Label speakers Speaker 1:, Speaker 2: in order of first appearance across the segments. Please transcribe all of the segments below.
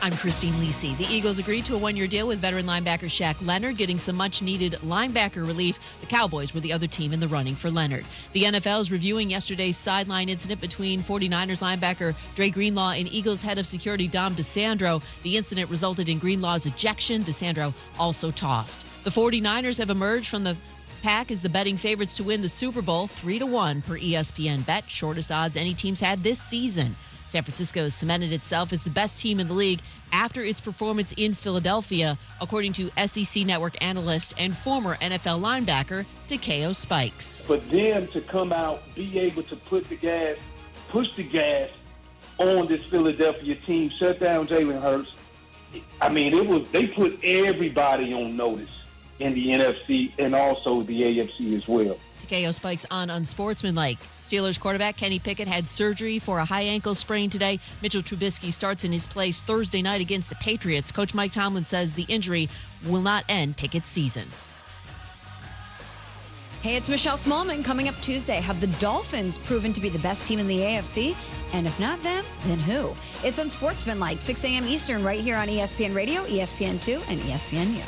Speaker 1: I'm Christine Lisi. The Eagles agreed to a one-year deal with veteran linebacker Shaq Leonard, getting some much-needed linebacker relief. The Cowboys were the other team in the running for Leonard. The NFL is reviewing yesterday's sideline incident between 49ers linebacker Dre Greenlaw and Eagles head of security Dom DeSandro. The incident resulted in Greenlaw's ejection. DeSandro also tossed. The 49ers have emerged from the pack as the betting favorites to win the Super Bowl, 3-1 per ESPN bet, shortest odds any team's had this season. San Francisco has cemented itself as the best team in the league after its performance in Philadelphia, according to SEC Network analyst and former NFL linebacker Takeo Spikes.
Speaker 2: For them to come out, be able to push the gas on this Philadelphia team, shut down Jalen Hurts. I mean, they put everybody on notice in the NFC and also the AFC as well.
Speaker 1: Takeo Spikes on Unsportsmanlike. Steelers quarterback Kenny Pickett had surgery for a high ankle sprain today. Mitchell Trubisky starts in his place Thursday night against the Patriots. Coach Mike Tomlin says the injury will not end Pickett's season.
Speaker 3: Hey, it's Michelle Smallman. Coming up Tuesday, have the Dolphins proven to be the best team in the AFC? And if not them, then who? It's Unsportsmanlike, 6 a.m. Eastern, right here on ESPN Radio, ESPN2, and ESPNU.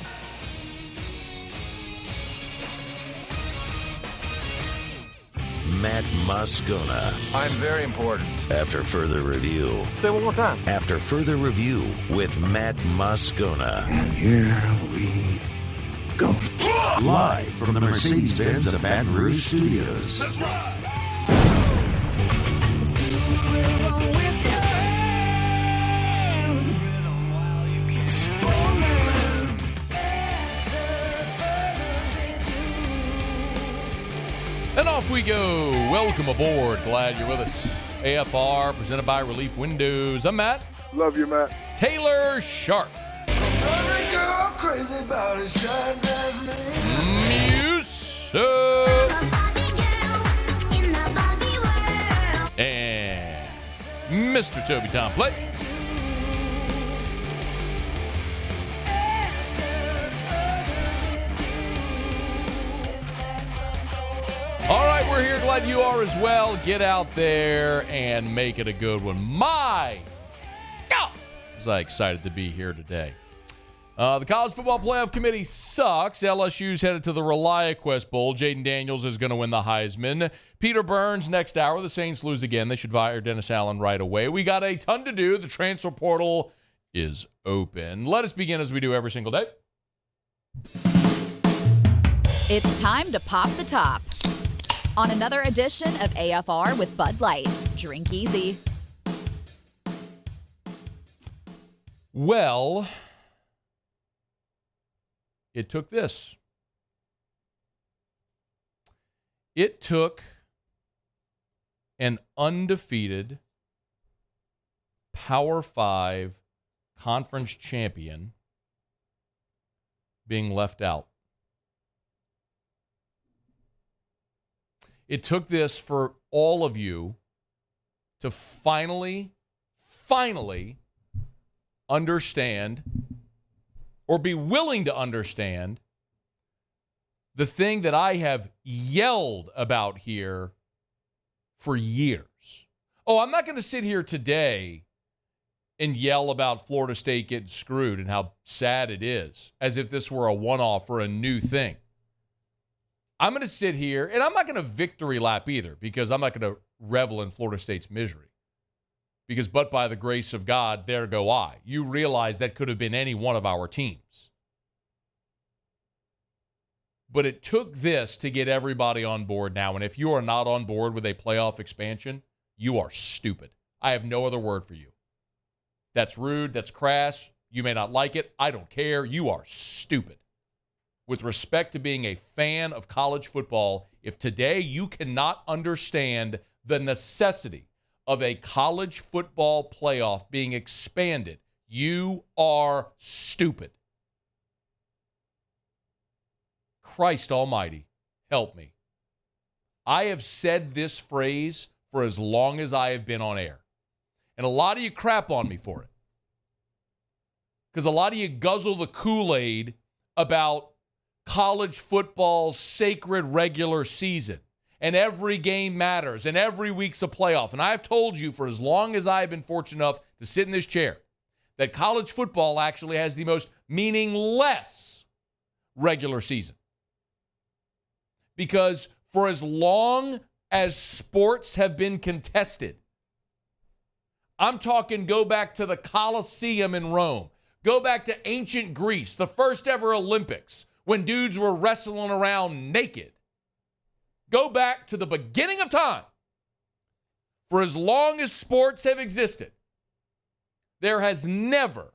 Speaker 4: Matt Moscona.
Speaker 5: I'm very important.
Speaker 4: After further review.
Speaker 5: Say it one more time.
Speaker 4: After further review with Matt Moscona.
Speaker 6: And here we go.
Speaker 4: Live from the Mercedes-Benz of Baton Rouge Studios.
Speaker 6: That's right.
Speaker 7: And off we go. Welcome aboard. Glad you're with us. AFR, presented by Relief Windows. I'm Matt.
Speaker 8: Love you, Matt.
Speaker 7: Taylor Sharp. Music. And Mr. Toby Tomplay. All right, we're here. Glad you are as well. Get out there and make it a good one. My God, was I excited to be here today. The College Football Playoff Committee sucks. LSU's headed to the ReliaQuest Bowl. Jaden Daniels is going to win the Heisman. Peter Burns next hour. The Saints lose again. They should fire Dennis Allen right away. We got a ton to do. The transfer portal is open. Let us begin as we do every single day.
Speaker 9: It's time to pop the top on another edition of AFR with Bud Light. Drink easy.
Speaker 7: Well, it took this. It took an undefeated Power 5 conference champion being left out. It took this for all of you to finally understand or be willing to understand the thing that I have yelled about here for years. Oh, I'm not going to sit here today and yell about Florida State getting screwed and how sad it is, as if this were a one-off or a new thing. I'm going to sit here, and I'm not going to victory lap either, because I'm not going to revel in Florida State's misery. Because, but by the grace of God, there go I. You realize that could have been any one of our teams. But it took this to get everybody on board now. And if you are not on board with a playoff expansion, you are stupid. I have no other word for you. That's rude. That's crass. You may not like it. I don't care. You are stupid. With respect to being a fan of college football, if today you cannot understand the necessity of a college football playoff being expanded, you are stupid. Christ almighty, help me. I have said this phrase for as long as I have been on air. And a lot of you crap on me for it. Because a lot of you guzzle the Kool-Aid about college football's sacred regular season. And every game matters. And every week's a playoff. And I've told you for as long as I've been fortunate enough to sit in this chair that college football actually has the most meaningless regular season. Because for as long as sports have been contested, I'm talking go back to the Colosseum in Rome, go back to ancient Greece, the first ever Olympics, when dudes were wrestling around naked. Go back to the beginning of time. For as long as sports have existed, there has never,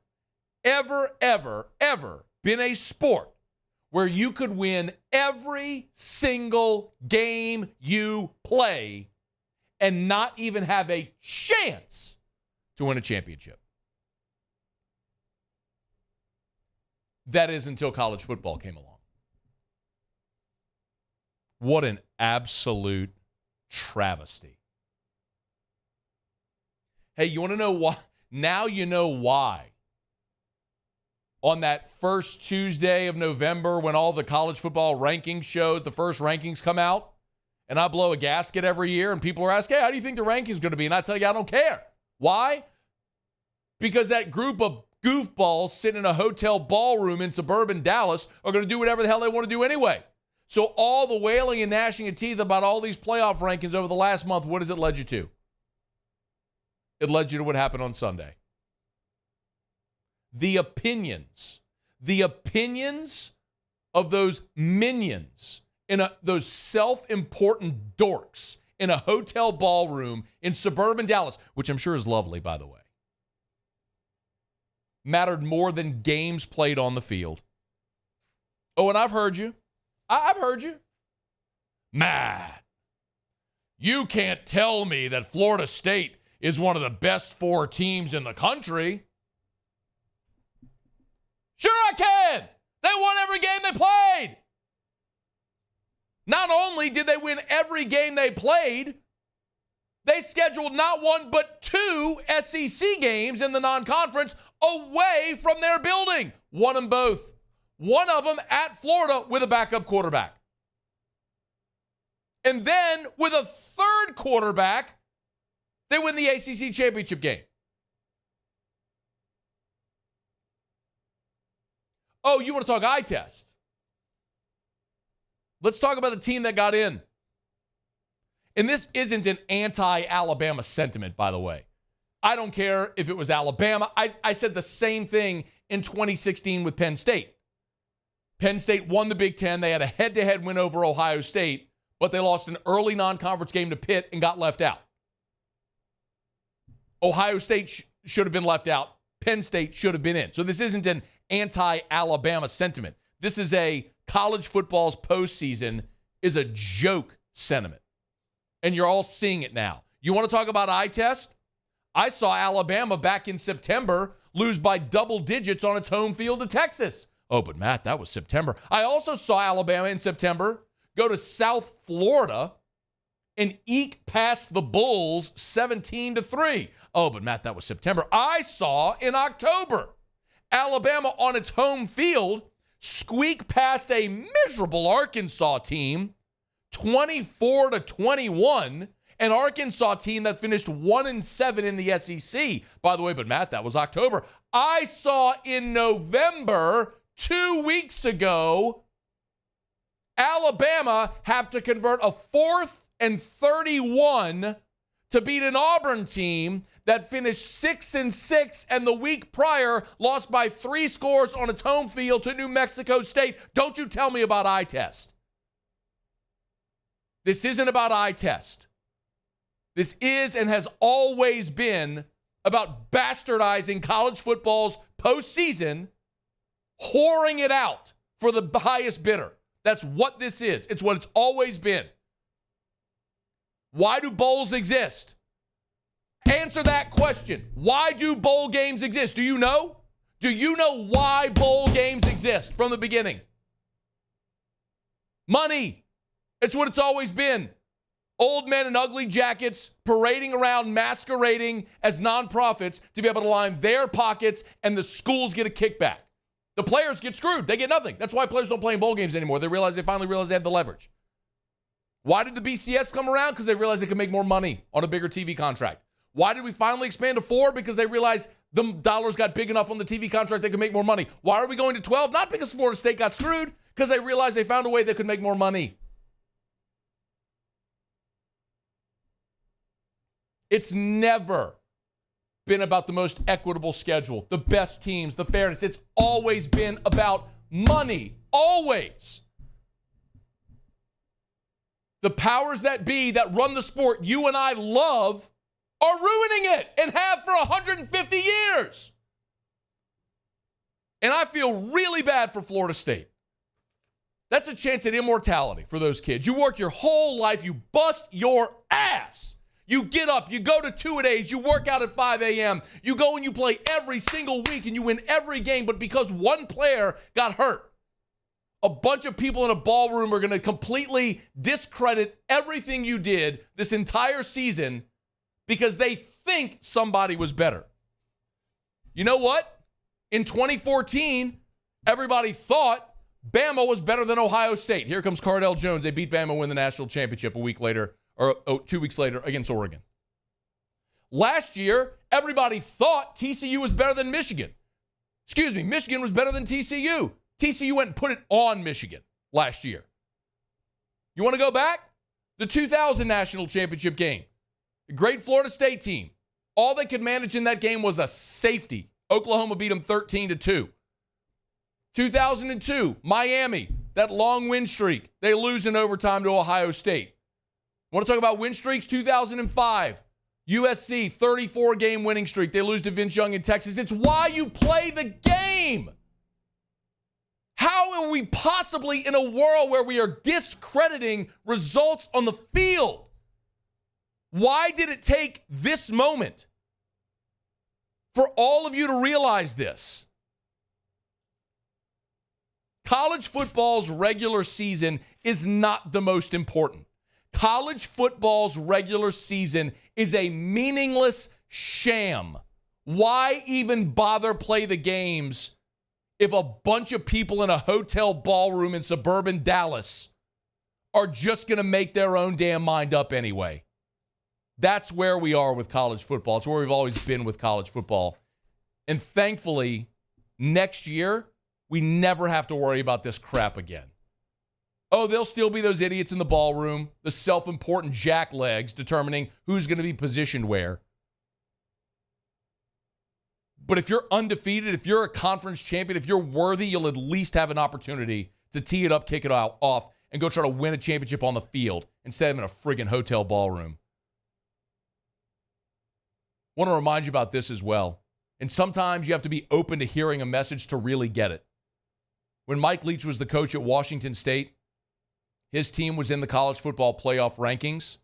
Speaker 7: ever, ever, ever been a sport where you could win every single game you play and not even have a chance to win a championship. That is until college football came along. What an absolute travesty. Hey, you want to know why? Now you know why. On that first Tuesday of November, when all the college football rankings showed, the first rankings come out, and I blow a gasket every year, and people are asking, hey, how do you think the rankings are going to be? And I tell you, I don't care. Why? Because that group of goofballs sitting in a hotel ballroom in suburban Dallas are going to do whatever the hell they want to do anyway. So all the wailing and gnashing of teeth about all these playoff rankings over the last month, what has it led you to? It led you to what happened on Sunday. The opinions of those minions, those self-important dorks in a hotel ballroom in suburban Dallas, which I'm sure is lovely, by the way, mattered more than games played on the field. Oh, and I've heard you. I've heard you. Matt, you can't tell me that Florida State is one of the best 4 teams in the country. Sure I can. They won every game they played. Not only did they win every game they played, they scheduled not 1 but 2 SEC games in the non-conference away from their building. Won them both. One of them at Florida with a backup quarterback. And then with a third quarterback, they win the ACC championship game. Oh, you want to talk eye test? Let's talk about the team that got in. And this isn't an anti-Alabama sentiment, by the way. I don't care if it was Alabama. I said the same thing in 2016 with Penn State. Penn State won the Big Ten. They had a head-to-head win over Ohio State, but they lost an early non-conference game to Pitt and got left out. Ohio State should have been left out. Penn State should have been in. So this isn't an anti-Alabama sentiment. This is a college football's postseason is a joke sentiment. And you're all seeing it now. You want to talk about eye test? I saw Alabama back in September lose by double digits on its home field to Texas. Oh, but Matt, that was September. I also saw Alabama in September go to South Florida and eke past the Bulls 17-3. Oh, but Matt, that was September. I saw in October Alabama on its home field squeak past a miserable Arkansas team 24-21, an Arkansas team that finished 1-7 in the SEC. By the way, but Matt, that was October. I saw in November, 2 weeks ago, Alabama have to convert a 4th and 31 to beat an Auburn team that finished 6-6 and the week prior lost by 3 scores on its home field to New Mexico State. Don't you tell me about eye test. This isn't about eye test. This is and has always been about bastardizing college football's postseason, whoring it out for the highest bidder. That's what this is. It's what it's always been. Why do bowls exist? Answer that question. Why do bowl games exist? Do you know? Do you know why bowl games exist from the beginning? Money. It's what it's always been. Old men in ugly jackets parading around, masquerading as nonprofits to be able to line their pockets, and the schools get a kickback. The players get screwed. They get nothing. That's why players don't play in bowl games anymore. They finally realize they have the leverage. Why did the BCS come around? Because they realized they could make more money on a bigger TV contract. Why did we finally expand to 4? Because they realized the dollars got big enough on the TV contract they could make more money. Why are we going to 12? Not because Florida State got screwed, because they realized they found a way they could make more money. It's never been about the most equitable schedule, the best teams, the fairness. It's always been about money. Always. The powers that be that run the sport you and I love are ruining it and have for 150 years. And I feel really bad for Florida State. That's a chance at immortality for those kids. You work your whole life, you bust your ass. You get up, you go to two-a-days, you work out at 5 a.m., you go and you play every single week and you win every game, but because one player got hurt, a bunch of people in a ballroom are going to completely discredit everything you did this entire season because they think somebody was better. You know what? In 2014, everybody thought Bama was better than Ohio State. Here comes Cardell Jones. They beat Bama and win the national championship a week later, or 2 weeks later against Oregon. Last year, everybody thought TCU was better than Michigan. Excuse me, Michigan was better than TCU. TCU went and put it on Michigan last year. You want to go back? The 2000 national championship game. The great Florida State team. All they could manage in that game was a safety. Oklahoma beat them 13-2. 2002, Miami, that long win streak. They lose in overtime to Ohio State. Want to talk about win streaks? 2005, USC, 34-game winning streak. They lose to Vince Young in Texas. It's why you play the game. How are we possibly in a world where we are discrediting results on the field? Why did it take this moment for all of you to realize this? College football's regular season is not the most important. College football's regular season is a meaningless sham. Why even bother play the games if a bunch of people in a hotel ballroom in suburban Dallas are just going to make their own damn mind up anyway? That's where we are with college football. It's where we've always been with college football. And thankfully, next year, we never have to worry about this crap again. Oh, there'll still be those idiots in the ballroom, the self-important jacklegs determining who's going to be positioned where. But if you're undefeated, if you're a conference champion, if you're worthy, you'll at least have an opportunity to tee it up, kick it out, off, and go try to win a championship on the field instead of in a friggin' hotel ballroom. Want to remind you about this as well. And sometimes you have to be open to hearing a message to really get it. When Mike Leach was the coach at Washington State, his team was in the college football playoff rankings,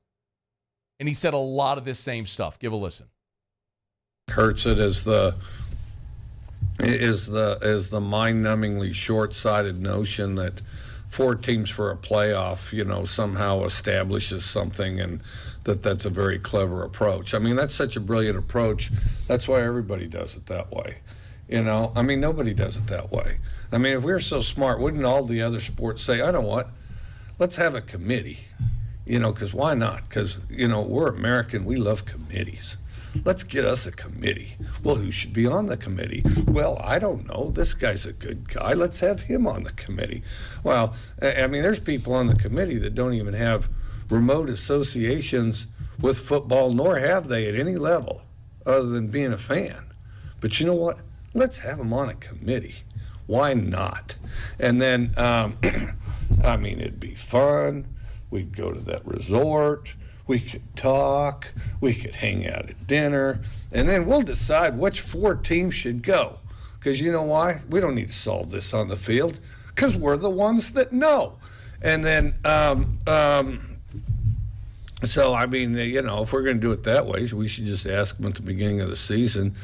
Speaker 7: and he said a lot of this same stuff. Give a listen.
Speaker 5: Hurts it as the mind-numbingly short-sighted notion that 4 teams for a playoff, somehow establishes something, and that's a very clever approach. I mean, that's such a brilliant approach. That's why everybody does it that way. Nobody does it that way. I mean, if we were so smart, wouldn't all the other sports say, I know what, let's have a committee, because why not? Because, we're American, we love committees. Let's get us a committee. Well, who should be on the committee? Well, I don't know. This guy's a good guy. Let's have him on the committee. Well, there's people on the committee that don't even have remote associations with football, nor have they at any level other than being a fan. But you know what? Let's have them on a committee. Why not? And then, it'd be fun. We'd go to that resort. We could talk. We could hang out at dinner. And then we'll decide which 4 teams should go. Because you know why? We don't need to solve this on the field. Because we're the ones that know. And then, if we're going to do it that way, we should just ask them at the beginning of the season,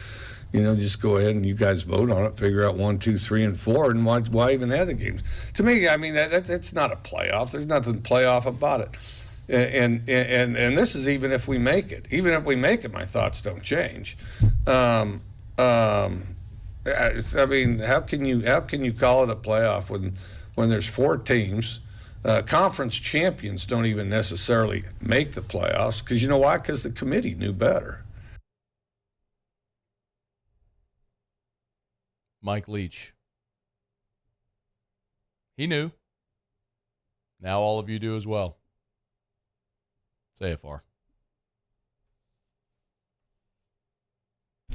Speaker 5: just go ahead and you guys vote on it, figure out 1, 2, 3, and 4, and why even have the games? To me, that's not a playoff. There's nothing playoff about it. And this is even if we make it. Even if we make it, my thoughts don't change. How can you call it a playoff when there's 4 teams? Conference champions don't even necessarily make the playoffs because you know why? Because the committee knew better.
Speaker 7: Mike Leach. He knew. Now all of you do as well. It's AFR.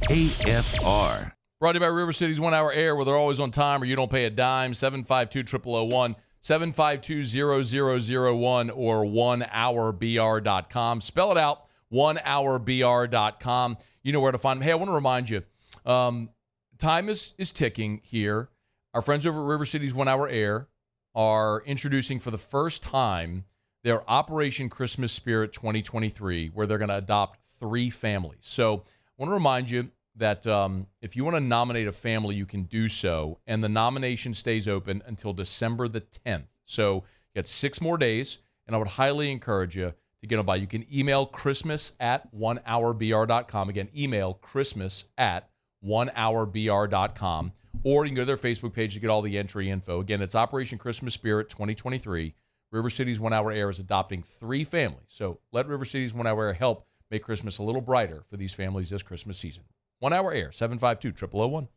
Speaker 4: AFR.
Speaker 7: Brought to you by River City's 1 Hour Air, where they're always on time or you don't pay a dime. 752-0001, 752-0001, or 1hourbr.com. Spell it out, 1hourbr.com. You know where to find them. Hey, I want to remind you, time is ticking here. Our friends over at River City's 1 Hour Air are introducing for the first time their Operation Christmas Spirit 2023, where they're going to adopt 3 families. So I want to remind you that if you want to nominate a family, you can do so, and the nomination stays open until December the 10th. So you got 6 more days, and I would highly encourage you to get on by. You can email christmas@onehourbr.com. Again, email christmas@onehourbr.com, or you can go to their Facebook page to get all the entry info. Again, it's Operation Christmas Spirit 2023. River City's 1 Hour Air is adopting 3 families. So let River City's 1 Hour Air help make Christmas a little brighter for these families this Christmas season. 1 Hour Air, 752-0001.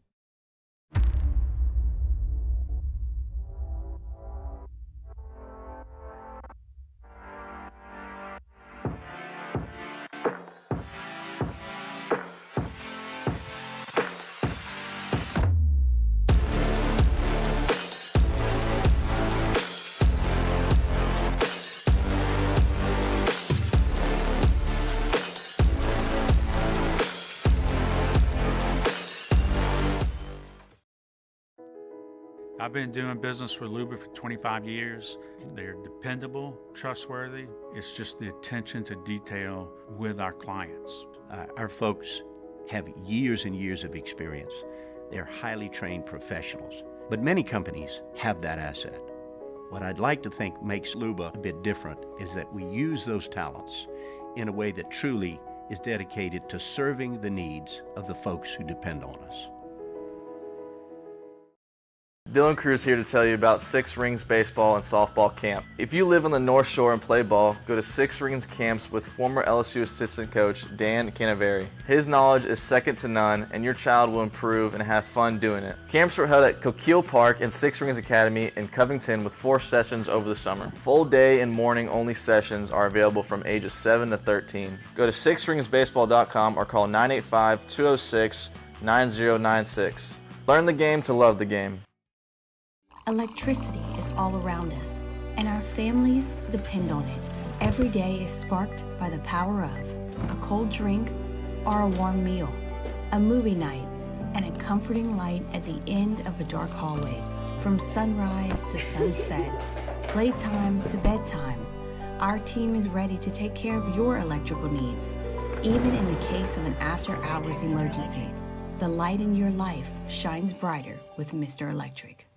Speaker 8: I've been doing business with Luba for 25 years. They're dependable, trustworthy. It's just the attention to detail with our clients.
Speaker 10: Our folks have years and years of experience. They're highly trained professionals, but many companies have that asset. What I'd like to think makes Luba a bit different is that we use those talents in a way that truly is dedicated to serving the needs of the folks who depend on us.
Speaker 11: Dylan Cruz here to tell you about Six Rings Baseball and Softball Camp. If you live on the North Shore and play ball, go to Six Rings Camps with former LSU assistant coach Dan Canaveri. His knowledge is second to none, and your child will improve and have fun doing it. Camps are held at Coquille Park and Six Rings Academy in Covington with 4 sessions over the summer. Full day and morning only sessions are available from ages 7 to 13. Go to sixringsbaseball.com or call 985-206-9096. Learn the game to love the game.
Speaker 12: Electricity is all around us, and our families depend on it. Every day is sparked by the power of a cold drink or a warm meal, a movie night, and a comforting light at the end of a dark hallway. From sunrise to sunset, playtime to bedtime, our team is ready to take care of your electrical needs. Even in the case of an after-hours emergency, the light in your life shines brighter with Mr. Electric.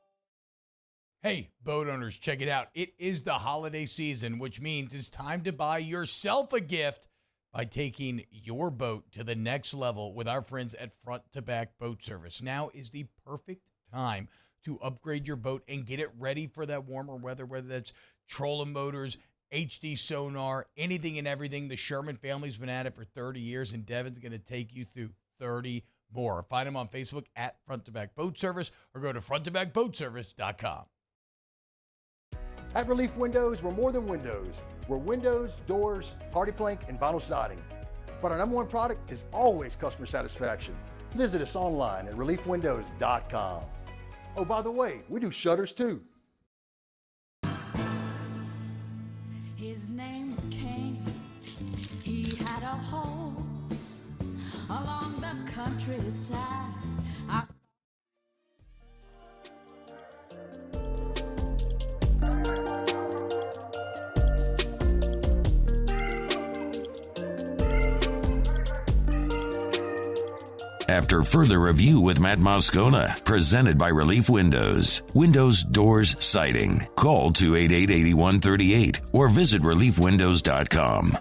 Speaker 13: Hey, boat owners, check it out. It is the holiday season, which means it's time to buy yourself a gift by taking your boat to the next level with our friends at Front to Back Boat Service. Now is the perfect time to upgrade your boat and get it ready for that warmer weather, whether that's trolling motors, HD sonar, anything and everything. The Sherman family's been at it for 30 years, and Devin's going to take you through 30 more. Find them on Facebook at Front to Back Boat Service or go to fronttobackboatservice.com.
Speaker 14: At Relief Windows, we're more than windows. We're windows, doors, hardy plank, and vinyl siding. But our #1 product is always customer satisfaction. Visit us online at reliefwindows.com. Oh, by the way, we do shutters too.
Speaker 15: His name was Cain. He had a horse along the countryside.
Speaker 4: After further review with Matt Moscona, presented by Relief Windows. Windows, doors, siding. Call 288-8138 or visit reliefwindows.com.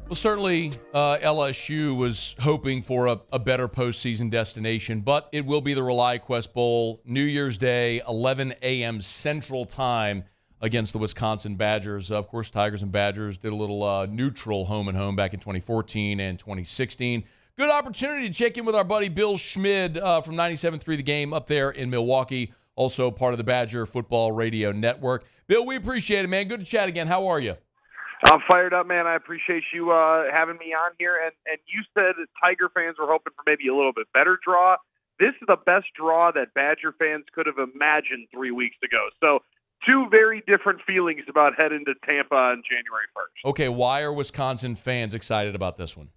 Speaker 7: Well, certainly LSU was hoping for a better postseason destination, but it will be the ReliQuest Bowl, New Year's Day, 11 a.m. Central Time against the Wisconsin Badgers. Of course, Tigers and Badgers did a little neutral home and home back in 2014 and 2016. good opportunity to check in with our buddy Bill Schmid from 97.3 The Game up there in Milwaukee, also part of the Badger Football Radio Network. Bill, we appreciate it, man. Good to chat again. How are you?
Speaker 16: I'm fired up, man. I appreciate you having me on here. And you said that Tiger fans were hoping for maybe a little bit better draw. This is the best draw that Badger fans could have imagined 3 weeks ago. So two very different feelings about heading to Tampa on January 1st.
Speaker 7: Okay, why are Wisconsin fans excited about this one?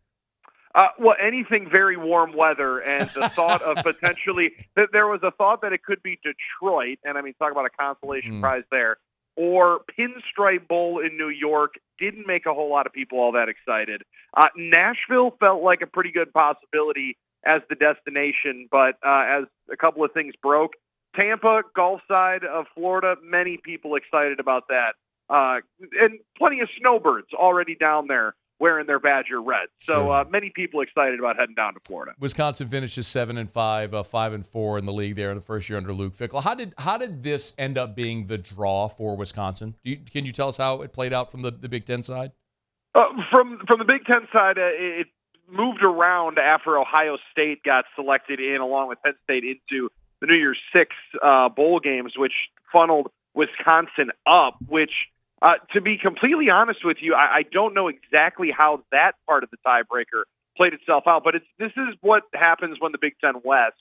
Speaker 16: Well, anything very warm weather, and the thought of potentially – there was a thought that it could be Detroit, and I mean, talk about a consolation prize there, or Pinstripe Bowl in New York. Didn't make a whole lot of people all that excited. Nashville felt like a pretty good possibility as the destination, but as a couple of things broke, Tampa, Gulf side of Florida, many people excited about that. And plenty of snowbirds already down there wearing their Badger red. So many people excited about heading down to Florida.
Speaker 7: Wisconsin finishes 7-5, 5-4 in the league there in the first year under Luke Fickell. How did this end up being the draw for Wisconsin? Can you tell us how it played out from the Big Ten side?
Speaker 16: From the Big Ten side, it moved around after Ohio State got selected in, along with Penn State, into the New Year's Six bowl games, which funneled Wisconsin up, which, to be completely honest with you, I don't know exactly how that part of the tiebreaker played itself out, but this is what happens when the Big Ten West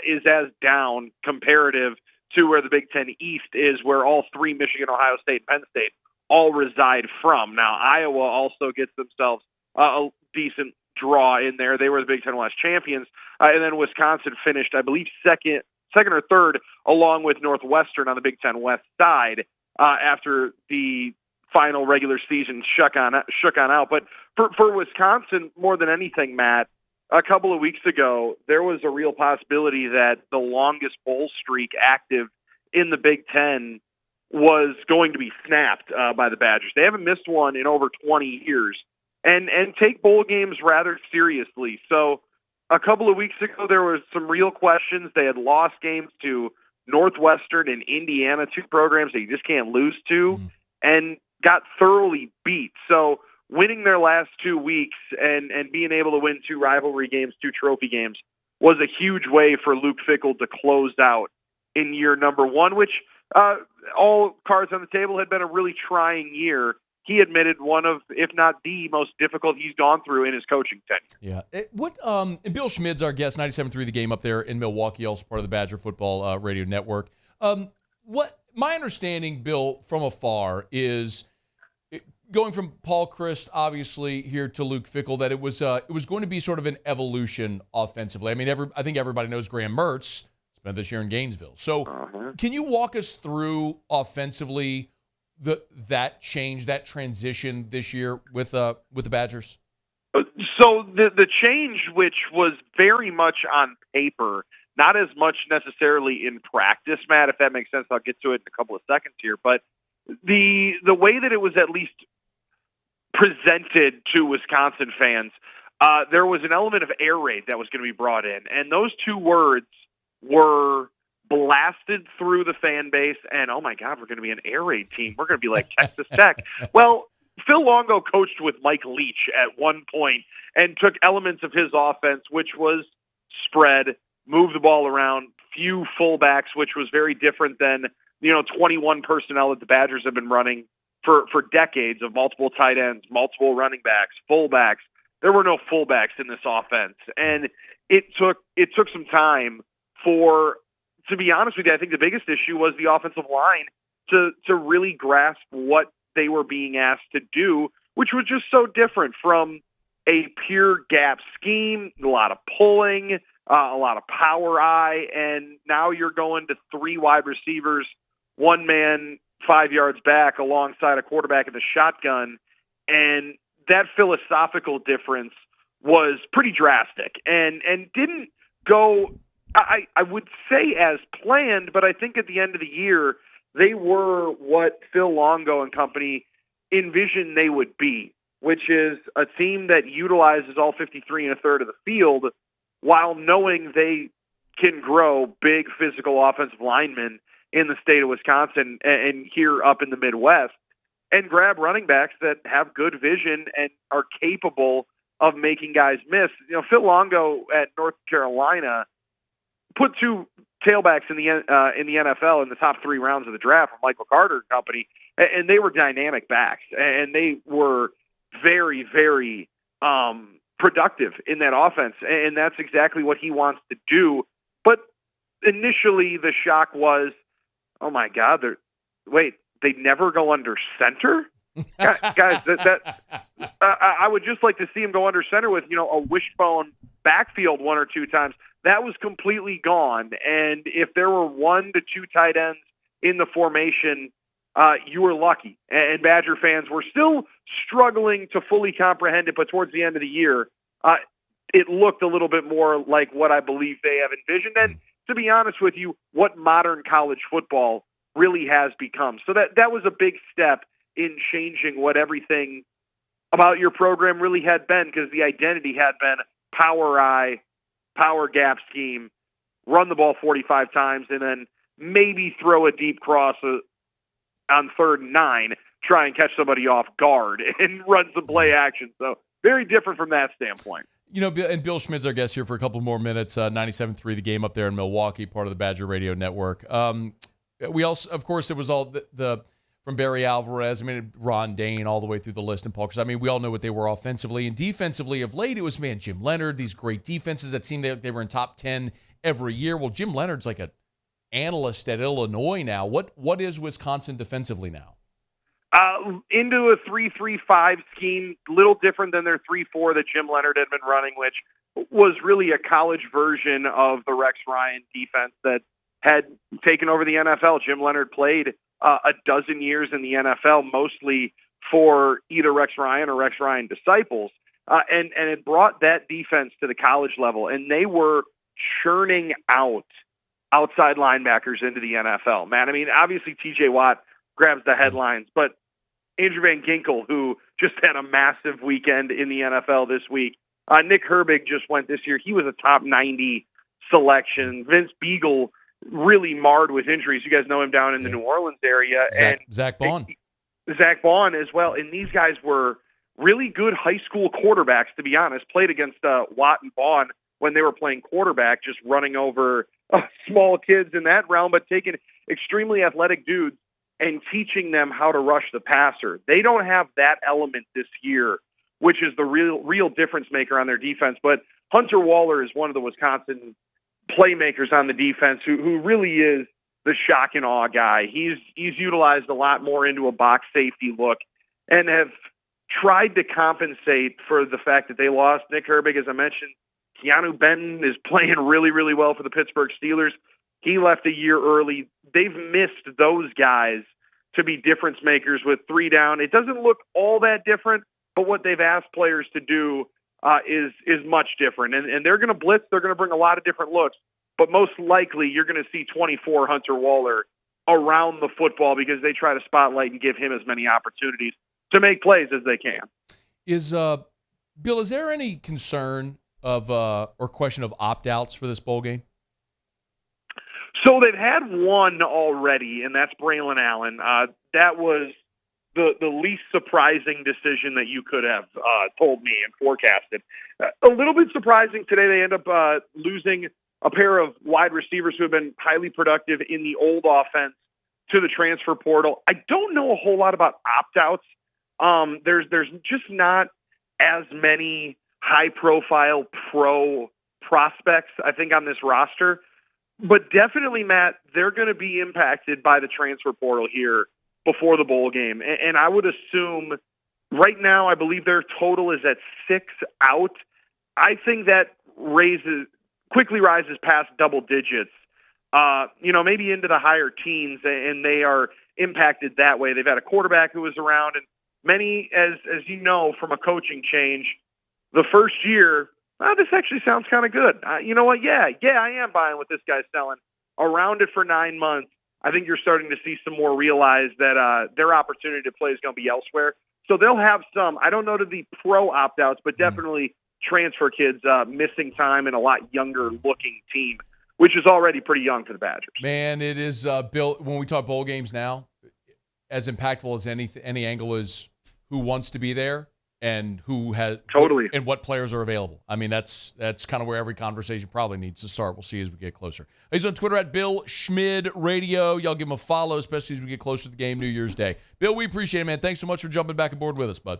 Speaker 16: is as down comparative to where the Big Ten East is, where all three, Michigan, Ohio State, and Penn State, all reside from. Now, Iowa also gets themselves a decent draw in there. They were the Big Ten West champions, and then Wisconsin finished, I believe, second or third, along with Northwestern on the Big Ten West side after the final regular season shook on out. But for Wisconsin, more than anything, Matt, a couple of weeks ago, there was a real possibility that the longest bowl streak active in the Big Ten was going to be snapped by the Badgers. They haven't missed one in over 20 years and take bowl games rather seriously. So a couple of weeks ago, there was some real questions. They had lost games to Northwestern and Indiana, two programs that you just can't lose to, and got thoroughly beat. So winning their last 2 weeks and being able to win two rivalry games, two trophy games, was a huge way for Luke Fickell to close out in year number one, which all cards on the table had been a really trying year. He admitted one of, if not the most difficult he's gone through in his coaching tenure.
Speaker 7: Yeah. And Bill Schmid's our guest, 97.3 The Game up there in Milwaukee, also part of the Badger Football Radio Network. What my understanding, Bill, from afar is going from Paul Chryst, obviously, here to Luke Fickell, that it was going to be sort of an evolution offensively. I mean, I think everybody knows Graham Mertz spent this year in Gainesville. So can you walk us through offensively that change, that transition this year with the Badgers?
Speaker 16: So the change, which was very much on paper, not as much necessarily in practice, Matt, if that makes sense. I'll get to it in a couple of seconds here. But the way that it was at least presented to Wisconsin fans, there was an element of air raid that was going to be brought in. And those two words were blasted through the fan base, and oh my God, we're going to be an air raid team. We're going to be like Texas Tech. Well, Phil Longo coached with Mike Leach at one point and took elements of his offense, which was spread, move the ball around, few fullbacks, which was very different than 21 personnel that the Badgers have been running for decades, of multiple tight ends, multiple running backs, fullbacks. There were no fullbacks in this offense, and it took some time for. To be honest with you, I think the biggest issue was the offensive line to really grasp what they were being asked to do, which was just so different from a pure gap scheme, a lot of pulling, a lot of power eye, and now you're going to three wide receivers, one man 5 yards back alongside a quarterback in the shotgun, and that philosophical difference was pretty drastic and didn't go – I would say as planned, but I think at the end of the year, they were what Phil Longo and company envisioned they would be, which is a team that utilizes all 53 1/3 of the field while knowing they can grow big physical offensive linemen in the state of Wisconsin and here up in the Midwest, and grab running backs that have good vision and are capable of making guys miss. Phil Longo at North Carolina put 2 tailbacks in the NFL in the top 3 rounds of the draft from Michael Carter and company, and they were dynamic backs, and they were very, very productive in that offense, and that's exactly what he wants to do. But initially, the shock was, oh my God, they never go under center? Guys, I would just like to see him go under center with, a wishbone backfield 1 or 2 times. That was completely gone. And if there were 1 to 2 tight ends in the formation, you were lucky. And Badger fans were still struggling to fully comprehend it, but towards the end of the year, it looked a little bit more like what I believe they have envisioned. And to be honest with you, what modern college football really has become. So that was a big step in changing what everything about your program really had been, because the identity had been power eye, power gap scheme, run the ball 45 times, and then maybe throw a deep cross on 3rd and 9, try and catch somebody off guard and run some play action. So very different from that standpoint.
Speaker 7: And Bill Schmidt's our guest here for a couple more minutes. 97.3 The Game up there in Milwaukee, part of the Badger Radio Network. We also, of course, it was all the from Barry Alvarez, Ron Dane, all the way through the list, and Paul Chryst. We all know what they were offensively. And defensively of late, it was, Jim Leonard, these great defenses that seemed like they were in top 10 every year. Well, Jim Leonard's like an analyst at Illinois now. What is Wisconsin defensively now?
Speaker 16: Into a 3-3-5 scheme, little different than their 3-4 that Jim Leonard had been running, which was really a college version of the Rex Ryan defense that had taken over the NFL. Jim Leonard played a dozen years in the NFL, mostly for either Rex Ryan or Rex Ryan disciples, and it brought that defense to the college level, and they were churning out outside linebackers into the NFL. Man, obviously T.J. Watt grabs the headlines, but Andrew Van Ginkel, who just had a massive weekend in the NFL this week. Nick Herbig just went this year. He was a top 90 selection. Vince Beagle really marred with injuries. You guys know him down in the New Orleans area.
Speaker 7: Zach Bond.
Speaker 16: Zach Bond as well. And these guys were really good high school quarterbacks, to be honest. Played against Watt and Bond when they were playing quarterback, just running over small kids in that realm, but taking extremely athletic dudes and teaching them how to rush the passer. They don't have that element this year, which is the real difference maker on their defense. But Hunter Waller is one of the Wisconsin playmakers on the defense who really is the shock and awe guy. He's utilized a lot more into a box safety look and have tried to compensate for the fact that they lost Nick Herbig, as I mentioned. Keanu Benton is playing really, really well for the Pittsburgh Steelers. He left a year early. They've missed those guys to be difference makers with 3 down. It doesn't look all that different, but what they've asked players to do is much different. And they're going to blitz. They're going to bring a lot of different looks. But most likely you're going to see 24 Hunter Waller around the football because they try to spotlight and give him as many opportunities to make plays as they can.
Speaker 7: Bill, is there any concern of or question of opt-outs for this bowl game?
Speaker 16: So they've had one already, and that's Braylon Allen. That was the least surprising decision that you could have told me and forecasted. A little bit surprising today. They end up losing a pair of wide receivers who have been highly productive in the old offense to the transfer portal. I don't know a whole lot about opt-outs. There's just not as many high-profile pro prospects, I think, on this roster. But definitely, Matt, they're going to be impacted by the transfer portal here before the bowl game. And I would assume right now, I believe their total is at 6 out. I think that quickly rises past double digits, maybe into the higher teens, and they are impacted that way. They've had a quarterback who was around, and many, as you know, from a coaching change, the first year, this actually sounds kind of good. You know what? Yeah, I am buying what this guy's selling. Around it for 9 months, I think you're starting to see some more realize that their opportunity to play is going to be elsewhere. So they'll have some, I don't know to the pro opt-outs, but definitely transfer kids missing time and a lot younger-looking team, which is already pretty young for the Badgers.
Speaker 7: Man, it is, Bill, when we talk bowl games now, as impactful as any angle is who wants to be there. and who has
Speaker 16: totally
Speaker 7: and what players are available. I mean, that's kind of where every conversation probably needs to start. We'll see as we get closer. He's on Twitter at Bill Schmid Radio. Y'all give him a follow, especially as we get closer to the game New Year's Day. Bill, we appreciate it, man. Thanks so much for jumping back aboard with us, bud.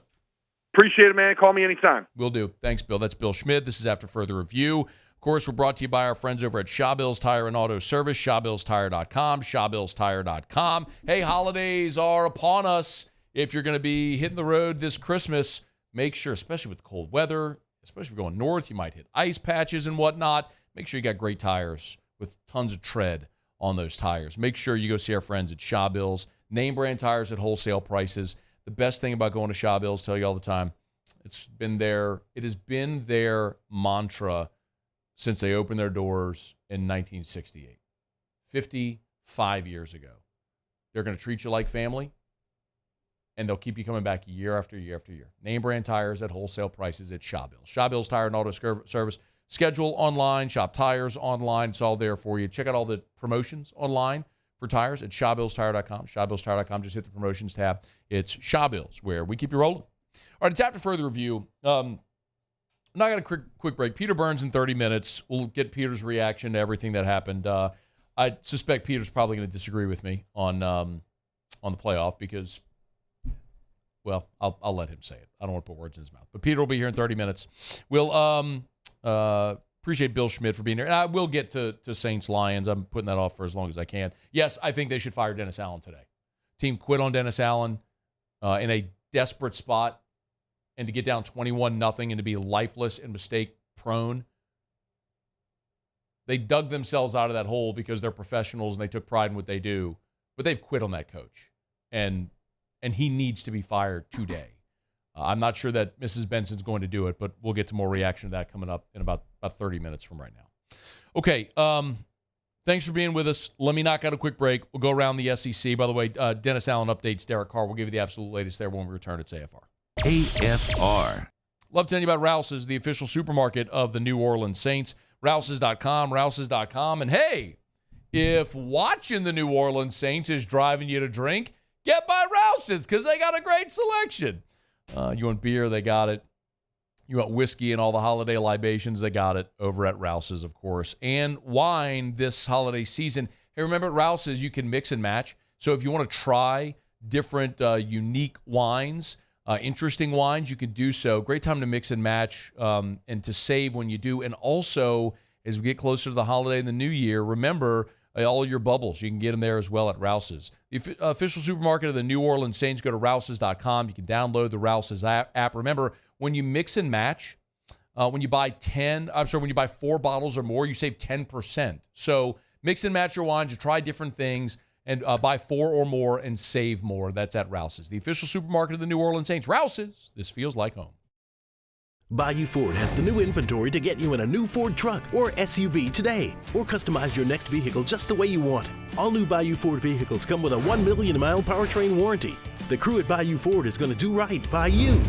Speaker 16: Appreciate it, man. Call me anytime.
Speaker 7: Will do. Thanks, Bill. That's Bill Schmid. This is After Further Review. Of course, we're brought to you by our friends over at Shawbills Tire and Auto Service, ShawBillsTire.com, ShawBillsTire.com. Hey, holidays are upon us. If you're going to be hitting the road this Christmas, make sure, especially with cold weather, especially if you're going north, you might hit ice patches and whatnot. Make sure you got great tires with tons of tread on those tires. Make sure you go see our friends at Shawbills. Name brand tires at wholesale prices. The best thing about going to Shawbills, tell you all the time, it has been their mantra since they opened their doors in 1968, 55 years ago. They're going to treat you like family, and they'll keep you coming back year after year after year. Name brand tires at wholesale prices at Shawbills. Shawbills Tire and Auto Service. Schedule online, shop tires online. It's all there for you. Check out all the promotions online for tires at ShawBillsTire.com. ShawBillsTire.com. Just hit the promotions tab. It's Shawbills, where we keep you rolling. All right, it's After Further Review. Now I got a quick break. Peter Burns in 30 minutes. We'll get Peter's reaction to everything that happened. I suspect Peter's probably going to disagree with me on the playoff because, well, I'll let him say it. I don't want to put words in his mouth. But Peter will be here in 30 minutes. We'll appreciate Bill Schmid for being here. And I will get to Saints Lions. I'm putting that off for as long as I can. Yes, I think they should fire Dennis Allen today. Team quit on Dennis Allen in a desperate spot. And to get down 21-0 and to be lifeless and mistake-prone, they dug themselves out of that hole because they're professionals and they took pride in what they do. But they've quit on that coach, and he needs to be fired today. I'm not sure that Mrs. Benson's going to do it, but we'll get to more reaction to that coming up in about 30 minutes from right now. Okay, thanks for being with us. Let me knock out a quick break. We'll go around the SEC. By the way, Dennis Allen updates Derek Carr. We'll give you the absolute latest there when we return. It's AFR.
Speaker 4: AFR.
Speaker 7: Love telling you about Rouse's, the official supermarket of the New Orleans Saints. Rouse's.com. And hey, if watching the New Orleans Saints is driving you to drink, get by Rouse's because they got a great selection. You want beer, they got it. You want whiskey and all the holiday libations, they got it over at Rouse's, of course. And wine this holiday season. Hey, remember at Rouse's, you can mix and match. So if you want to try different unique wines, interesting wines, you can do so. Great time to mix and match and to save when you do. And also, as we get closer to the holiday and the new year, remember all your bubbles. You can get them there as well at Rouse's. The official supermarket of the New Orleans Saints. Go to Rouse's.com. You can download the Rouse's app. Remember, when you mix and match, when you buy 4 bottles or more, you save 10%. So mix and match your wines. You try different things. And buy 4 or more and save more. That's at Rouse's, the official supermarket of the New Orleans Saints. Rouse's, this feels like home.
Speaker 17: Bayou Ford has the new inventory to get you in a new Ford truck or SUV today. Or customize your next vehicle just the way you want it. All new Bayou Ford vehicles come with a 1 million mile powertrain warranty. The crew at Bayou Ford is going to do right by you.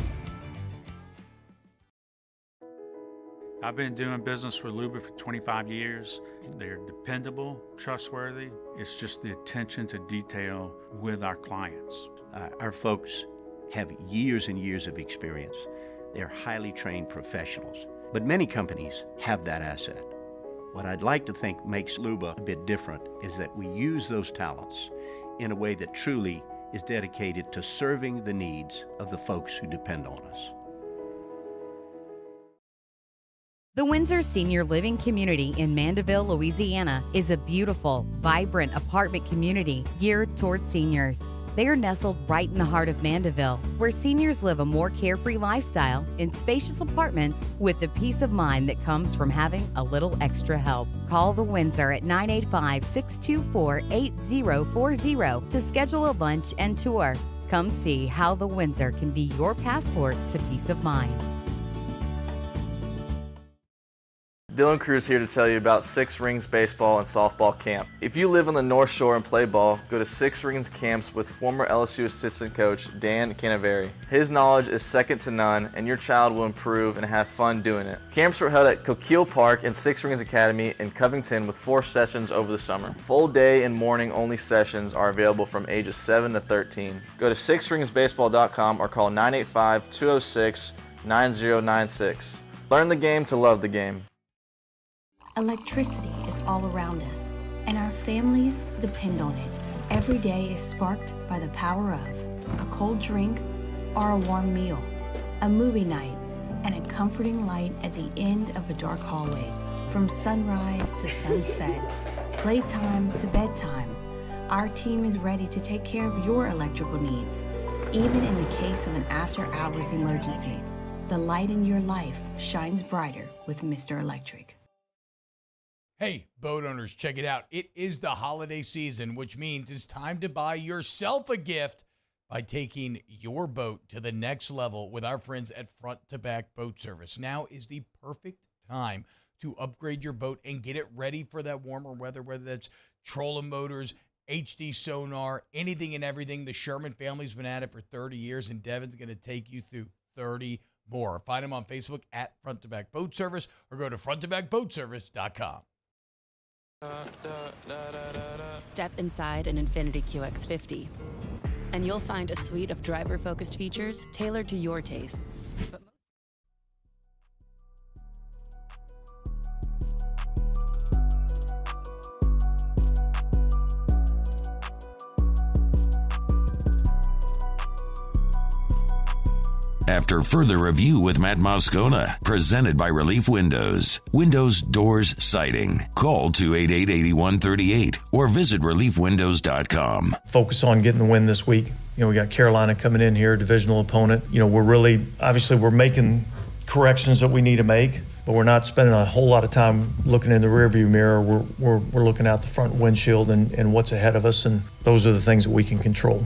Speaker 8: I've been doing business with Luba for 25 years. They're dependable, trustworthy. It's just the attention to detail with our clients.
Speaker 10: Our folks have years and years of experience. They're highly trained professionals, but many companies have that asset. What I'd like to think makes Luba a bit different is that we use those talents in a way that truly is dedicated to serving the needs of the folks who depend on us.
Speaker 18: The Windsor Senior Living Community in Mandeville, Louisiana is a beautiful, vibrant apartment community geared towards seniors. They are nestled right in the heart of Mandeville, where seniors live a more carefree lifestyle in spacious apartments with the peace of mind that comes from having a little extra help. Call the Windsor at 985-624-8040 to schedule a lunch and tour. Come see how the Windsor can be your passport to peace of mind.
Speaker 11: Dylan Cruz here to tell you about Six Rings Baseball and Softball Camp. If you live on the North Shore and play ball, go to Six Rings Camps with former LSU assistant coach Dan Canaveri. His knowledge is second to none, and your child will improve and have fun doing it. Camps were held at Coquille Park and Six Rings Academy in Covington with 4 sessions over the summer. Full day and morning only sessions are available from ages 7 to 13. Go to sixringsbaseball.com or call 985-206-9096. Learn the game to love the game.
Speaker 12: Electricity is all around us, and our families depend on it. Every day is sparked by the power of a cold drink or a warm meal, a movie night, and a comforting light at the end of a dark hallway. From sunrise to sunset, playtime to bedtime, our team is ready to take care of your electrical needs. Even in the case of an after-hours emergency, the light in your life shines brighter with Mr. Electric.
Speaker 13: Hey, boat owners, check it out. It is the holiday season, which means it's time to buy yourself a gift by taking your boat to the next level with our friends at Front to Back Boat Service. Now is the perfect time to upgrade your boat and get it ready for that warmer weather, whether that's trolling motors, HD sonar, anything and everything. The Sherman family's been at it for 30 years, and Devin's going to take you through 30 more. Find them on Facebook at Front to Back Boat Service or go to fronttobackboatservice.com.
Speaker 19: Step inside an Infiniti QX50, and you'll find a suite of driver-focused features tailored to your tastes.
Speaker 4: After further review with Matt Moscona, presented by Relief Windows. Windows, doors, siding. Call 288-8138 or visit reliefwindows.com.
Speaker 20: Focus on getting the win this week. You know, we got Carolina coming in here, divisional opponent. You know, we're making corrections that we need to make, but we're not spending a whole lot of time looking in the rearview mirror. We're looking out the front windshield and what's ahead of us, and those are the things that we can control.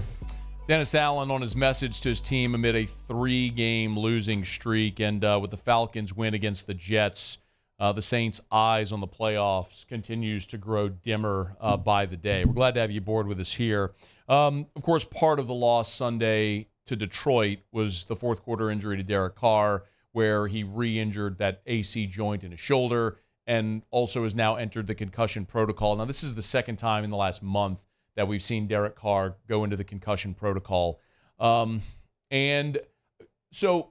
Speaker 7: Dennis Allen on his message to his team amid a 3-game losing streak, and with the Falcons' win against the Jets, the Saints' eyes on the playoffs continues to grow dimmer by the day. We're glad to have you aboard with us here. Of course, part of the loss Sunday to Detroit was the fourth quarter injury to Derek Carr, where he re-injured that AC joint in his shoulder and also has now entered the concussion protocol. Now, this is the second time in the last month that we've seen Derek Carr go into the concussion protocol. And so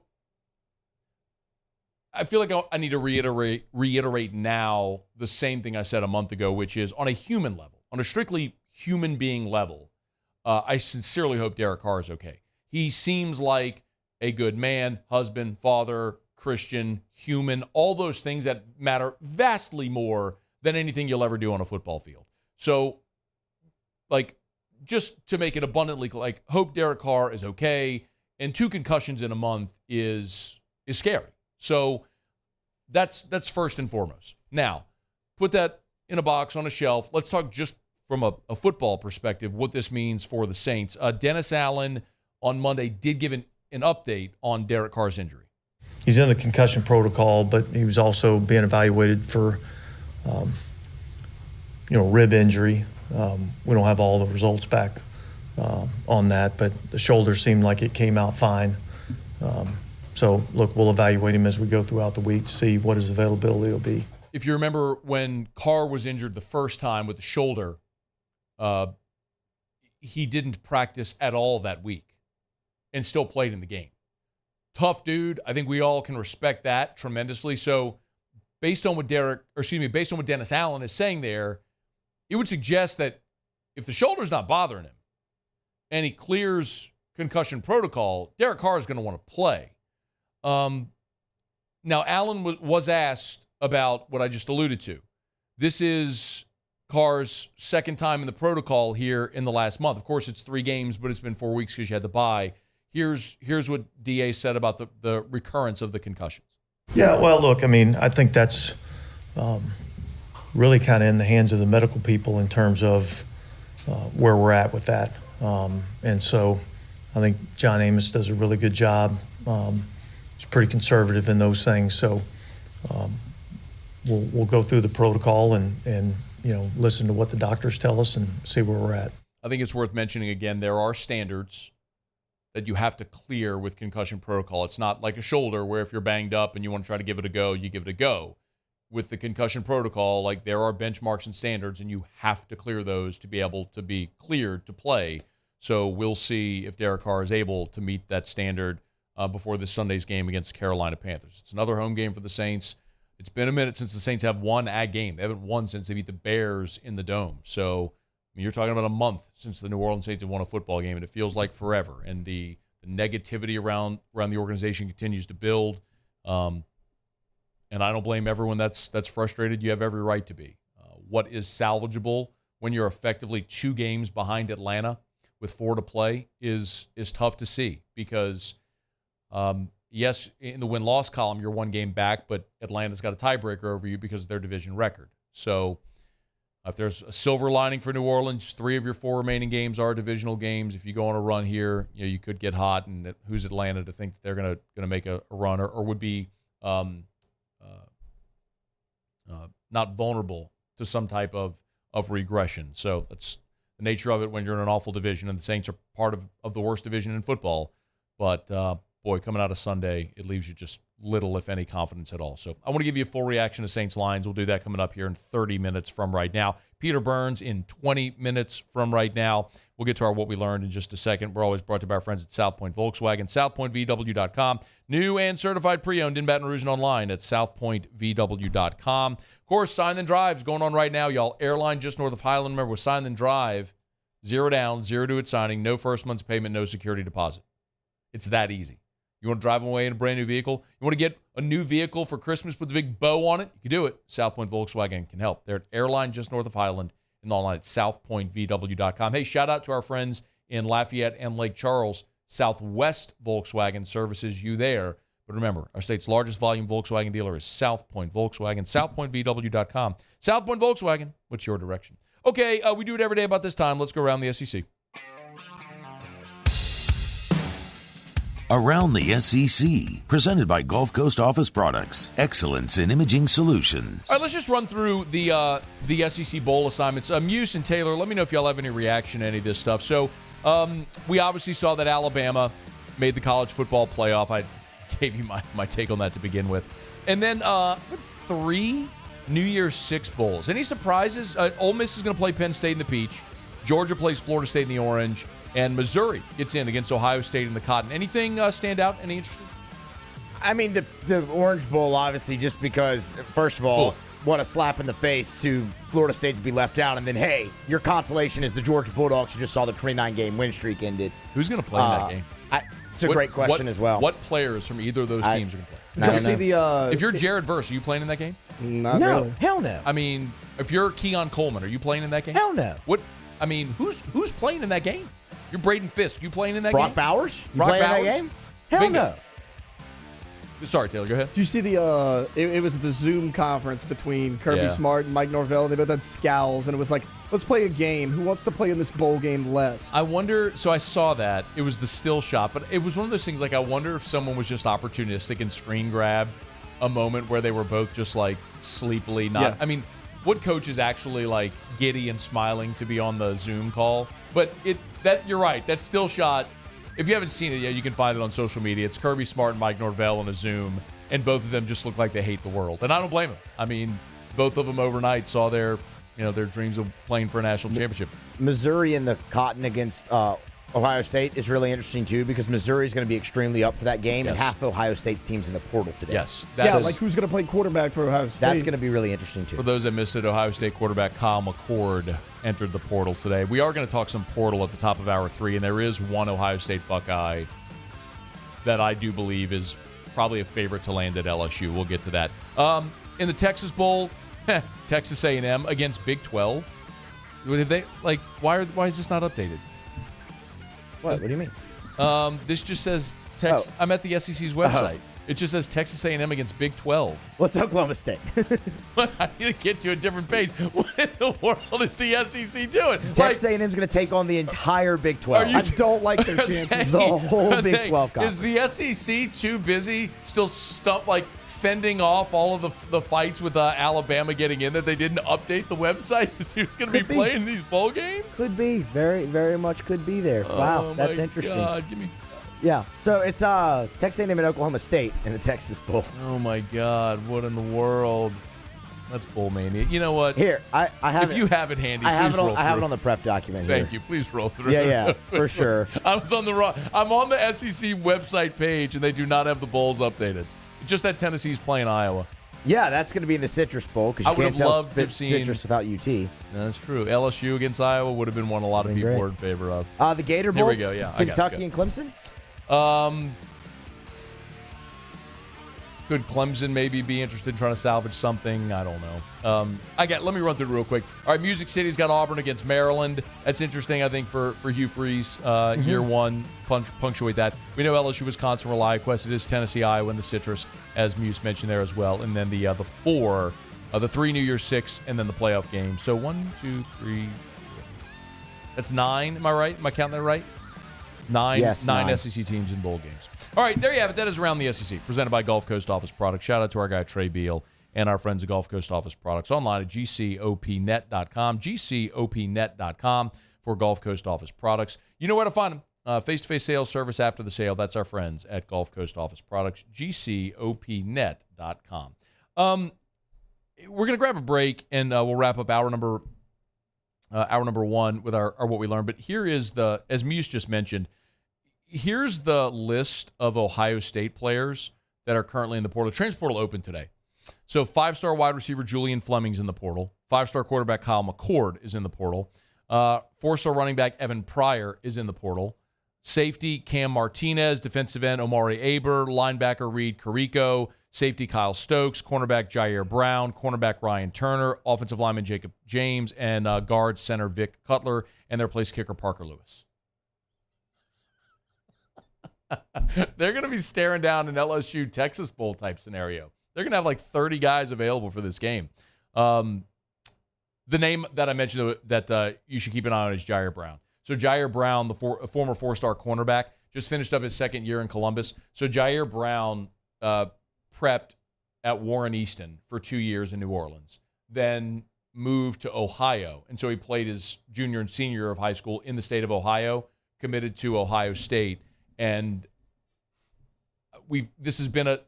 Speaker 7: I feel like I need to reiterate now the same thing I said a month ago, which is on a human level, on a strictly human being level, I sincerely hope Derek Carr is okay. He seems like a good man, husband, father, Christian, human, all those things that matter vastly more than anything you'll ever do on a football field. So, just to make it abundantly hope Derek Carr is okay, and 2 concussions in a month is scary. So that's first and foremost. Now, put that in a box on a shelf. Let's talk just from a football perspective what this means for the Saints. Dennis Allen on Monday did give an update on Derek Carr's injury.
Speaker 20: He's in the concussion protocol, but he was also being evaluated for, rib injury. We don't have all the results back on that, but the shoulder seemed like it came out fine. So, look, we'll evaluate him as we go throughout the week to see what his availability will be.
Speaker 7: If you remember when Carr was injured the first time with the shoulder, he didn't practice at all that week and still played in the game. Tough dude. I think we all can respect that tremendously. So, based on what Dennis Allen is saying there, it would suggest that if the shoulder's not bothering him and he clears concussion protocol, Derek Carr is going to want to play. Now, Allen was asked about what I just alluded to. This is Carr's second time in the protocol here in the last month. Of course, it's 3 games, but it's been 4 weeks because you had to bye. Here's what DA said about the recurrence of the concussions.
Speaker 20: Yeah, well, look, I think that's really kind of in the hands of the medical people in terms of where we're at with that. And so I think John Amos does a really good job. He's pretty conservative in those things. So we'll go through the protocol and listen to what the doctors tell us and see where we're at.
Speaker 7: I think it's worth mentioning again, there are standards that you have to clear with concussion protocol. It's not like a shoulder where if you're banged up and you want to try to give it a go, you give it a go. With the concussion protocol, like there are benchmarks and standards, and you have to clear those to be able to be cleared to play. So we'll see if Derek Carr is able to meet that standard before this Sunday's game against the Carolina Panthers. It's another home game for the Saints. It's been a minute since the Saints have won a game. They haven't won since they beat the Bears in the Dome. So you're talking about a month since the New Orleans Saints have won a football game, and it feels like forever. And the negativity around the organization continues to build. And I don't blame everyone that's frustrated. You have every right to be. What is salvageable when you're effectively 2 games behind Atlanta with 4 to play is tough to see because, yes, in the win-loss column, you're 1 game back, but Atlanta's got a tiebreaker over you because of their division record. So if there's a silver lining for New Orleans, 3 of your 4 remaining games are divisional games. If you go on a run here, you could get hot, and who's Atlanta to think that they're going to make a run or would be not vulnerable to some type of regression. So that's the nature of it when you're in an awful division, and the Saints are part of the worst division in football. But, boy, coming out of Sunday, it leaves you just little, if any, confidence at all. So I want to give you a full reaction to Saints lines. We'll do that coming up here in 30 minutes from right now. Peter Burns in 20 minutes from right now. We'll get to our What We Learned in just a second. We're always brought to you by our friends at South Point Volkswagen, southpointvw.com. New and certified pre-owned in Baton Rouge and online at southpointvw.com. Of course, Sign Then Drive is going on right now, y'all. Airline just north of Highland. Remember, with Sign Then Drive, 0 down, 0 due at signing, no first month's payment, no security deposit. It's that easy. You want to drive away in a brand new vehicle? You want to get a new vehicle for Christmas with a big bow on it? You can do it. South Point Volkswagen can help. They're at Airline just north of Highland and online at southpointvw.com. Hey, shout out to our friends in Lafayette and Lake Charles. Southwest Volkswagen services you there. But remember, our state's largest volume Volkswagen dealer is South Point Volkswagen, southpointvw.com. South Point Volkswagen, what's your direction? Okay, we do it every day about this time. Let's go around the SEC.
Speaker 4: Around the SEC, presented by Gulf Coast Office Products, excellence in imaging solutions.
Speaker 7: All right, let's just run through the SEC Bowl assignments. Muse and Taylor, let me know if y'all have any reaction to any of this stuff. So we obviously saw that Alabama made the college football playoff. I gave you my take on that to begin with. And then 3 New Year's 6 bowls. Any surprises? Ole Miss is going to play Penn State in the peach. Georgia plays Florida State in the orange. And Missouri gets in against Ohio State in the cotton. Anything stand out? Any interesting?
Speaker 21: I mean, the Orange Bowl, obviously, just because, first of all, what a slap in the face to Florida State to be left out. And then, hey, your consolation is the Georgia Bulldogs who just saw the 29-game win streak ended.
Speaker 7: Who's going to play in that game?
Speaker 21: It's a great question as well.
Speaker 7: What players from either of those teams are going to play?
Speaker 21: Did you see the?
Speaker 7: If you're Jared Verse, are you playing in that game?
Speaker 21: Not really. Hell no.
Speaker 7: I mean, if you're Keon Coleman, are you playing in that game?
Speaker 21: Hell no.
Speaker 7: Who's playing in that game? You're Braden Fisk. You playing in that game?
Speaker 21: Brock Bowers? You playing in that game? Hell
Speaker 7: Bingo. No. Sorry, Taylor. Go ahead.
Speaker 22: Did you see the? It was the Zoom conference between Kirby Smart and Mike Norvell. They both had scowls, and it was like, let's play a game. Who wants to play in this bowl game less?
Speaker 7: I wonder. So I saw that it was the still shot, but it was one of those things. Like, I wonder if someone was just opportunistic and screen grabbed a moment where they were both just like sleepily not.
Speaker 22: Yeah.
Speaker 7: I mean, what coach is actually like giddy and smiling to be on the Zoom call? But you're right. That still shot, if you haven't seen it yet, you can find it on social media. It's Kirby Smart and Mike Norvell on a Zoom, and both of them just look like they hate the world. And I don't blame them. I mean, both of them overnight saw their dreams of playing for a national championship.
Speaker 21: Missouri in the cotton against Ohio State is really interesting, too, because Missouri is going to be extremely up for that game, and half of Ohio State's team's in the portal today.
Speaker 7: Yes.
Speaker 22: Like who's going to play quarterback for Ohio State?
Speaker 21: That's going to be really interesting, too.
Speaker 7: For those that missed it, Ohio State quarterback Kyle McCord entered the portal today. We are going to talk some portal at the top of hour 3, and there is one Ohio State Buckeye that I do believe is probably a favorite to land at LSU. We'll get to that. In the Texas Bowl, Texas A&M against Big 12. Why is this not updated?
Speaker 21: What do you mean?
Speaker 7: This just says Texas. I'm at the SEC's website. It just says Texas A&M against Big 12.
Speaker 21: Well, it's Oklahoma State.
Speaker 7: I need to get to a different page. What in the world is the SEC doing?
Speaker 21: Texas A&M's going to take on the entire Big 12.
Speaker 22: I don't like their chances.
Speaker 21: The whole Big 12 conference.
Speaker 7: Is the SEC too busy still fending off all of the fights with Alabama getting in that they didn't update the website to see who's going to be playing these bowl games?
Speaker 21: Could be. Very, very much could be there. Wow, that's interesting.
Speaker 7: God, give me.
Speaker 21: Yeah, so it's Texas A&M and Oklahoma State in the Texas Bowl.
Speaker 7: Oh, my God. What in the world? That's Bowl Mania. You know what?
Speaker 21: Here, I have
Speaker 7: If you have it handy,
Speaker 21: I have
Speaker 7: please
Speaker 21: it on,
Speaker 7: roll
Speaker 21: I have
Speaker 7: through.
Speaker 21: it on the prep document here.
Speaker 7: Thank you. Please roll through.
Speaker 21: Yeah, for sure.
Speaker 7: I'm on the SEC website page, and they do not have the bowls updated. Just that Tennessee's playing Iowa.
Speaker 21: Yeah, that's going to be in the Citrus Bowl because you can't tell Citrus without UT.
Speaker 7: That's true. LSU against Iowa would have been one a lot of people were in favor of.
Speaker 21: The Gator Bowl?
Speaker 7: Here we go, yeah.
Speaker 21: Kentucky and Clemson?
Speaker 7: Could Clemson maybe be interested in trying to salvage something? I don't know. Let me run through it real quick. All right, Music City's got Auburn against Maryland. That's interesting, I think, for Hugh Freeze. Year one, punctuate that. We know LSU, Wisconsin, ReliaQuest. It is Tennessee, Iowa, and the Citrus, as Muse mentioned there as well. And then the three New Year's Six, and then the playoff game. So 1, 2, 3. That's 9. Am I right? Am I counting that right? 9.
Speaker 21: Yes,
Speaker 7: 9 SEC teams in bowl games. All right, there you have it. That is Around the SEC, presented by Gulf Coast Office Products. Shout out to our guy, Trey Beal, and our friends at Gulf Coast Office Products. Online at gcopnet.com, gcopnet.com for Gulf Coast Office Products. You know where to find them. Face-to-face sales service after the sale. That's our friends at Gulf Coast Office Products, gcopnet.com. We're going to grab a break, and we'll wrap up hour number 1 with our what we learned. But here is as Muse just mentioned, here's the list of Ohio State players that are currently in the portal. The transfer portal opened today. So 5-star wide receiver Julian Fleming's in the portal. 5-star quarterback Kyle McCord is in the portal. 4-star running back Evan Pryor is in the portal. Safety Cam Martinez. Defensive end Omari Aber. Linebacker Reed Carrico. Safety Kyle Stokes. Cornerback Jair Brown. Cornerback Ryan Turner. Offensive lineman Jacob James. And guard center Vic Cutler. And their place kicker Parker Lewis. They're going to be staring down an LSU Texas Bowl type scenario. They're going to have like 30 guys available for this game. The name that I mentioned that you should keep an eye on is Jair Brown. So Jair Brown, a former 4-star cornerback, just finished up his second year in Columbus. So Jair Brown prepped at Warren Easton for 2 years in New Orleans, then moved to Ohio. And so he played his junior and senior year of high school in the state of Ohio, committed to Ohio State. And this has been a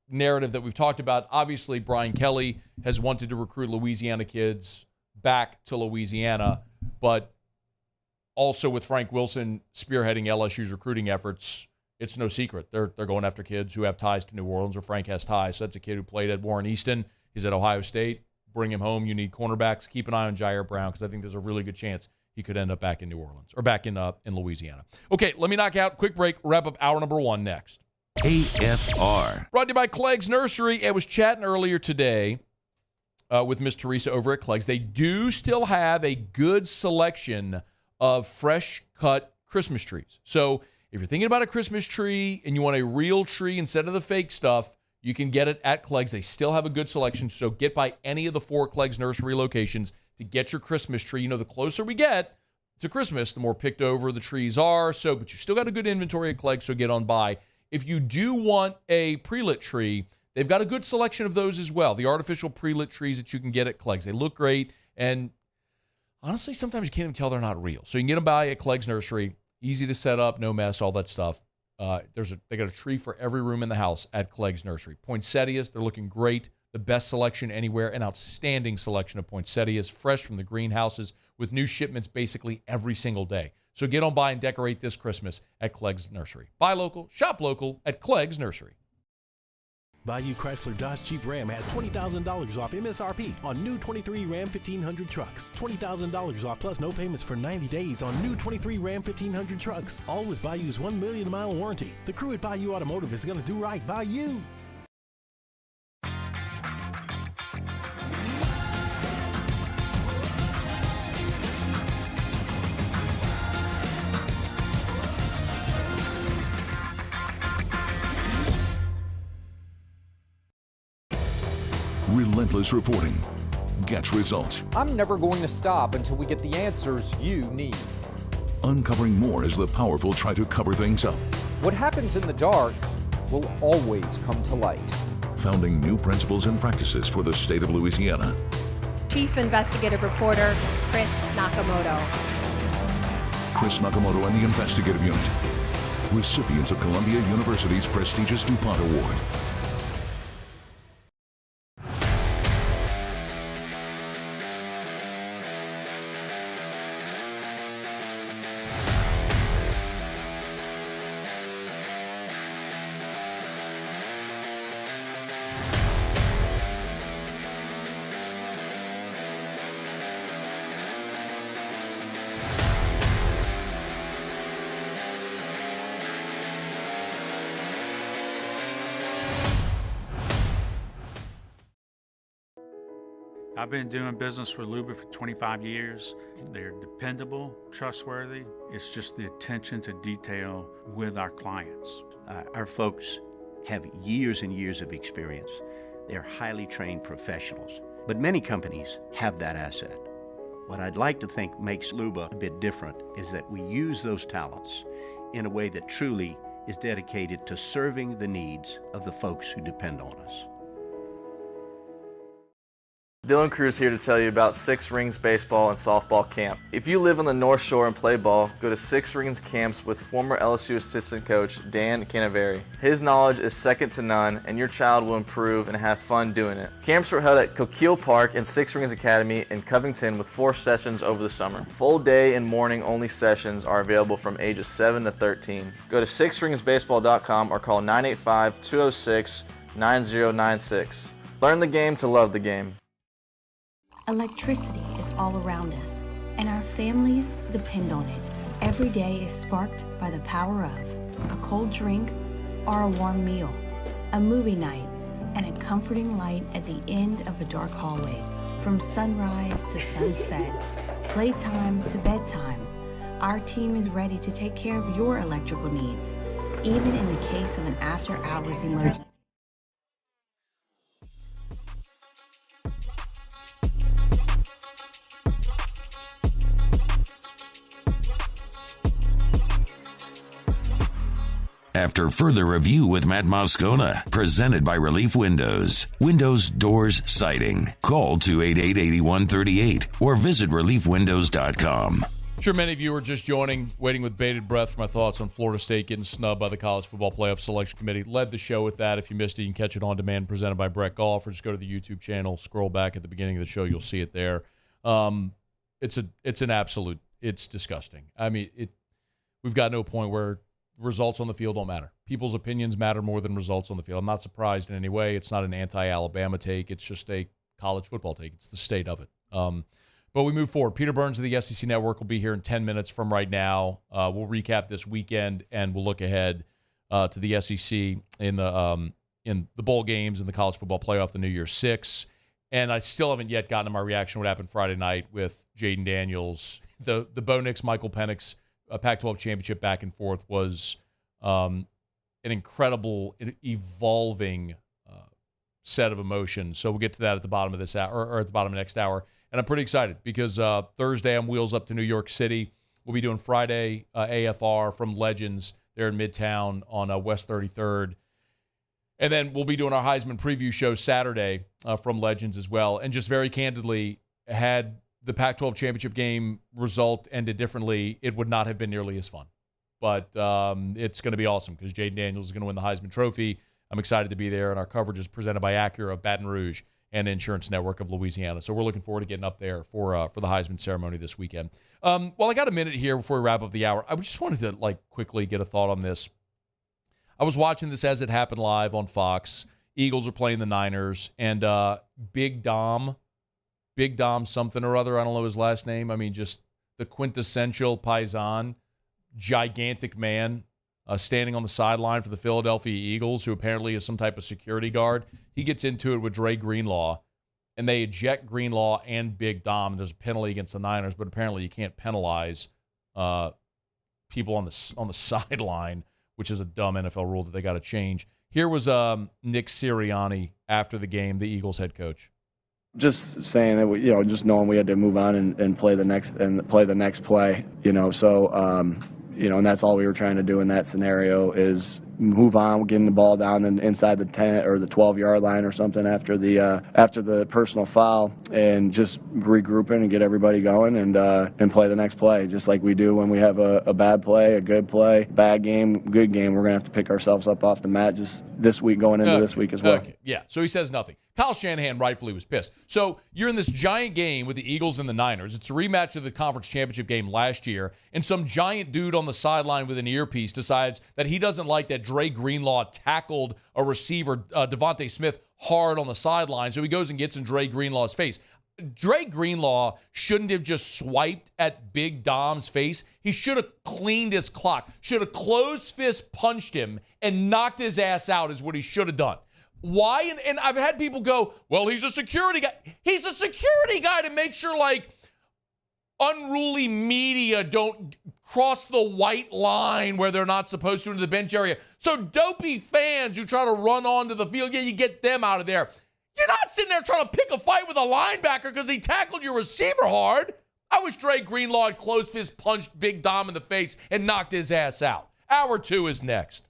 Speaker 7: narrative that we've talked about. Obviously, Brian Kelly has wanted to recruit Louisiana kids back to Louisiana, but also with Frank Wilson spearheading LSU's recruiting efforts, it's no secret. They're going after kids who have ties to New Orleans, or Frank has ties. So that's a kid who played at Warren Easton. He's at Ohio State. Bring him home. You need cornerbacks. Keep an eye on Jair Brown because I think there's a really good chance he could end up back in New Orleans or back in Louisiana. Okay, let me knock out. Quick break. Wrap up hour number 1 next.
Speaker 4: AFR.
Speaker 7: Brought to you by Clegg's Nursery. I was chatting earlier today with Miss Teresa over at Clegg's. They do still have a good selection of fresh cut Christmas trees. So if you're thinking about a Christmas tree and you want a real tree instead of the fake stuff, you can get it at Clegg's. They still have a good selection. So get by any of the 4 Clegg's Nursery locations to get your Christmas tree. You know, the closer we get to Christmas, the more picked over the trees are. But you still got a good inventory at Clegg's, so get on by. If you do want a pre-lit tree, they've got a good selection of those as well. The artificial pre-lit trees that you can get at Clegg's. They look great, and honestly, sometimes you can't even tell they're not real. So you can get them by at Clegg's Nursery. Easy to set up, no mess, all that stuff. They got a tree for every room in the house at Clegg's Nursery. Poinsettias, they're looking great. The best selection anywhere, an outstanding selection of poinsettias, fresh from the greenhouses, with new shipments basically every single day. So get on by and decorate this Christmas at Clegg's Nursery. Buy local, shop local at Clegg's Nursery.
Speaker 17: Bayou Chrysler Dodge Jeep Ram has $20,000 off MSRP on new 23 Ram 1500 trucks. $20,000 off plus no payments for 90 days on new 23 Ram 1500 trucks. All with Bayou's 1 million mile warranty. The crew at Bayou Automotive is going to do right by you.
Speaker 1: Relentless reporting gets results.
Speaker 2: I'm never going to stop until we get the answers you need.
Speaker 1: Uncovering more as the powerful try to cover things up.
Speaker 2: What happens in the dark will always come to light.
Speaker 1: Founding new principles and practices for the state of Louisiana.
Speaker 3: Chief Investigative Reporter Chris Nakamoto.
Speaker 1: Chris Nakamoto and the Investigative Unit. Recipients of Columbia University's prestigious DuPont Award.
Speaker 8: I've been doing business with Luba for 25 years. They're dependable, trustworthy. It's just the attention to detail with our clients.
Speaker 10: Our folks have years and years of experience. They're highly trained professionals, but many companies have that asset. What I'd like to think makes Luba a bit different is that we use those talents in a way that truly is dedicated to serving the needs of the folks who depend on us.
Speaker 11: Dylan Cruz here to tell you about Six Rings Baseball and Softball Camp. If you live on the North Shore and play ball, go to Six Rings Camps with former LSU assistant coach Dan Canaveri. His knowledge is second to none, and your child will improve and have fun doing it. Camps were held at Coquille Park and Six Rings Academy in Covington with 4 sessions over the summer. Full day and morning only sessions are available from ages 7 to 13. Go to sixringsbaseball.com or call 985-206-9096. Learn the game to love the game.
Speaker 12: Electricity is all around us, and our families depend on it. Every day is sparked by the power of a cold drink or a warm meal, a movie night, and a comforting light at the end of a dark hallway. From sunrise to sunset, playtime to bedtime, our team is ready to take care of your electrical needs, even in the case of an after-hours emergency.
Speaker 4: After further review with Matt Moscona, presented by Relief Windows. Windows, doors, siding. Call 288-8138 or visit reliefwindows.com.
Speaker 7: Sure, many of you are just joining, waiting with bated breath for my thoughts on Florida State getting snubbed by the College Football Playoff Selection Committee. Led the show with that. If you missed it, you can catch it on demand, presented by Brett Goff, or just go to the YouTube channel, scroll back at the beginning of the show, you'll see it there. It's an absolute, it's disgusting. I mean, we've gotten to a point where results on the field don't matter. People's opinions matter more than results on the field. I'm not surprised in any way. It's not an anti-Alabama take. It's just a college football take. It's the state of it. But we move forward. Peter Burns of the SEC Network will be here in 10 minutes from right now. We'll recap this weekend, and we'll look ahead to the SEC in the bowl games and the college football playoff, the New Year's Six. And I still haven't yet gotten to my reaction to what happened Friday night with Jaden Daniels. The Bo Nix, Michael Penix Pac-12 championship back and forth was an incredible, evolving set of emotions. So we'll get to that at the bottom of this hour, or at the bottom of next hour. And I'm pretty excited because Thursday I'm wheels up to New York City. We'll be doing Friday AFR from Legends there in Midtown on West 33rd. And then we'll be doing our Heisman preview show Saturday from Legends as well. And just very candidly, had the Pac-12 championship game result ended differently, it would not have been nearly as fun. But it's going to be awesome because Jaden Daniels is going to win the Heisman Trophy. I'm excited to be there, and our coverage is presented by Acura of Baton Rouge and Insurance Network of Louisiana. So we're looking forward to getting up there for the Heisman ceremony this weekend. Well, I got a minute here before we wrap up the hour. I just wanted to quickly get a thought on this. I was watching this as it happened live on Fox. Eagles are playing the Niners, and Big Dom something or other, I don't know his last name. I mean, just the quintessential Paisan, gigantic man standing on the sideline for the Philadelphia Eagles, who apparently is some type of security guard. He gets into it with Dre Greenlaw, and they eject Greenlaw and Big Dom. There's a penalty against the Niners, but apparently you can't penalize people on the sideline, which is a dumb NFL rule that they got to change. Here was Nick Sirianni after the game, the Eagles head coach.
Speaker 6: Just saying that just knowing we had to move on and play the next play, So and that's all we were trying to do in that scenario is move on, getting the ball down inside the 10 or the 12-yard line or something after the personal foul, and just regrouping and get everybody going and play the next play, just like we do when we have a bad play, a good play, bad game, good game. We're gonna have to pick ourselves up off the mat just this week, going into this week as well.
Speaker 7: Okay. Yeah. So he says nothing. Kyle Shanahan rightfully was pissed. So you're in this giant game with the Eagles and the Niners. It's a rematch of the conference championship game last year, and some giant dude on the sideline with an earpiece decides that he doesn't like that Dre Greenlaw tackled a receiver, Devontae Smith, hard on the sideline. So he goes and gets in Dre Greenlaw's face. Dre Greenlaw shouldn't have just swiped at Big Dom's face. He should have cleaned his clock, should have closed fist punched him and knocked his ass out is what he should have done. Why? And I've had people go, well, he's a security guy. He's a security guy to make sure, like, unruly media don't cross the white line where they're not supposed to into the bench area. So dopey fans who try to run onto the field, yeah, you get them out of there. You're not sitting there trying to pick a fight with a linebacker because he tackled your receiver hard. I wish Dre Greenlaw had close fist punched Big Dom in the face and knocked his ass out. Hour 2 is next.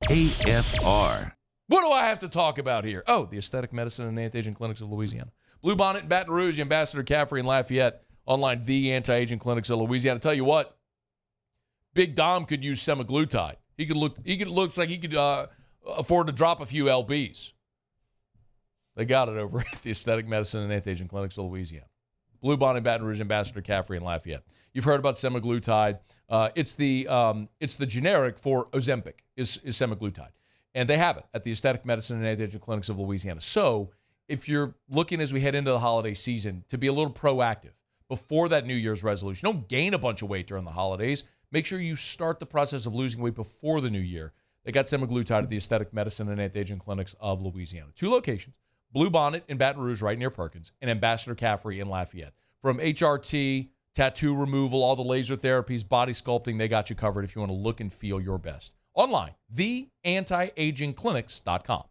Speaker 4: AFR.
Speaker 7: What do I have to talk about here? Oh, the Aesthetic Medicine and Anti-Aging Clinics of Louisiana. Blue Bonnet in Baton Rouge, Ambassador Caffrey in Lafayette. Online, the Anti-Aging Clinics of Louisiana. Tell you what, Big Dom could use semaglutide. Looks like he could afford to drop a few LBs. They got it over at the Aesthetic Medicine and Anti-Aging Clinics of Louisiana. Blue Bonnet in Baton Rouge, Ambassador Caffrey in Lafayette. You've heard about semaglutide. It's the generic for Ozempic is semaglutide. And they have it at the Aesthetic Medicine and Anti-Aging Clinics of Louisiana. So if you're looking as we head into the holiday season to be a little proactive before that New Year's resolution, don't gain a bunch of weight during the holidays. Make sure you start the process of losing weight before the new year. They got semaglutide at the Aesthetic Medicine and Anti-Aging Clinics of Louisiana. 2 locations, Blue Bonnet in Baton Rouge right near Perkins, and Ambassador Caffrey in Lafayette. From HRT, tattoo removal, all the laser therapies, body sculpting, they got you covered if you want to look and feel your best. Online, theantiagingclinics.com.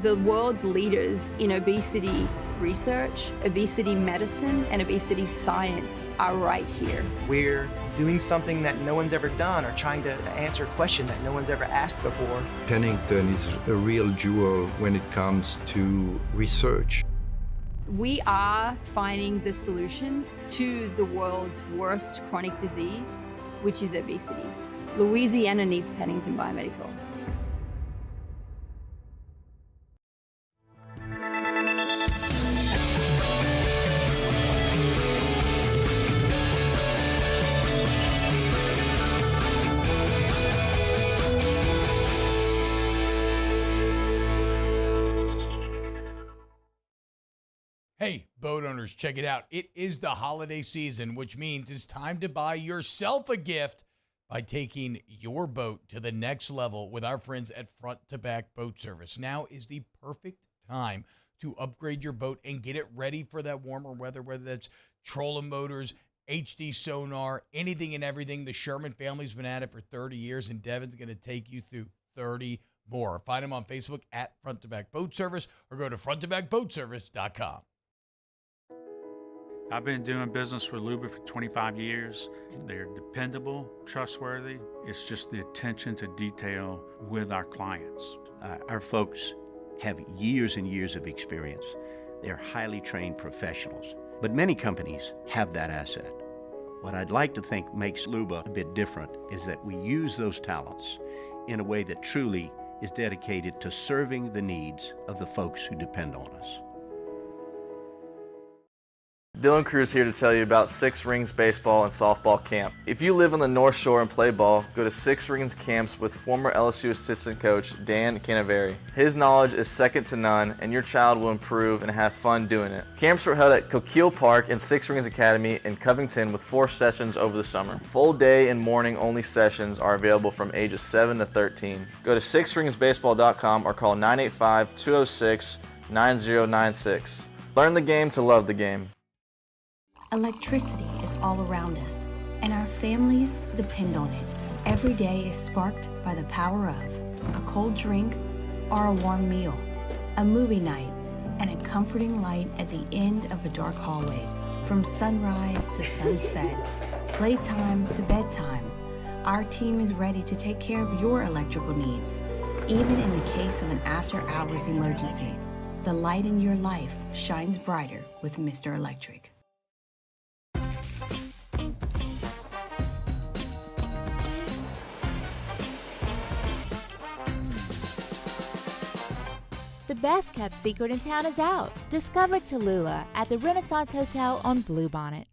Speaker 5: The world's leaders in obesity research, obesity medicine, and obesity science are right here.
Speaker 9: We're doing something that no one's ever done or trying to answer a question that no one's ever asked before.
Speaker 23: Pennington is a real jewel when it comes to research.
Speaker 5: We are finding the solutions to the world's worst chronic disease, which is obesity. Louisiana needs Pennington Biomedical.
Speaker 13: Hey, boat owners, check it out. It is the holiday season, which means it's time to buy yourself a gift by taking your boat to the next level with our friends at Front to Back Boat Service. Now is the perfect time to upgrade your boat and get it ready for that warmer weather, whether that's trolling motors, HD sonar, anything and everything. The Sherman family's been at it for 30 years, and Devin's going to take you through 30 more. Find them on Facebook at Front to Back Boat Service or go to fronttobackboatservice.com.
Speaker 8: I've been doing business with Luba for 25 years. They're dependable, trustworthy. It's just the attention to detail with our clients.
Speaker 10: Our folks have years and years of experience. They're highly trained professionals. But many companies have that asset. What I'd like to think makes Luba a bit different is that we use those talents in a way that truly is dedicated to serving the needs of the folks who depend on us.
Speaker 11: Dylan Cruz here to tell you about Six Rings Baseball and Softball Camp. If you live on the North Shore and play ball, go to Six Rings Camps with former LSU assistant coach Dan Canaveri. His knowledge is second to none, and your child will improve and have fun doing it. Camps were held at Coquille Park and Six Rings Academy in Covington with 4 sessions over the summer. Full day and morning only sessions are available from ages 7 to 13. Go to sixringsbaseball.com or call 985-206-9096. Learn the game to love the game.
Speaker 12: Electricity is all around us, and our families depend on it. Every day is sparked by the power of a cold drink or a warm meal, a movie night, and a comforting light at the end of a dark hallway. From sunrise to sunset, playtime to bedtime, Our team is ready to take care of your electrical needs, even in the case of an after-hours emergency. The light in your life shines brighter with Mr. Electric.
Speaker 14: The best kept secret in town is out. Discover Tallulah at the Renaissance Hotel on Bluebonnet.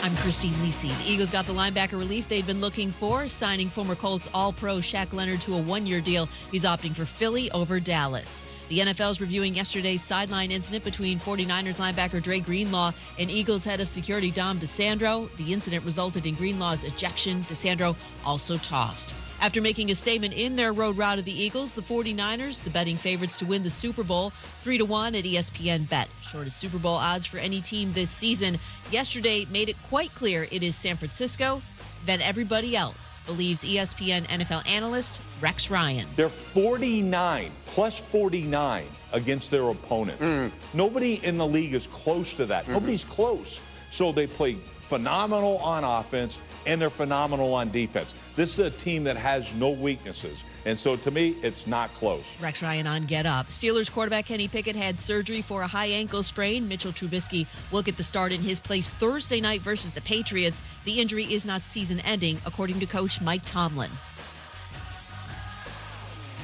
Speaker 15: I'm Christine Lisi. The Eagles got the linebacker relief they'd been looking for, signing former Colts All-Pro Shaq Leonard to a one-year deal. He's opting for Philly over Dallas. The NFL's reviewing yesterday's sideline incident between 49ers linebacker Dre Greenlaw and Eagles head of security Dom DeSandro. The incident resulted in Greenlaw's ejection. DeSandro also tossed. After making a statement in their road route of the Eagles, the 49ers, the betting favorites to win the Super Bowl, 3-1 at ESPN Bet. Shortest Super Bowl odds for any team this season. Yesterday made it quite clear it is San Francisco. Then everybody else, believes ESPN NFL analyst Rex Ryan.
Speaker 16: They're 49, plus 49 against their opponent. Nobody in the league is close to that. Nobody's close. So they play phenomenal on offense, and they're phenomenal on defense. This is a team that has no weaknesses. And so, to me, it's not close.
Speaker 15: Rex Ryan on Get Up. Steelers quarterback Kenny Pickett had surgery for a high ankle sprain. Mitchell Trubisky will get the start in his place Thursday night versus the Patriots. The injury is not season-ending, according to coach Mike Tomlin.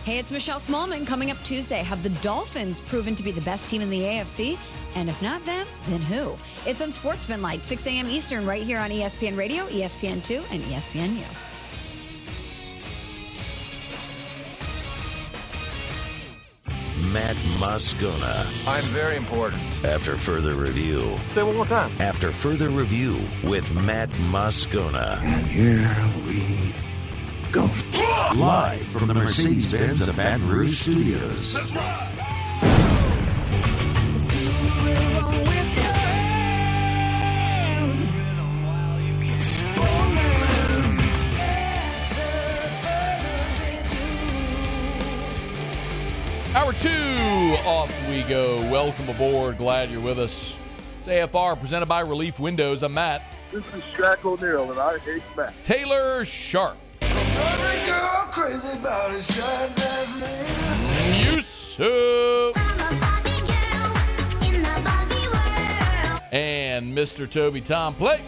Speaker 24: Hey, it's Michelle Smallman. Coming up Tuesday, have the Dolphins proven to be the best team in the AFC? And if not them, then who? It's Unsportsmanlike, 6 a.m. Eastern, right here on ESPN Radio, ESPN2, and ESPNU.
Speaker 4: Matt Moscona.
Speaker 25: I'm very important.
Speaker 4: After further review.
Speaker 25: Say it one more time.
Speaker 4: After further review with Matt Moscona.
Speaker 25: And here we go.
Speaker 4: Live from the Mercedes-Benz of Baton Rouge Studios.
Speaker 25: That's right.
Speaker 7: Hour 2, off we go. Welcome aboard. Glad you're with us. It's AFR, presented by Relief Windows. I'm Matt.
Speaker 26: This is Shaq O'Neal, and I hate Matt.
Speaker 7: Taylor Sharp.
Speaker 26: Every girl crazy about his shine man.
Speaker 7: Yusuf. And Mr. Toby Tom Play.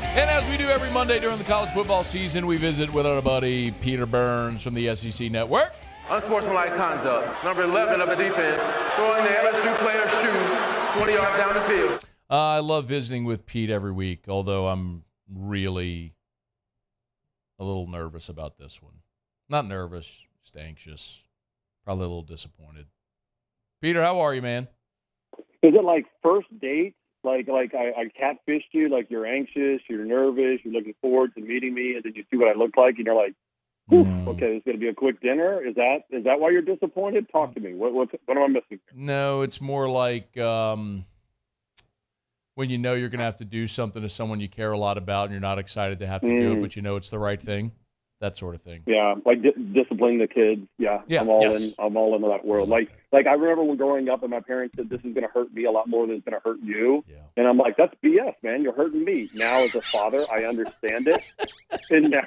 Speaker 7: And as we do every Monday during the college football season, we visit with our buddy Peter Burns from the SEC Network.
Speaker 27: Unsportsmanlike conduct. Number 11 of the defense, throwing the LSU player's shoe 20 yards down the field.
Speaker 7: I love visiting with Pete every week, although I'm really a little nervous about this one. Not nervous, just anxious, probably a little disappointed. Peter, how are you, man?
Speaker 28: Is it like first date? Like I catfished you, like you're anxious, you're nervous, you're looking forward to meeting me, and then you see what I look like, and you're like, okay, it's going to be a quick dinner. Is that why you're disappointed? Talk to me. What am I missing here?
Speaker 7: No, it's more like when you know you're going to have to do something to someone you care a lot about, and you're not excited to have to do it, but you know it's the right thing. That sort of thing.
Speaker 28: Yeah, like disciplining the kids. Yeah, I'm all in. I'm all into that world. Like I remember when growing up, and my parents said this is going to hurt me a lot more than it's going to hurt you. Yeah. And I'm like, that's BS, man. You're hurting me. Now, as a father, I understand it. and now,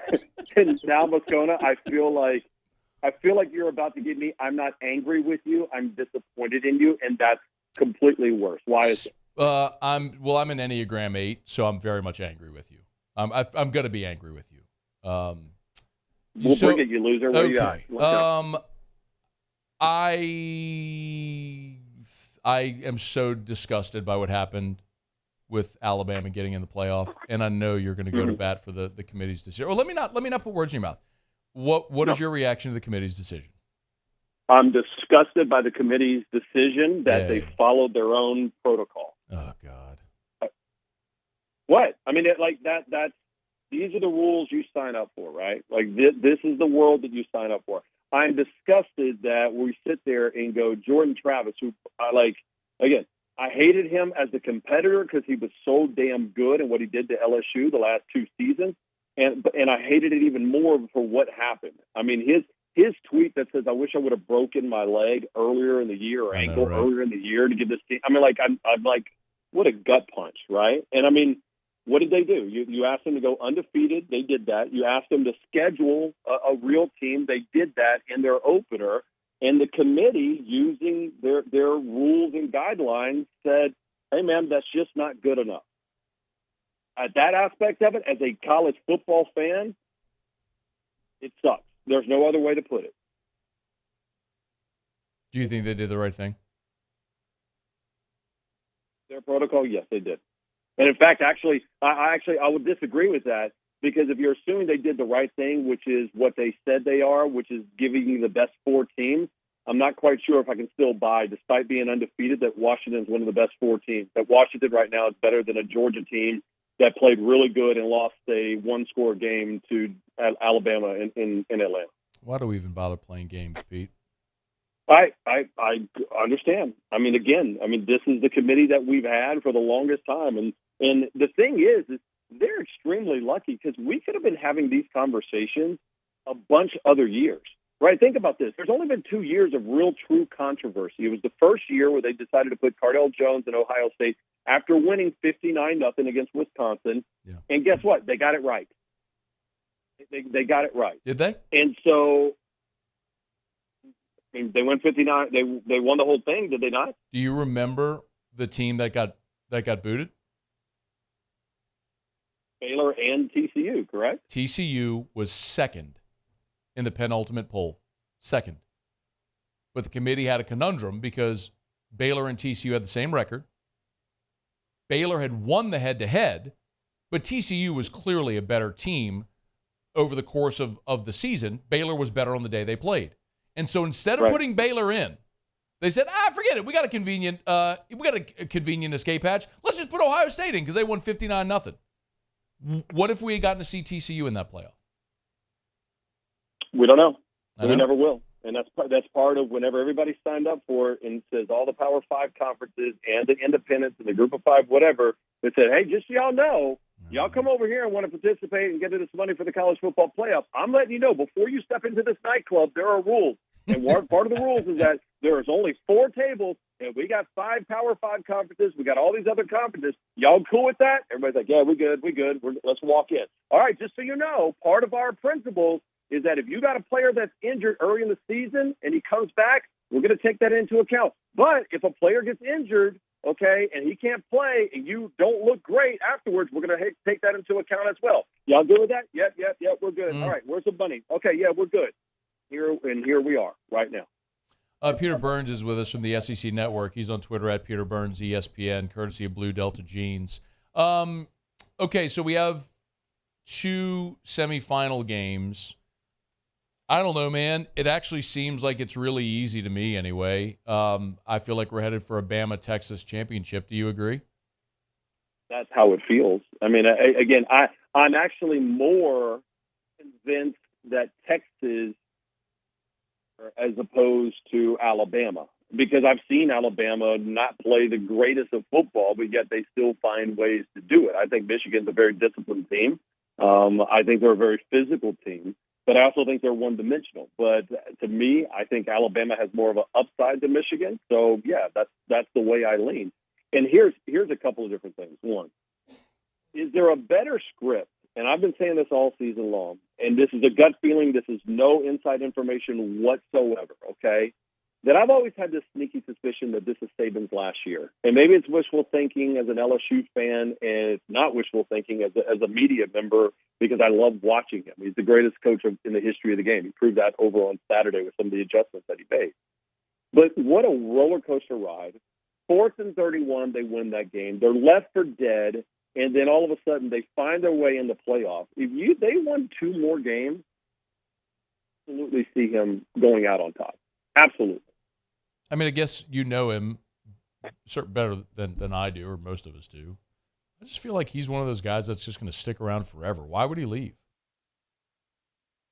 Speaker 28: Moscona, I feel like you're about to give me. I'm not angry with you. I'm disappointed in you, and that's completely worse. Why is it?
Speaker 7: I'm an Enneagram 8, so I'm very much angry with you. I'm going to be angry with you.
Speaker 28: We'll bring it, you loser. What do you got?
Speaker 7: I am so disgusted by what happened with Alabama getting in the playoff, and I know you're going to go to bat for the committee's decision. Well, let me not put words in your mouth. What is your reaction to the committee's decision?
Speaker 28: I'm disgusted by the committee's decision that they followed their own protocol.
Speaker 7: Oh God!
Speaker 28: What? I mean, that's. These are the rules you sign up for, right? Like this is the world that you sign up for. I'm disgusted that we sit there and go Jordan Travis, who again, I hated him as a competitor because he was so damn good and what he did to LSU the last 2 seasons. And I hated it even more for what happened. I mean, his tweet that says, "I wish I would have broken my leg earlier in the year or ankle earlier in the year to give this team." I mean, like I'm like, what a gut punch, right? And I mean, what did they do? You asked them to go undefeated. They did that. You asked them to schedule a real team. They did that in their opener. And the committee, using their rules and guidelines, said, "Hey, man, that's just not good enough." At that aspect of it, as a college football fan, it sucks. There's no other way to put it.
Speaker 7: Do you think they did the right thing?
Speaker 28: Their protocol, yes, they did. And in fact, I would disagree with that, because if you're assuming they did the right thing, which is what they said they are, which is giving you the best 4 teams, I'm not quite sure if I can still buy, despite being undefeated, that Washington's one of the best 4 teams. That Washington right now is better than a Georgia team that played really good and lost a 1-score game to Alabama in Atlanta.
Speaker 7: Why do we even bother playing games, Pete?
Speaker 28: I understand. I mean, again, this is the committee that we've had for the longest time. And the thing is they're extremely lucky, because we could have been having these conversations a bunch of other years, right? Think about this. There's only been 2 years of real, true controversy. It was the first year where they decided to put Cardell Jones in Ohio State after winning 59-0 against Wisconsin. Yeah. And guess what? They got it right. They got it right.
Speaker 7: Did they?
Speaker 28: And so they went 59. They won the whole thing, did they not?
Speaker 7: Do you remember the team that got booted?
Speaker 28: Baylor and TCU, correct?
Speaker 7: TCU was second in the penultimate poll. Second. But the committee had a conundrum because Baylor and TCU had the same record. Baylor had won the head-to-head, but TCU was clearly a better team over the course of the season. Baylor was better on the day they played. And so instead of putting Baylor in, they said, forget it. We got a convenient escape hatch. Let's just put Ohio State in because they won 59-0. What if we had gotten to see TCU in that playoff?
Speaker 28: We don't know. We never will. And that's part of whenever everybody signed up for it and says all the Power 5 conferences and the independents and the Group of 5, whatever, they said, hey, just so y'all know, y'all come over here and want to participate and get this money for the college football playoff. I'm letting you know, before you step into this nightclub, there are rules. And part of the rules is that there is only 4 tables, and we got 5 Power 5 conferences. We got all these other conferences. Y'all cool with that? Everybody's like, yeah, we're good. Let's walk in. All right, just so you know, part of our principles is that if you got a player that's injured early in the season and he comes back, we're going to take that into account. But if a player gets injured, okay, and he can't play and you don't look great afterwards, we're going to take that into account as well. Y'all good with that? Yep, we're good. All right, where's the money? Okay, yeah, we're good. Here we are right now.
Speaker 7: Peter Burns is with us from the SEC Network. He's on Twitter at Peter Burns ESPN, courtesy of Blue Delta Jeans. Okay, so we have 2 semifinal games. I don't know, man. It actually seems like it's really easy to me anyway. I feel like we're headed for a Bama-Texas championship. Do you agree?
Speaker 28: That's how it feels. I mean, again, I'm actually more convinced that Texas as opposed to Alabama, because I've seen Alabama not play the greatest of football, but yet they still find ways to do it. I think Michigan's a very disciplined team. I think they're a very physical team, but I also think they're one-dimensional. But to me, I think Alabama has more of an upside to Michigan. So, yeah, that's the way I lean. And here's a couple of different things. One, is there a better script? And I've been saying this all season long, and this is a gut feeling. This is no inside information whatsoever, okay? That I've always had this sneaky suspicion that this is Saban's last year. And maybe it's wishful thinking as an LSU fan, and it's not wishful thinking as a media member, because I love watching him. He's the greatest coach in the history of the game. He proved that over on Saturday with some of the adjustments that he made. But what a roller coaster ride. 4th and 31, they win that game. They're left for dead. And then all of a sudden, they find their way in the playoff. If they won 2 more games, absolutely see him going out on top. Absolutely.
Speaker 7: I mean, I guess you know him better than I do, or most of us do. I just feel like he's one of those guys that's just going to stick around forever. Why would he leave?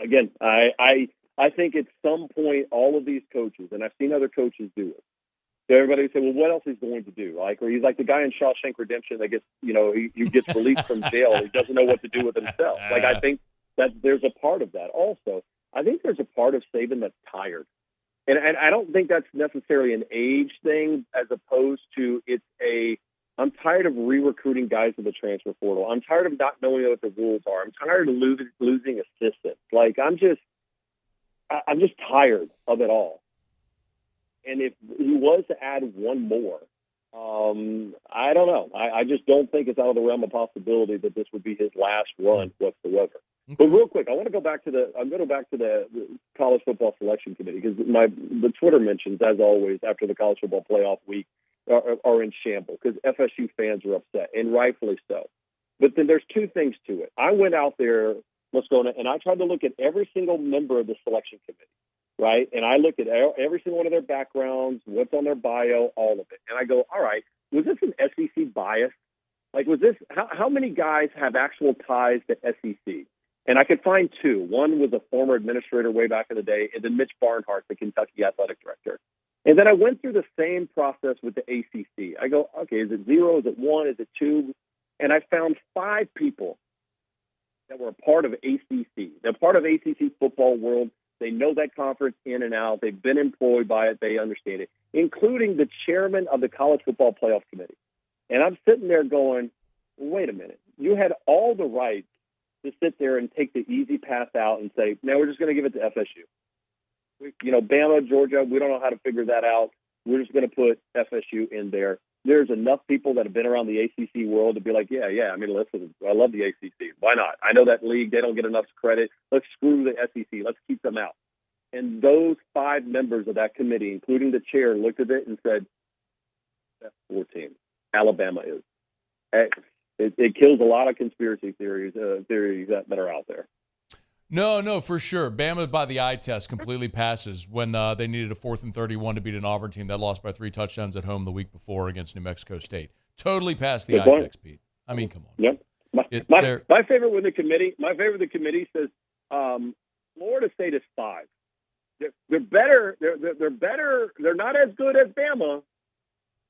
Speaker 28: Again, I think at some point, all of these coaches, and I've seen other coaches do it, So everybody would say, well, what else he's going to do? Like, or he's like the guy in Shawshank Redemption that gets, he gets released from jail. He doesn't know what to do with himself. Like, I think that there's a part of that. Also, I think there's a part of Saban that's tired. And I don't think that's necessarily an age thing as opposed to I'm tired of re-recruiting guys to the transfer portal. I'm tired of not knowing what the rules are. I'm tired of losing assistants. Like, I'm just tired of it all. And if he was to add one more, I don't know. I just don't think it's out of the realm of possibility that this would be his last run whatsoever. Okay. But real quick, I want to go back to the college football selection committee, because the Twitter mentions, as always, after the college football playoff week are in shambles because FSU fans are upset, and rightfully so. But then there's two things to it. I went out there, and I tried to look at every single member of the selection committee. Right, and I looked at every single one of their backgrounds, what's on their bio, all of it. And I go, all right, was this an SEC bias? Like, was this, how many guys have actual ties to SEC? And I could find two. One was a former administrator way back in the day, and then Mitch Barnhart, the Kentucky athletic director. And then I went through the same process with the ACC. I go, okay, is it 0? Is it 1? Is it 2? And I found 5 people that were a part of ACC. They're part of ACC football world. They know that conference in and out. They've been employed by it. They understand it, including the chairman of the College Football Playoff Committee. And I'm sitting there going, wait a minute. You had all the right to sit there and take the easy path out and say, no, we're just going to give it to FSU. Bama, Georgia, we don't know how to figure that out. We're just going to put FSU in there. There's enough people that have been around the ACC world to be like, yeah. I mean, listen, I love the ACC. Why not? I know that league, they don't get enough credit. Let's screw the SEC. Let's keep them out. And those 5 members of that committee, including the chair, looked at it and said, that's 14. Alabama is. It kills a lot of conspiracy theories that are out there.
Speaker 7: No, for sure. Bama, by the eye test, completely passes when they needed a 4th and 31 to beat an Auburn team that lost by 3 touchdowns at home the week before against New Mexico State. Totally passed the eye test, Pete. I mean, come on.
Speaker 28: Yep. My favorite with the committee says Florida State is 5. They're better. They're better. They're not as good as Bama.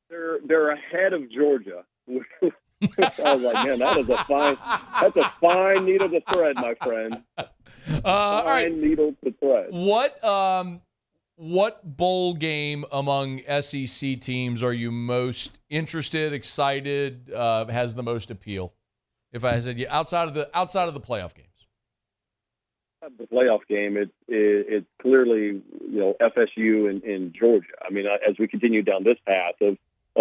Speaker 28: They're ahead of Georgia. I was like, man, that's a fine needle to thread, my friend.
Speaker 7: All right.
Speaker 28: Needle to thread.
Speaker 7: What bowl game among SEC teams are you most interested, excited, has the most appeal? If I said outside of the playoff games.
Speaker 28: The playoff game, it's clearly FSU and Georgia. I mean, as we continue down this path of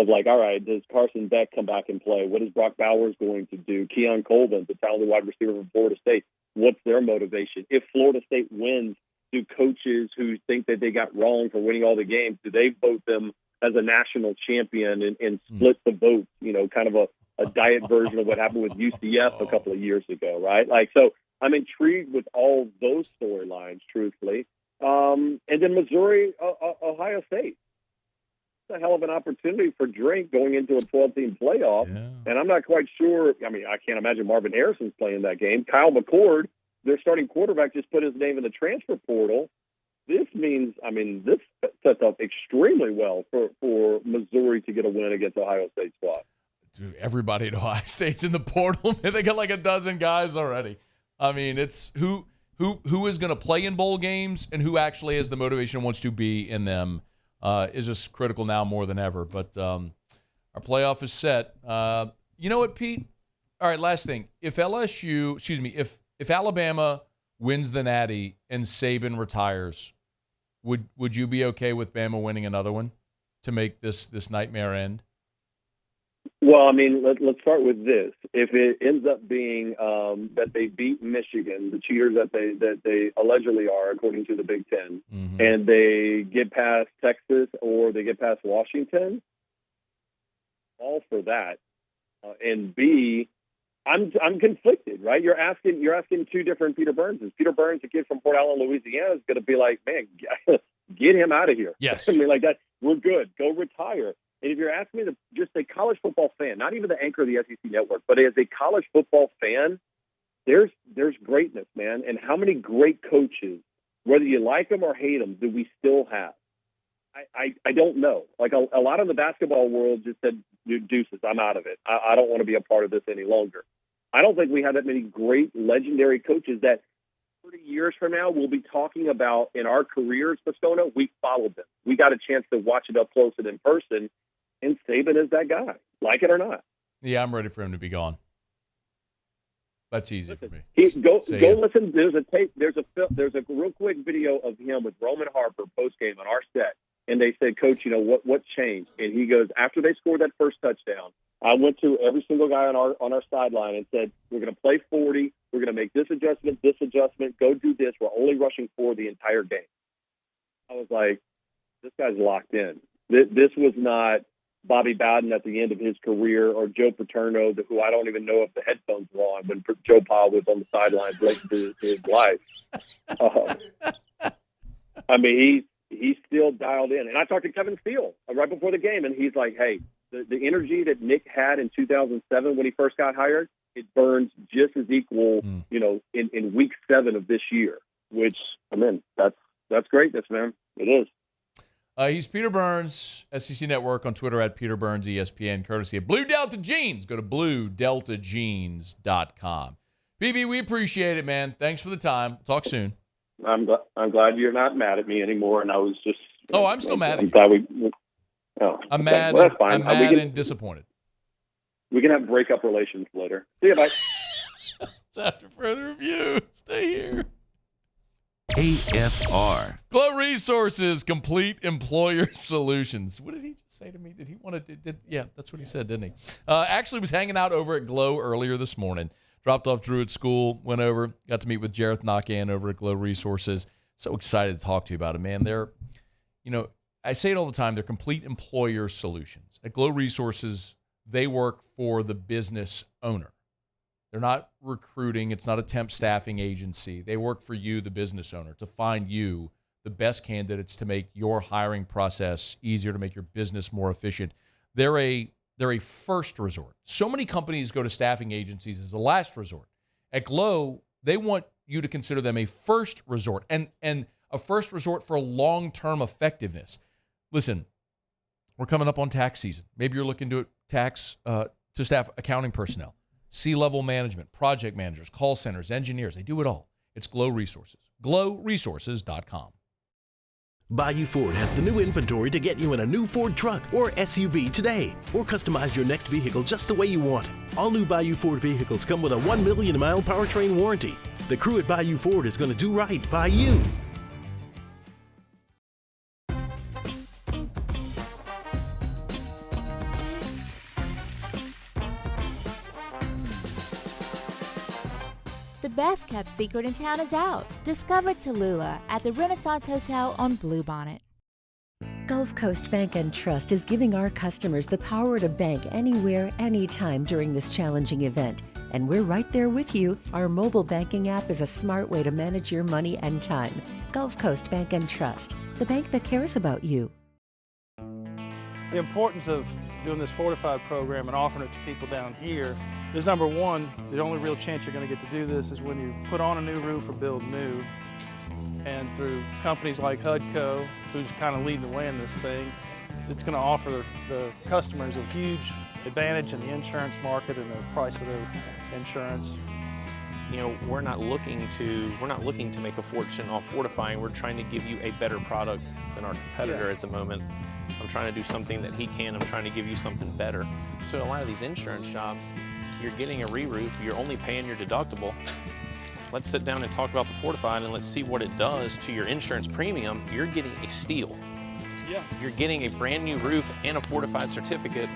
Speaker 28: like, all right, does Carson Beck come back and play? What is Brock Bowers going to do? Keon Coleman, the talented wide receiver from Florida State, what's their motivation? If Florida State wins, do coaches who think that they got wrong for winning all the games, do they vote them as a national champion and split the vote? Kind of a diet version of what happened with UCF a couple of years ago, right? Like, so I'm intrigued with all those storylines, truthfully. And then Missouri, Ohio State. A hell of an opportunity for Drink going into a 12-team playoff. Yeah. And I'm not quite sure. I mean, I can't imagine Marvin Harrison's playing that game. Kyle McCord, their starting quarterback, just put his name in the transfer portal. This means, this sets up extremely well for Missouri to get a win against Ohio State squad.
Speaker 7: Dude, everybody at Ohio State's in the portal. They got like a dozen guys already. I mean, it's who is going to play in bowl games and who actually has the motivation and wants to be in them. Is just critical now more than ever. But our playoff is set. You know what, Pete? All right, last thing. If Alabama wins the Natty and Saban retires, would you be okay with Bama winning another one to make this nightmare end?
Speaker 28: Well, let's start with this. If it ends up being that they beat Michigan, the cheaters that they allegedly are, according to the Big Ten, and they get past Texas or they get past Washington, all for that. And B, I'm conflicted, right? You're asking 2 different Peter Burnses. Peter Burns, a kid from Port Allen, Louisiana, is going to be like, man, get him out of here.
Speaker 7: Yes,
Speaker 28: like that. We're good. Go retire. And if you're asking me to just a college football fan, not even the anchor of the SEC network, but as a college football fan, there's greatness, man. And how many great coaches, whether you like them or hate them, do we still have? I don't know. Like a lot of the basketball world just said, deuces, I'm out of it. I don't want to be a part of this any longer. I don't think we have that many great legendary coaches that 30 years from now we'll be talking about in our careers, Moscona. We followed them. We got a chance to watch it up close and in person, and Saban is that guy, like it or not.
Speaker 7: Yeah, I'm ready for him to be gone. That's easy for me.
Speaker 28: Go listen. There's a tape. There's a real quick video of him with Roman Harper post game on our set, and they said, "Coach, what changed?" And he goes, "After they scored that first touchdown, I went to every single guy on our sideline and said, we're going to play 40. We're going to make this adjustment, go do this. We're only rushing 4 the entire game." I was like, this guy's locked in. This was not Bobby Bowden at the end of his career or Joe Paterno, who I don't even know if the headphones were on when Joe Powell was on the sidelines late to his life. I mean, he's still dialed in. And I talked to Kevin Steele right before the game, and he's like, hey, the energy that Nick had in 2007 when he first got hired, it burns just as equal, in week 7 of this year, which, I mean, that's greatness, man. It is.
Speaker 7: He's Peter Burns, SEC Network on Twitter at Peter Burns ESPN, courtesy of Blue Delta Jeans. Go to BlueDeltaJeans.com. BB, we appreciate it, man. Thanks for the time. Talk soon.
Speaker 28: I'm glad you're not mad at me anymore, and I was just.
Speaker 7: Oh, I'm still mad at you.
Speaker 28: Glad
Speaker 7: I'm
Speaker 28: okay.
Speaker 7: mad.
Speaker 28: Well, that's fine.
Speaker 7: I'm mad and disappointed.
Speaker 28: We can have breakup relations later. See you, bye.
Speaker 7: It's after further review. Stay here.
Speaker 4: AFR.
Speaker 7: Glow Resources, complete employer solutions. What did he just say to me? Did he want to? Yeah, that's what he said, didn't he? Actually was hanging out over at Glow earlier this morning. Dropped off Drew at school, went over, got to meet with Jareth Knockan over at Glow Resources. So excited to talk to you about it, man. They're, I say it all the time, they're complete employer solutions. At Glow Resources, they work for the business owner. They're not recruiting. It's not a temp staffing agency. They work for you, the business owner, to find you the best candidates to make your hiring process easier, to make your business more efficient. They're a first resort. So many companies go to staffing agencies as a last resort. At Glow, they want you to consider them a first resort and a first resort for long-term effectiveness. Listen, we're coming up on tax season. Maybe you're looking to staff accounting personnel, C-level management, project managers, call centers, engineers. They do it all. It's Glow Resources. GlowResources.com.
Speaker 2: Bayou Ford has the new inventory to get you in a new Ford truck or SUV today, or customize your next vehicle just the way you want it. All new Bayou Ford vehicles come with a 1 million mile powertrain warranty. The crew at Bayou Ford is going to do right by you.
Speaker 14: The best kept secret in town is out. Discover Tallulah at the Renaissance Hotel on Bluebonnet.
Speaker 3: Gulf Coast Bank and Trust is giving our customers the power to bank anywhere, anytime during this challenging event. And we're right there with you. Our mobile banking app is a smart way to manage your money and time. Gulf Coast Bank and Trust, the bank that cares about you.
Speaker 17: The importance of doing this Fortified program and offering it to people down here is, number one, the only real chance you're going to get to do this is when you put on a new roof or build new. And through companies like HUDCO, who's kind of leading the way in this thing, it's going to offer the customers a huge advantage in the insurance market and the price of their insurance.
Speaker 18: We're not looking to make a fortune off fortifying. We're trying to give you a better product than our competitor at the moment. I'm trying to do something that he can. I'm trying to give you something better. So a lot of these insurance jobs, you're getting a re-roof, you're only paying your deductible. Let's sit down and talk about the Fortified and let's see what it does to your insurance premium. You're getting a steal.
Speaker 17: Yeah.
Speaker 18: You're getting a brand new roof and a Fortified certificate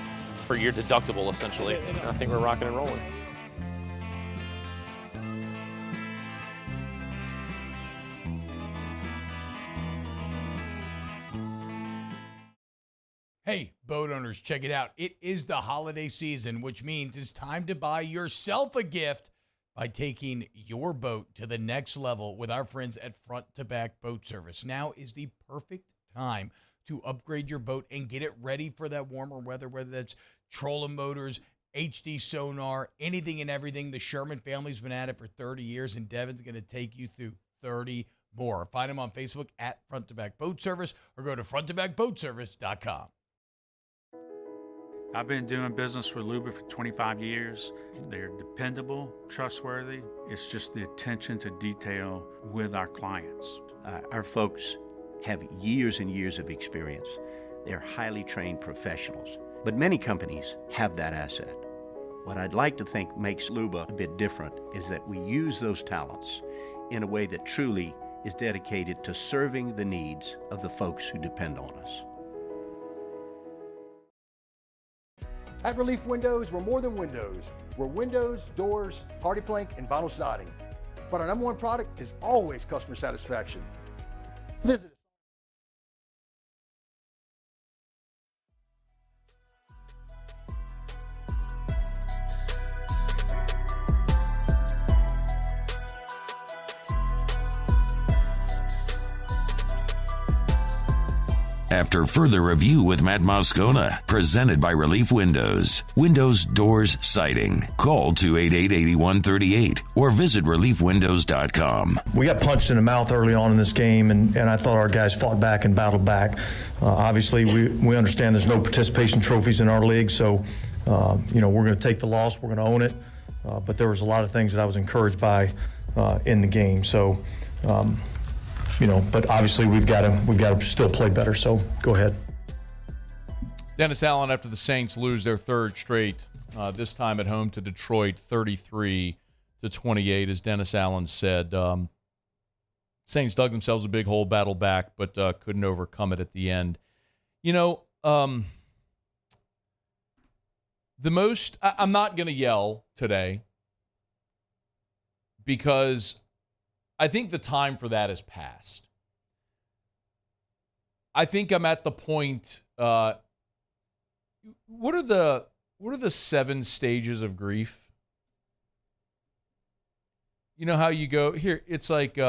Speaker 18: for your deductible, essentially. I think we're rocking and rolling.
Speaker 13: Hey, boat owners, check it out. It is the holiday season, which means it's time to buy yourself a gift by taking your boat to the next level with our friends at Front to Back Boat Service. Now is the perfect time to upgrade your boat and get it ready for that warmer weather, whether that's trolling motors, HD sonar, anything and everything. The Sherman family's been at it for 30 years, and Devin's going to take you through 30 more. Find them on Facebook at Front to Back Boat Service or go to fronttobackboatservice.com.
Speaker 8: I've been doing business with Luba for 25 years. They're dependable, trustworthy. It's just the attention to detail with our clients.
Speaker 10: Our folks have years and years of experience. They're highly trained professionals. But many companies have that asset. What I'd like to think makes Luba a bit different is that we use those talents in a way that truly is dedicated to serving the needs of the folks who depend on us.
Speaker 1: At Relief Windows, we're more than windows. We're windows, doors, hardy plank, and vinyl siding. But our number one product is always customer satisfaction. Visit us.
Speaker 4: After further review with Matt Moscona, presented by Relief Windows. Windows, doors, siding. Call 288-8138 or visit reliefwindows.com.
Speaker 6: We got punched in the mouth early on in this game, and I thought our guys fought back and battled back. Obviously, we understand there's no participation trophies in our league, so we're going to take the loss. We're going to own it. But there was a lot of things that I was encouraged by in the game. So, but obviously we've got to still play better. So go ahead.
Speaker 7: Dennis Allen, after the Saints lose their third straight, this time at home to Detroit, 33-28, as Dennis Allen said. Saints dug themselves a big hole, battled back, but couldn't overcome it at the end. I'm not going to yell today because I think the time for that has passed. I think I'm at the point. What are the 7 stages of grief? You know how you go here? It's like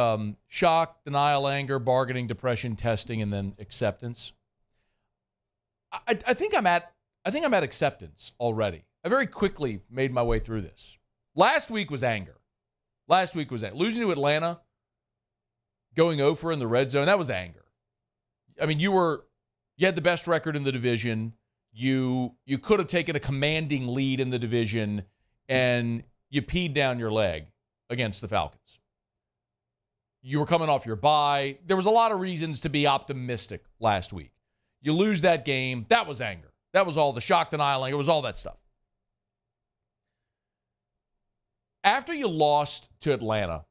Speaker 7: shock, denial, anger, bargaining, depression, testing, and then acceptance. I think I'm at acceptance already. I very quickly made my way through this. Last week was anger. Losing to Atlanta, going 0-for in the red zone, that was anger. I mean, you had the best record in the division. You could have taken a commanding lead in the division, and you peed down your leg against the Falcons. You were coming off your bye. There was a lot of reasons to be optimistic last week. You lose that game, that was anger. That was all the shock, denial, anger. It was all that stuff. After you lost to Atlanta,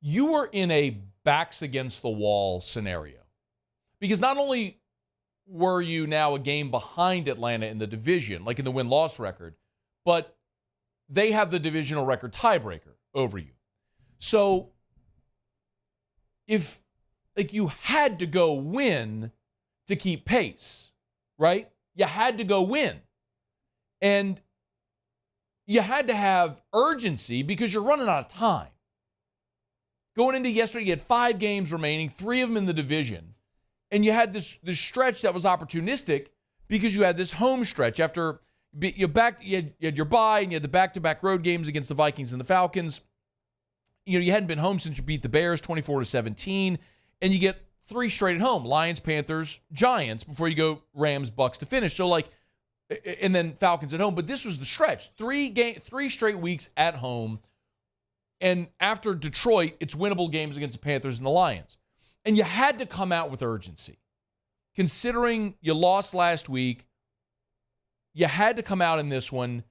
Speaker 7: you were in a backs against the wall scenario. Because not only were you now a game behind Atlanta in the division, like in the win-loss record, but they have the divisional record tiebreaker over you. So if you had to go win to keep pace, right? You had to go win. And you had to have urgency because you're running out of time. Going into yesterday, you had 5 games remaining, 3 of them in the division. And you had this stretch that was opportunistic because you had this home stretch after you had your bye and you had the back-to-back road games against the Vikings and the Falcons. You hadn't been home since you beat the Bears 24-17, and you get 3 straight at home: Lions, Panthers, Giants, before you go Rams, Bucks to finish. So and then Falcons at home. But this was the stretch: 3 straight weeks at home, and after Detroit, it's winnable games against the Panthers and the Lions. And you had to come out with urgency. Considering you lost last week, you had to come out in this one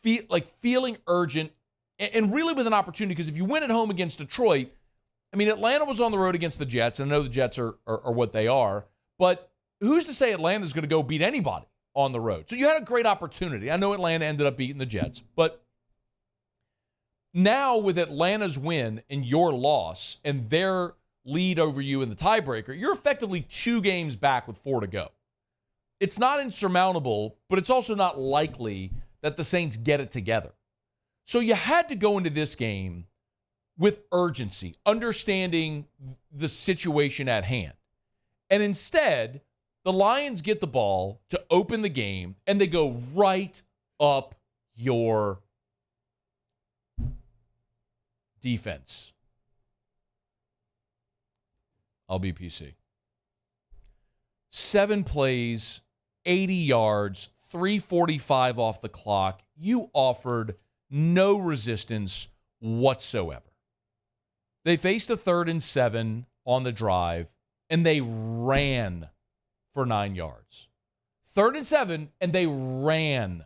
Speaker 7: feeling urgent and really with an opportunity, because if you win at home against Detroit, I mean, Atlanta was on the road against the Jets, and I know the Jets are what they are, but who's to say Atlanta's going to go beat anybody on the road? So you had a great opportunity. I know Atlanta ended up beating the Jets, but now with Atlanta's win and your loss and their lead over you in the tiebreaker, you're effectively 2 games back with 4 to go. It's not insurmountable, but it's also not likely that the Saints get it together. So you had to go into this game with urgency, understanding the situation at hand. And instead, the Lions get the ball to open the game, and they go right up your defense. I'll be PC. 7 plays, 80 yards, 3:45 off the clock. You offered no resistance whatsoever. They faced a 3rd and 7 on the drive, and they ran for 9 yards. 3rd and 7, and they ran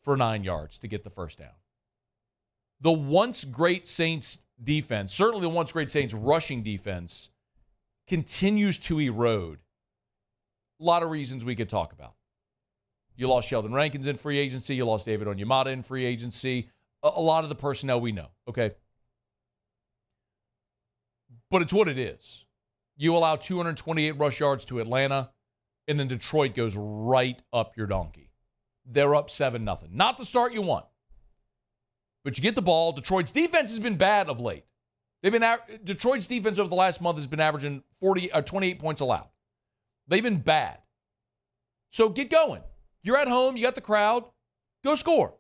Speaker 7: for 9 yards to get the first down. The once great Saints defense, certainly the once great Saints rushing defense, continues to erode. A lot of reasons we could talk about. You lost Sheldon Rankins in free agency. You lost David Onyemata in free agency. A lot of the personnel we know, okay? But it's what it is. You allow 228 rush yards to Atlanta, and then Detroit goes right up your donkey. They're up 7-0. Not the start you want. But you get the ball. Detroit's defense has been bad of late. Detroit's defense over the last month has been averaging 28 points allowed. They've been bad. So get going. You're at home. You got the crowd. Go score.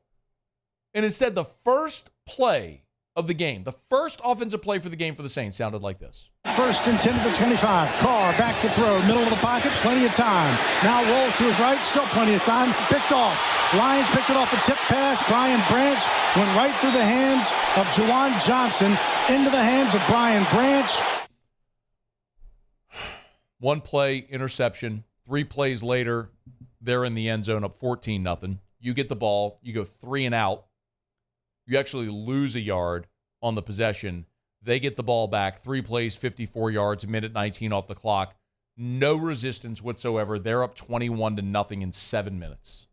Speaker 7: And instead, the first play of the game, the first offensive play for the game for the Saints sounded like this.
Speaker 5: 1st and 10 to the 25. Carr back to throw. Middle of the pocket. Plenty of time. Now rolls to his right. Still plenty of time. Picked off. Lions picked it off a tip pass. Brian Branch went right through the hands of Juwan Johnson into the hands of Brian Branch.
Speaker 7: 1 play, interception. 3 plays later, they're in the end zone up 14-0. You get the ball. You go 3 and out. You actually lose a yard on the possession. They get the ball back. 3 plays, 54 yards, 1:19 off the clock. No resistance whatsoever. They're up 21-0 in 7 minutes.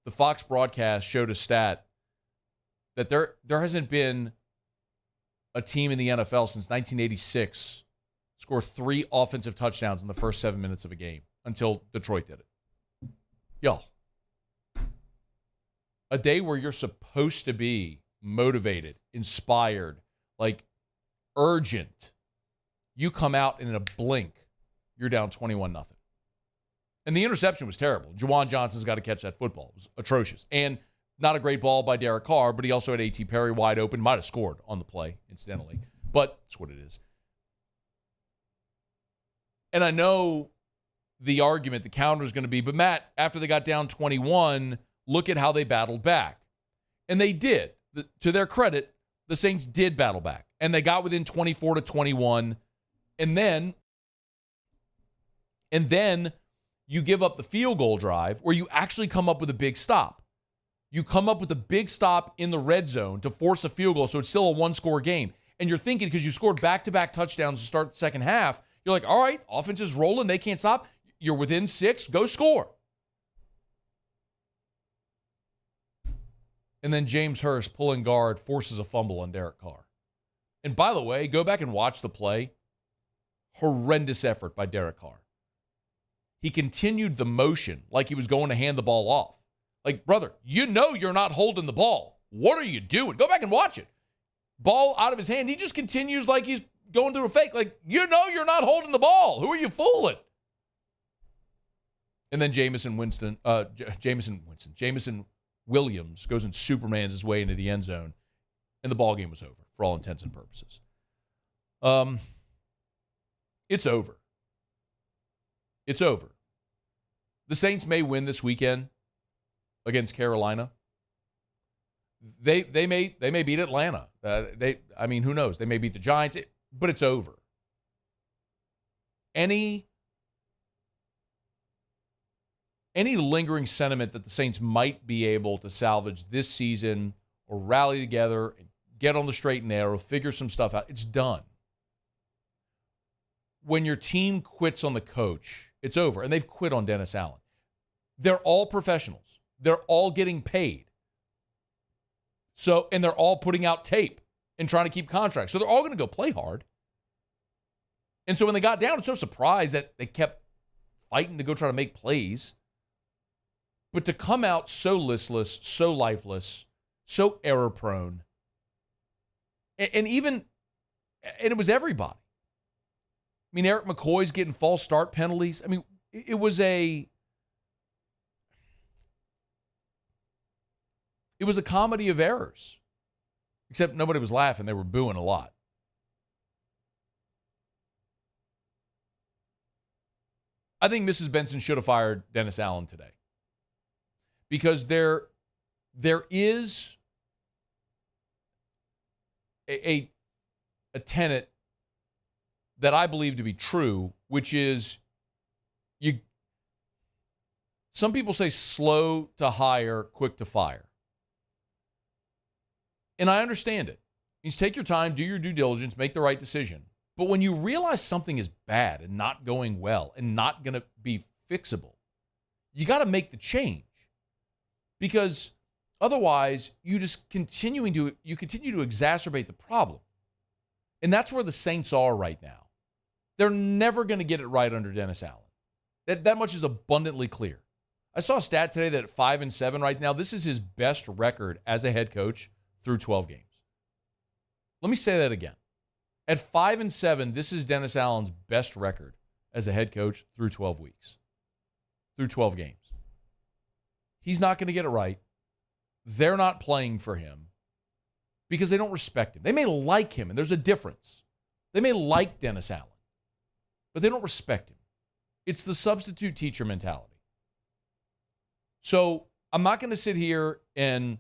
Speaker 7: The Fox broadcast showed a stat that there hasn't been a team in the NFL since 1986 score 3 offensive touchdowns in the first 7 minutes of a game until Detroit did it. Y'all. A day where you're supposed to be motivated, inspired, like urgent. You come out and in a blink, you're down 21-0. And the interception was terrible. Juwan Johnson's got to catch that football. It was atrocious. And not a great ball by Derek Carr, but he also had A.T. Perry wide open. Might have scored on the play, incidentally. But that's what it is. And I know the argument, the counter is going to be, but Matt, after they got down 21, look at how they battled back. And they did. To their credit, the Saints did battle back. And they got within 24-21. And then you give up the field goal drive where you actually come up with a big stop. You come up with a big stop in the red zone to force a field goal, so it's still a 1-score game. And you're thinking, because you scored back-to-back touchdowns to start the second half, you're like, all right, offense is rolling. They can't stop. You're within 6. Go score. And then James Hurst, pulling guard, forces a fumble on Derek Carr. And by the way, go back and watch the play. Horrendous effort by Derek Carr. He continued the motion like he was going to hand the ball off. Like, brother, you know you're not holding the ball. What are you doing? Go back and watch it. Ball out of his hand. He just continues like he's going through a fake. Like, you know you're not holding the ball. Who are you fooling? And then Jameson Williams goes and Supermans his way into the end zone, and the ball game was over for all intents and purposes. It's over. It's over. The Saints may win this weekend against Carolina. They may beat Atlanta. Who knows? They may beat the Giants, but it's over. Any lingering sentiment that the Saints might be able to salvage this season or rally together and get on the straight and narrow, figure some stuff out, it's done. When your team quits on the coach, it's over. And they've quit on Dennis Allen. They're all professionals. They're all getting paid. And they're all putting out tape and trying to keep contracts. So they're all going to go play hard. And so when they got down, it's no surprise that they kept fighting to go try to make plays. But to come out so listless, so lifeless, so error-prone, and it was everybody. I mean, Eric McCoy's getting false start penalties. I mean, it was a comedy of errors. Except nobody was laughing. They were booing a lot. I think Mrs. Benson should have fired Dennis Allen today. Because there is a tenet that I believe to be true, which is some people say slow to hire, quick to fire. And I understand it. It means take your time, do your due diligence, make the right decision. But when you realize something is bad and not going well and not going to be fixable, you got to make the change. Because otherwise, you continue to exacerbate the problem. And that's where the Saints are right now. They're never going to get it right under Dennis Allen. That much is abundantly clear. I saw a stat today that at 5-7 right now, this is his best record as a head coach through 12 games. Let me say that again. At 5-7, this is Dennis Allen's best record as a head coach through 12 weeks, through 12 games. He's not going to get it right. They're not playing for him because they don't respect him. They may like him, and there's a difference. They may like Dennis Allen, but they don't respect him. It's the substitute teacher mentality. So I'm not going to sit here and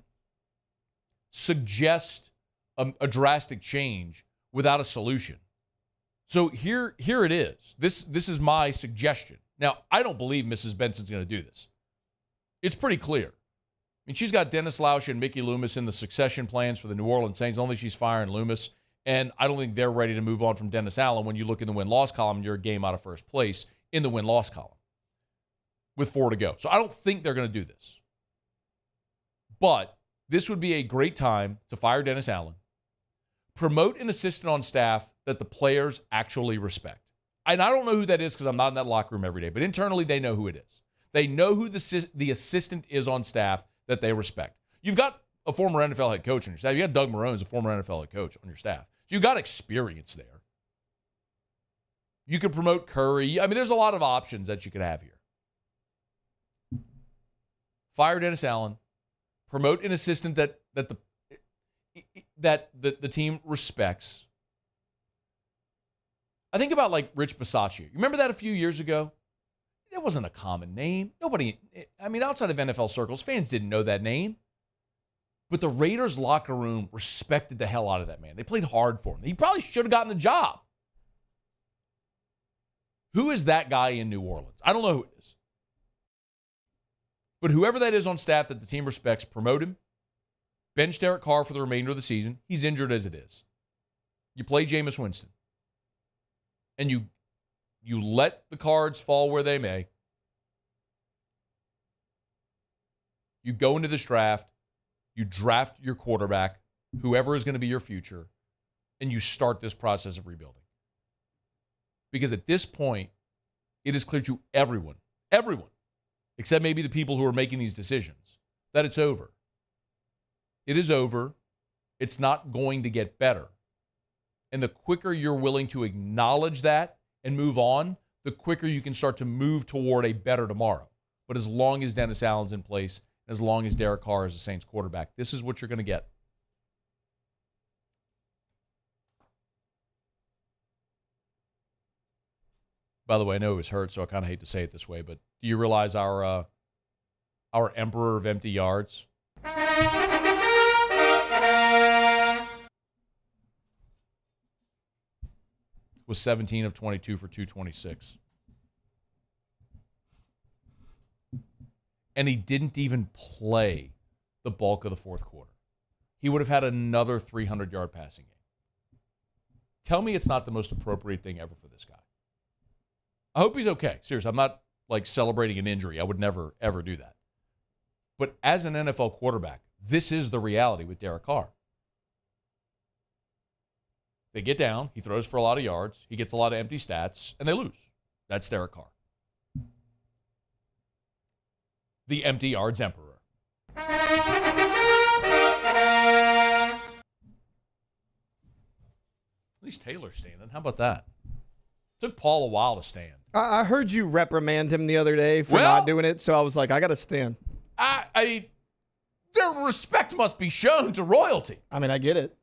Speaker 7: suggest a drastic change without a solution. So here it is. This is my suggestion. Now, I don't believe Mrs. Benson's going to do this. It's pretty clear. I mean, she's got Dennis Lausch and Mickey Loomis in the succession plans for the New Orleans Saints. Only she's firing Loomis. And I don't think they're ready to move on from Dennis Allen when you look in the win-loss column, you're a game out of first place in the win-loss column with 4 to go. So I don't think they're going to do this. But this would be a great time to fire Dennis Allen, promote an assistant on staff that the players actually respect. And I don't know who that is because I'm not in that locker room every day, but internally they know who it is. They know who the assistant is on staff that they respect. You've got a former NFL head coach on your staff. You got Doug Marrone as a former NFL head coach on your staff. So you've got experience there. You could promote Curry. I mean, there's a lot of options that you could have here. Fire Dennis Allen. Promote an assistant that the team respects. I think about like Rich Bisaccia. You remember that a few years ago? It wasn't a common name. Nobody, I mean, outside of NFL circles, fans didn't know that name. But the Raiders locker room respected the hell out of that man. They played hard for him. He probably should have gotten the job. Who is that guy in New Orleans? I don't know who it is. But whoever that is on staff that the team respects, promote him. Bench Derek Carr for the remainder of the season. He's injured as it is. You play Jameis Winston. And you let the cards fall where they may. You go into this draft. You draft your quarterback, whoever is going to be your future, and you start this process of rebuilding. Because at this point, it is clear to everyone, except maybe the people who are making these decisions, that it's over. It is over. It's not going to get better. And the quicker you're willing to acknowledge that and move on, the quicker you can start to move toward a better tomorrow. But as long as Dennis Allen's in place, as long as Derek Carr is the Saints quarterback, this is what you're going to get. By the way, I know it was hurt, so I kind of hate to say it this way, but do you realize our emperor of empty yards was 17 of 22 for 226? And he didn't even play the bulk of the fourth quarter. He would have had another 300-yard passing game. Tell me it's not the most appropriate thing ever for this guy. I hope he's okay. Seriously, I'm not like celebrating an injury. I would never, ever do that. But as an NFL quarterback, this is the reality with Derek Carr. They get down. He throws for a lot of yards. He gets a lot of empty stats, and they lose. That's Derek Carr. The empty yards emperor. At least Taylor's standing. How about that? Took Paul a while to stand.
Speaker 9: I heard you reprimand him the other day for not doing it, so I was like, I got to stand.
Speaker 7: Their respect must be shown to royalty.
Speaker 9: I mean, I get it.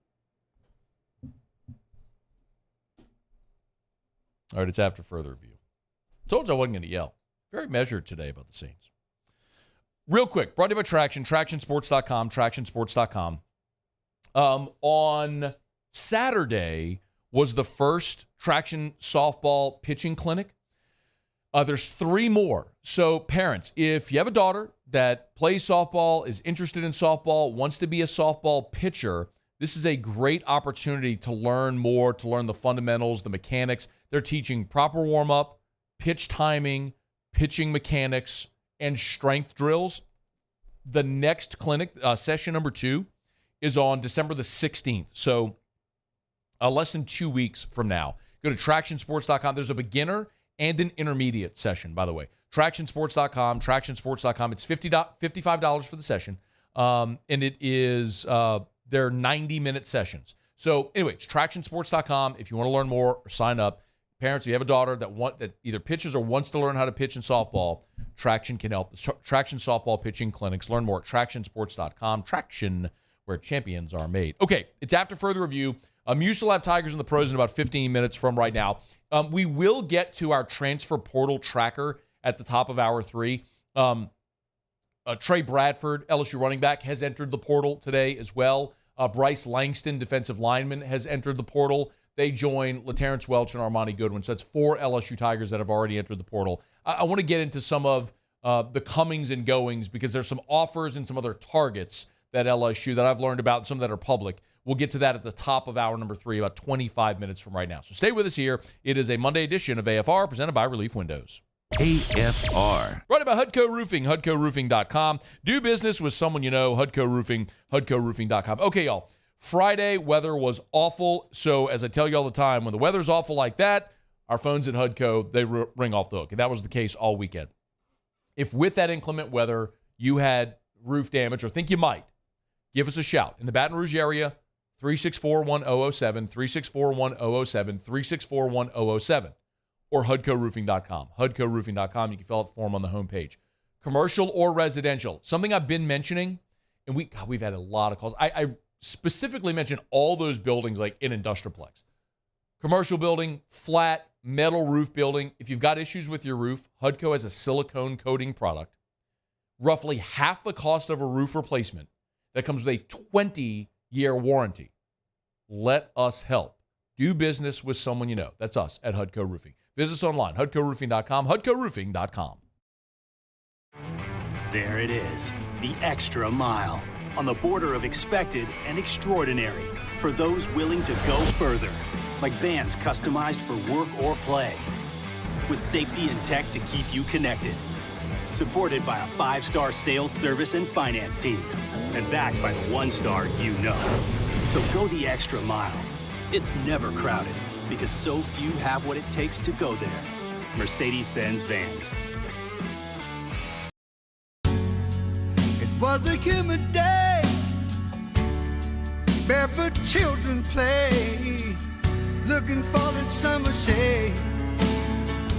Speaker 7: All right, it's after further review. Told you I wasn't going to yell. Very measured today about the Saints. Real quick, brought to you by Traction, TractionSports.com, TractionSports.com. On Saturday was the first Traction softball pitching clinic. There's 3 more. So parents, if you have a daughter that plays softball, is interested in softball, wants to be a softball pitcher, this is a great opportunity to learn more, to learn the fundamentals, the mechanics. They're teaching proper warm-up, pitch timing, pitching mechanics, and strength drills. The next clinic, session number 2, is on December the 16th. So less than 2 weeks from now. Go to TractionSports.com. There's a beginner and an intermediate session, by the way. TractionSports.com, TractionSports.com. It's $55 for the session. And it is, they're 90-minute sessions. So anyway, it's TractionSports.com. If you want to learn more or sign up. Parents, if you have a daughter that either pitches or wants to learn how to pitch in softball, Traction can help. Traction softball pitching clinics. Learn more at TractionSports.com. Traction, where champions are made. Okay, it's after further review. You still have Tigers and the Pros in about 15 minutes from right now. We will get to our transfer portal tracker at the top of hour 3. Trey Bradford, LSU running back, has entered the portal today as well. Bryce Langston, defensive lineman, has entered the portal. They join LaTerrence Welch and Armani Goodwin. So that's 4 LSU Tigers that have already entered the portal. I want to get into some of the comings and goings because there's some offers and some other targets that LSU that I've learned about, and some that are public. We'll get to that at the top of hour number 3, about 25 minutes from right now. So stay with us here. It is a Monday edition of AFR presented by Relief Windows.
Speaker 4: AFR.
Speaker 7: Brought by HUDCO Roofing, HUDCORoofing.com. Do business with someone you know, HUDCO Roofing, HUDCORoofing.com. Okay, y'all. Friday, weather was awful. So as I tell you all the time, when the weather's awful like that, our phones at HUDCO, they ring off the hook. And that was the case all weekend. If with that inclement weather, you had roof damage or think you might, give us a shout. In the Baton Rouge area, 364-1007, 364-1007, 364-1007, or HUDCORoofing.com. HUDCORoofing.com. You can fill out the form on the homepage. Commercial or residential. Something I've been mentioning, and we've had a lot of calls. I specifically mentioned all those buildings like in Industrialplex. Commercial building, flat, metal roof building. If you've got issues with your roof, HUDCO has a silicone coating product. Roughly half the cost of a roof replacement that comes with a 20-year warranty. Let us help. Do business with someone you know. That's us at HUDCO Roofing. Visit us online, HUDCORoofing.com, HUDCORoofing.com.
Speaker 11: There it is, the extra mile. On the border of expected and extraordinary for those willing to go further. Like vans customized for work or play. With safety and tech to keep you connected. Supported by a 5-star sales, service, and finance team. And backed by the 1-star you know. So go the extra mile. It's never crowded because so few have what it takes to go there. Mercedes-Benz Vans.
Speaker 26: It was a humid day. Barefoot children play. Looking for that summer shade.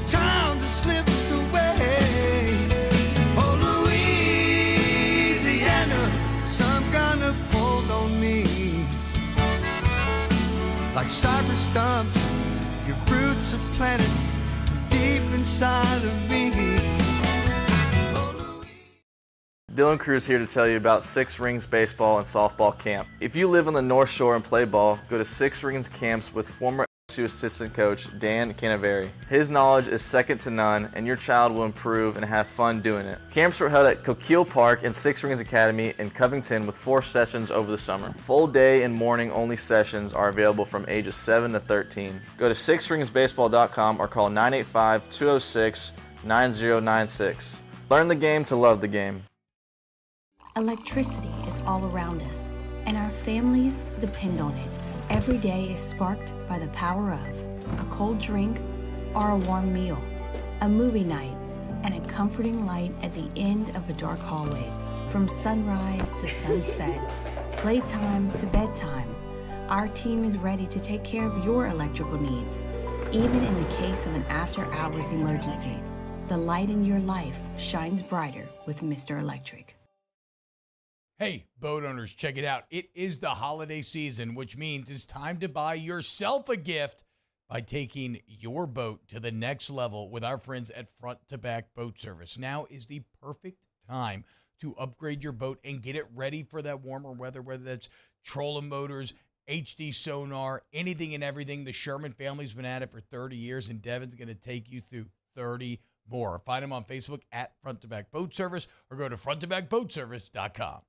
Speaker 26: Time to slip away. Oh, Louisiana, some kind of hold on me. Like cypress stumps, your roots are planted deep inside of me.
Speaker 12: Dylan Cruz here to tell you about Six Rings Baseball and Softball Camp. If you live on the North Shore and play ball, go to Six Rings Camps with former FSU assistant coach Dan Canaveri. His knowledge is second to none, and your child will improve and have fun doing it. Camps were held at Coquille Park and Six Rings Academy in Covington with 4 sessions over the summer. Full day and morning only sessions are available from ages 7 to 13. Go to sixringsbaseball.com or call 985-206-9096. Learn the game to love the game.
Speaker 16: Electricity is all around us, and our families depend on it. Every day is sparked by the power of a cold drink or a warm meal, a movie night, and a comforting light at the end of a dark hallway. From sunrise to sunset, playtime to bedtime, our team is ready to take care of your electrical needs. Even in the case of an after-hours emergency, the light in your life shines brighter with Mr. Electric.
Speaker 13: Hey, boat owners, check it out. It is the holiday season, which means it's time to buy yourself a gift by taking your boat to the next level with our friends at Front to Back Boat Service. Now is the perfect time to upgrade your boat and get it ready for that warmer weather, whether that's trolling motors, HD sonar, anything and everything. The Sherman family's been at it for 30 years, and Devin's going to take you through 30 more. Find them on Facebook at Front to Back Boat Service or go to fronttobackboatservice.com.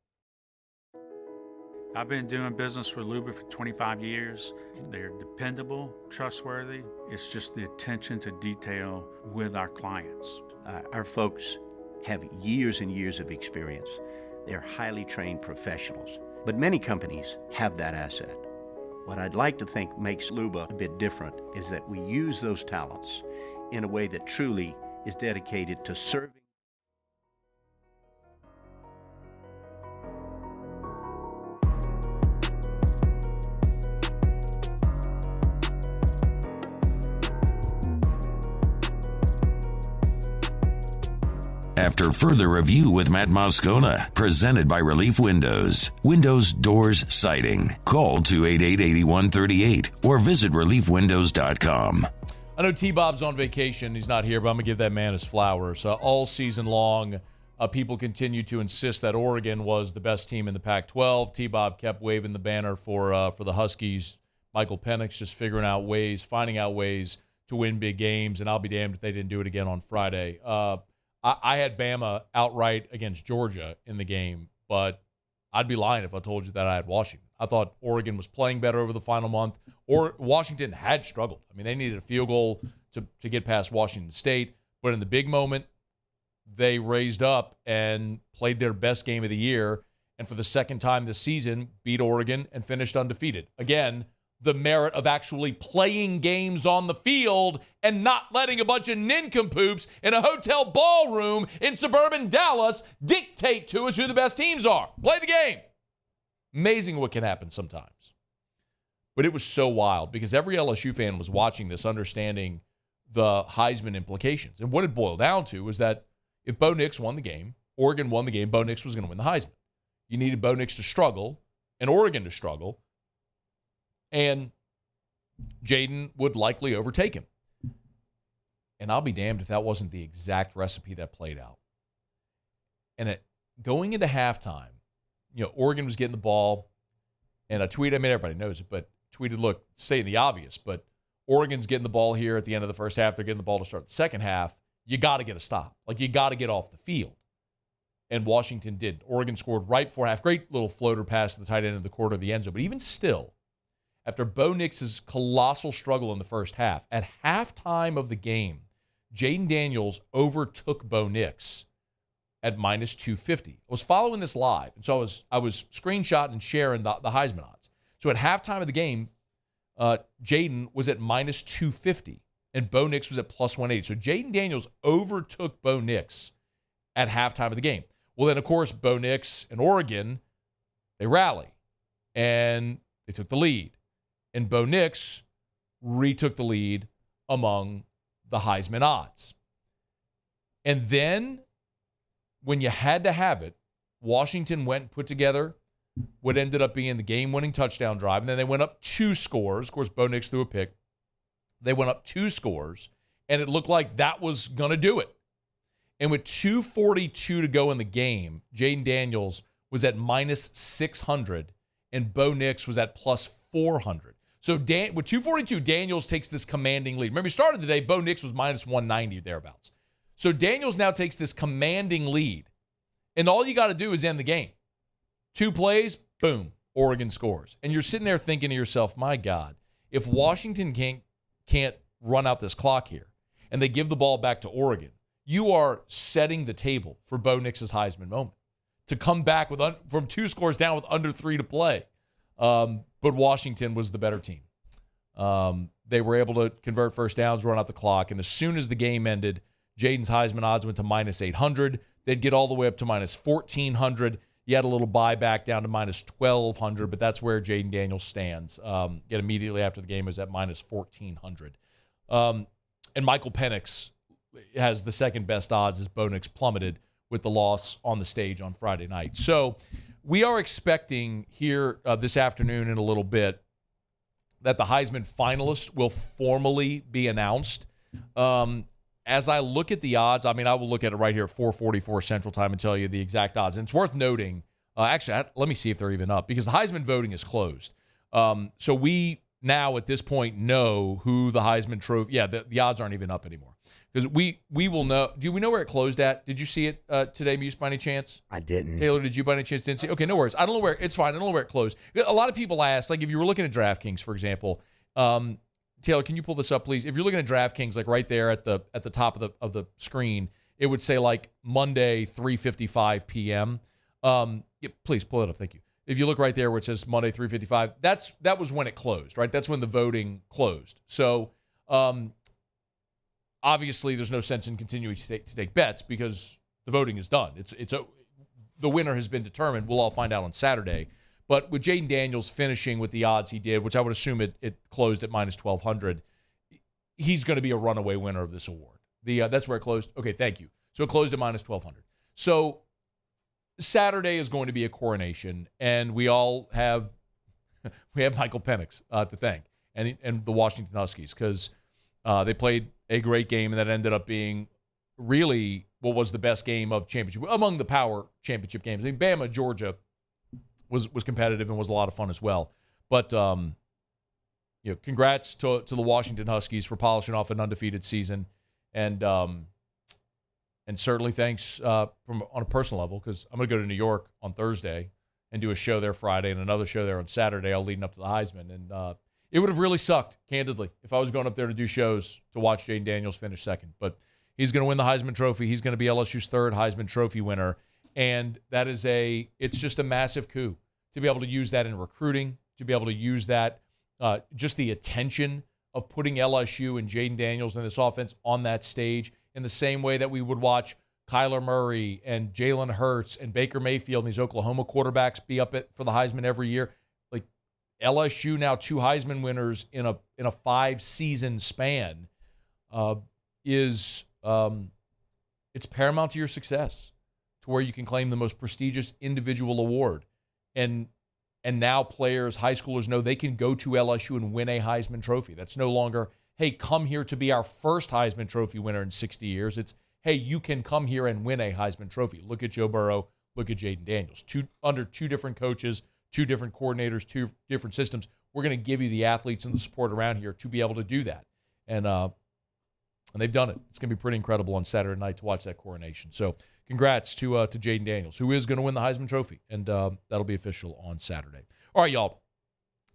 Speaker 8: I've been doing business with Luba for 25 years. They're dependable, trustworthy. It's just the attention to detail with our clients.
Speaker 10: Our folks have years and years of experience. They're highly trained professionals. But many companies have that asset. What I'd like to think makes Luba a bit different is that we use those talents in a way that truly is dedicated to serving.
Speaker 4: After further review with Matt Moscona, presented by Relief Windows. Windows, doors, siding. Call 288-8138 or visit reliefwindows.com.
Speaker 7: I know T-Bob's on vacation. He's not here, but I'm going to give that man his flowers. All season long, people continue to insist that Oregon was the best team in the Pac-12. T-Bob kept waving the banner for the Huskies. Michael Penix just finding out ways to win big games, and I'll be damned if they didn't do it again on Friday. I had Bama outright against Georgia in the game, but I'd be lying if I told you that I had Washington. I thought Oregon was playing better over the final month, or Washington had struggled. I mean, they needed a field goal to get past Washington State, but in the big moment, they raised up and played their best game of the year, and for the second time this season, beat Oregon and finished undefeated. Again, the merit of actually playing games on the field and not letting a bunch of nincompoops in a hotel ballroom in suburban Dallas dictate to us who the best teams are. Play the game. Amazing what can happen sometimes. But it was so wild because every LSU fan was watching this, understanding the Heisman implications. And what it boiled down to was that if Bo Nix won the game, Oregon won the game, Bo Nix was going to win the Heisman. You needed Bo Nix to struggle and Oregon to struggle. And Jaden would likely overtake him. And I'll be damned if that wasn't the exact recipe that played out. And going into halftime, Oregon was getting the ball, and I tweeted, everybody knows it, but tweeted, look, stating the obvious, but Oregon's getting the ball here at the end of the first half. They're getting the ball to start the second half. You got to get a stop. You got to get off the field. And Washington did. Oregon scored right before half. Great little floater pass to the tight end of the quarter of the end zone. But even still, after Bo Nix's colossal struggle in the first half, at halftime of the game, Jaden Daniels overtook Bo Nix at minus 250. I was following this live, and so I was screenshotting and sharing the Heisman odds. So at halftime of the game, Jaden was at minus 250, and Bo Nix was at plus 180. So Jaden Daniels overtook Bo Nix at halftime of the game. Well, then, of course, Bo Nix and Oregon, they rally, and they took the lead. And Bo Nix retook the lead among the Heisman odds. And then, when you had to have it, Washington went and put together what ended up being the game-winning touchdown drive. And then they went up 2 scores. Of course, Bo Nix threw a pick. They went up 2 scores, and it looked like that was going to do it. And with 2:42 to go in the game, Jaden Daniels was at minus 600, and Bo Nix was at plus 400. So with 2:42, Daniels takes this commanding lead. Remember, he started today, Bo Nix was minus 190 thereabouts. So Daniels now takes this commanding lead, and all you got to do is end the game. 2 plays, boom, Oregon scores. And you're sitting there thinking to yourself, my God, if Washington can't run out this clock here, and they give the ball back to Oregon, you are setting the table for Bo Nix's Heisman moment to come back from 2 scores down with under 3 to play. But Washington was the better team. They were able to convert first downs, run out the clock, and as soon as the game ended, Jaden's Heisman odds went to minus 800. They'd get all the way up to minus 1,400. You had a little buyback down to minus 1,200, but that's where Jaden Daniels stands. Yet immediately after the game is at minus 1,400. And Michael Penix has the second best odds as Bo Nix plummeted with the loss on the stage on Friday night. So we are expecting here this afternoon in a little bit that the Heisman finalists will formally be announced. As I look at the odds, I mean, I will look at it right here at 4:44 Central Time and tell you the exact odds. And it's worth noting, actually, let me see if they're even up, because the Heisman voting is closed. So we now at this point know who the Heisman Trophy, the odds aren't even up anymore. Because we will know. Do we know where it closed at? Did you see it today, Muse, by any chance?
Speaker 15: I didn't.
Speaker 7: Taylor, did you by any chance didn't see it? Okay, no worries. I don't know where, it's fine. I don't know where it closed. A lot of people ask, like if you were looking at DraftKings, for example, Taylor, can you pull this up, please? If you're looking at DraftKings, like right there at the top of the screen, it would say like Monday, 3:55 p.m. Please pull it up. Thank you. If you look right there where it says Monday, 3:55, that was when it closed, right? That's when the voting closed. So obviously, there's no sense in continuing to take bets because the voting is done. The winner has been determined. We'll all find out on Saturday. But with Jaden Daniels finishing with the odds he did, which I would assume it closed at minus 1,200, he's going to be a runaway winner of this award. That's where it closed? Okay, thank you. So it closed at minus 1,200. So Saturday is going to be a coronation, and we all have Michael Penix to thank and the Washington Huskies because they played a great game, and that ended up being really what was the best game of championship among the power championship games. I mean, Bama, Georgia was competitive and was a lot of fun as well. But congrats to the Washington Huskies for polishing off an undefeated season, and certainly thanks on a personal level because I'm going to go to New York on Thursday and do a show there Friday and another show there on Saturday, all leading up to the Heisman. And it would have really sucked, candidly, if I was going up there to do shows to watch Jaden Daniels finish second. But he's going to win the Heisman Trophy. He's going to be LSU's third Heisman Trophy winner. And that is it's just a massive coup to be able to use that in recruiting, to be able to use that, just the attention of putting LSU and Jaden Daniels in this offense on that stage in the same way that we would watch Kyler Murray and Jalen Hurts and Baker Mayfield and these Oklahoma quarterbacks be up for the Heisman every year. Like LSU now 2 Heisman winners in a 5-season span it's paramount to your success, to where you can claim the most prestigious individual award. And now players, high schoolers know they can go to LSU and win a Heisman Trophy. That's no longer, hey, come here to be our first Heisman Trophy winner in 60 years. It's, hey, you can come here and win a Heisman Trophy. Look at Joe Burrow. Look at Jaden Daniels. Under 2 different coaches, 2 different coordinators, 2 different systems. We're going to give you the athletes and the support around here to be able to do that. And they've done it. It's going to be pretty incredible on Saturday night to watch that coronation. So congrats to Jaden Daniels, who is going to win the Heisman Trophy, and that'll be official on Saturday. All right, y'all.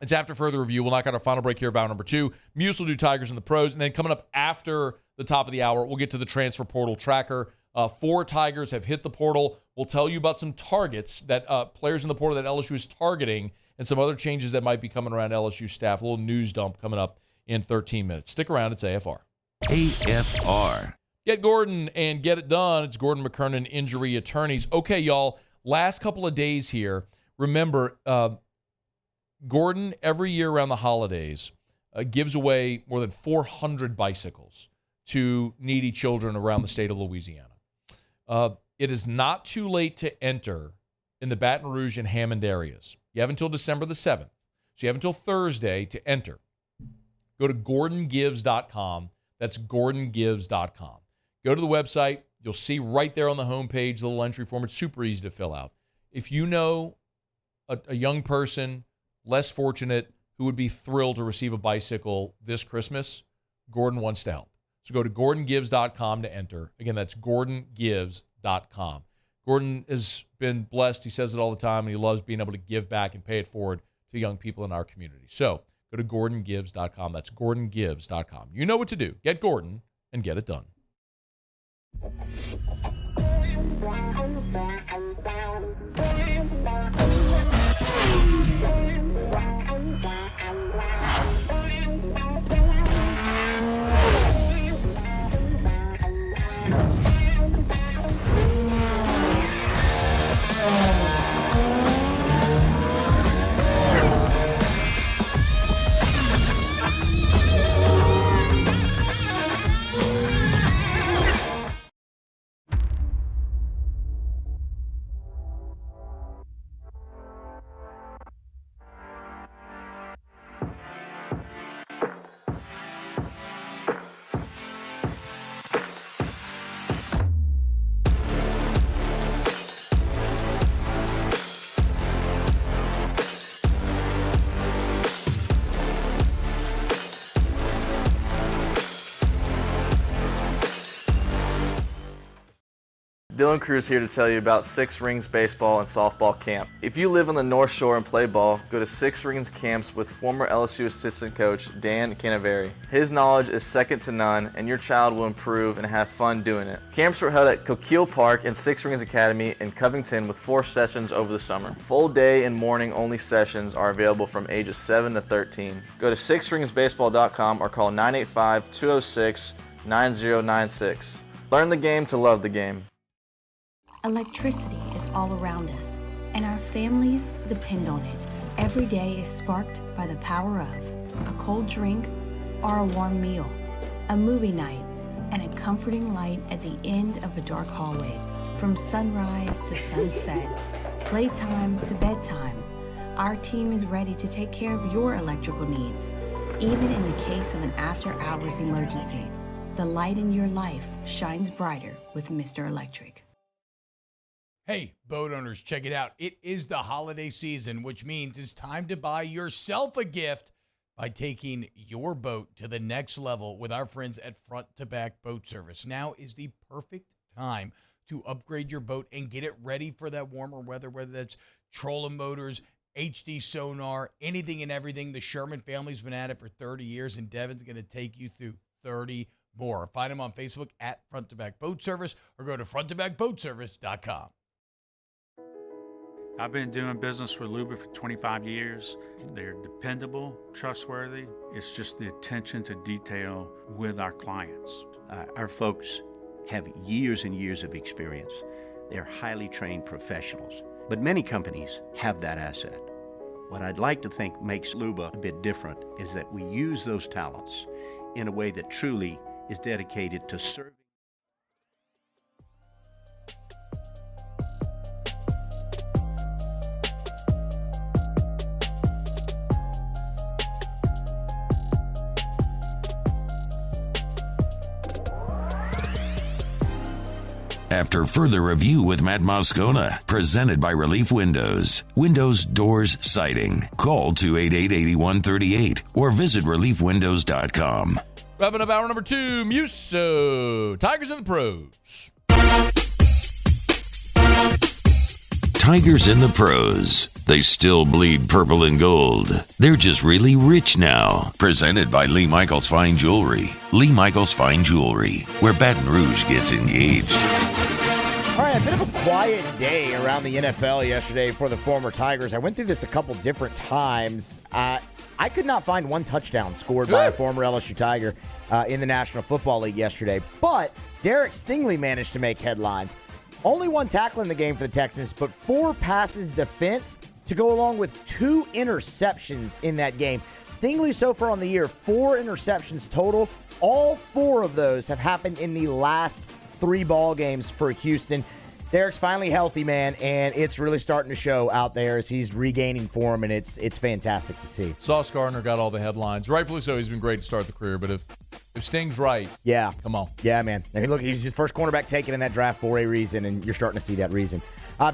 Speaker 7: It's after further review. We'll knock out our final break here of hour number 2. Muse will do Tigers and the pros, and then coming up after the top of the hour, we'll get to the transfer portal tracker. 4 Tigers have hit the portal. We'll tell you about some targets that players in the portal that LSU is targeting and some other changes that might be coming around LSU staff. A little news dump coming up in 13 minutes. Stick around. It's AFR.
Speaker 4: AFR.
Speaker 7: Get Gordon and get it done. It's Gordon McKernan, Injury Attorneys. Okay, y'all, last couple of days here. Remember, Gordon, every year around the holidays, gives away more than 400 bicycles to needy children around the state of Louisiana. It is not too late to enter in the Baton Rouge and Hammond areas. You have until December the 7th. So you have until Thursday to enter. Go to GordonGives.com. That's GordonGives.com. Go to the website. You'll see right there on the homepage the little entry form. It's super easy to fill out. If you know a young person, less fortunate, who would be thrilled to receive a bicycle this Christmas, Gordon wants to help. So go to GordonGives.com to enter. Again, that's GordonGives.com. Gordon has been blessed. He says it all the time, and he loves being able to give back and pay it forward to young people in our community. So go to GordonGives.com. That's GordonGives.com. You know what to do. Get Gordon and get it done.
Speaker 12: Dylan Cruz here to tell you about Six Rings Baseball and Softball Camp. If you live on the North Shore and play ball, go to Six Rings Camps with former LSU assistant coach Dan Canaveri. His knowledge is second to none, and your child will improve and have fun doing it. Camps were held at Coquille Park and Six Rings Academy in Covington with 4 sessions over the summer. Full day and morning only sessions are available from ages 7 to 13. Go to sixringsbaseball.com or call 985-206-9096. Learn the game to love the game.
Speaker 16: Electricity is all around us, and our families depend on it. Every day is sparked by the power of a cold drink or a warm meal, a movie night, and a comforting light at the end of a dark hallway. From sunrise to sunset, playtime to bedtime, our team is ready to take care of your electrical needs. Even in the case of an after-hours emergency, the light in your life shines brighter with Mr. Electric.
Speaker 13: Hey, boat owners, check it out. It is the holiday season, which means it's time to buy yourself a gift by taking your boat to the next level with our friends at Front to Back Boat Service. Now is the perfect time to upgrade your boat and get it ready for that warmer weather, whether that's trolling motors, HD sonar, anything and everything. The Sherman family's been at it for 30 years, and Devin's going to take you through 30 more. Find them on Facebook at Front to Back Boat Service or go to fronttobackboatservice.com.
Speaker 8: I've been doing business with Luba for 25 years. They're dependable, trustworthy. It's just the attention to detail with our clients.
Speaker 10: Our folks have years and years of experience. They're highly trained professionals, but many companies have that asset. What I'd like to think makes Luba a bit different is that we use those talents in a way that truly is dedicated to serving.
Speaker 4: After further review with Matt Moscona, presented by Relief Windows. Windows, doors, siding. Call 288-8138 or visit reliefwindows.com.
Speaker 7: Wrapping up hour number 2, Muso. Tigers in the pros.
Speaker 4: Tigers in the pros. They still bleed purple and gold. They're just really rich now. Presented by Lee Michaels Fine Jewelry. Lee Michaels Fine Jewelry, where Baton Rouge gets engaged.
Speaker 15: All right, a bit of a quiet day around the NFL yesterday for the former Tigers. I went through this a couple different times. I could not find one touchdown scored by a former LSU Tiger in the National Football League yesterday. But Derek Stingley managed to make headlines. Only one tackle in the game for the Texans, but 4 passes defensed to go along with 2 interceptions in that game. Stingley so far on the year, 4 interceptions total. All 4 of those have happened in the last 3 ball games for Houston. Derek's finally healthy, man, and it's really starting to show out there as he's regaining form, and it's fantastic to see.
Speaker 7: Sauce Gardner got all the headlines. Rightfully so. He's been great to start the career, but if Sting's right,
Speaker 15: yeah,
Speaker 7: come on.
Speaker 15: Yeah, man. I mean, look, he's his first cornerback taken in that draft for a reason, and you're starting to see that reason.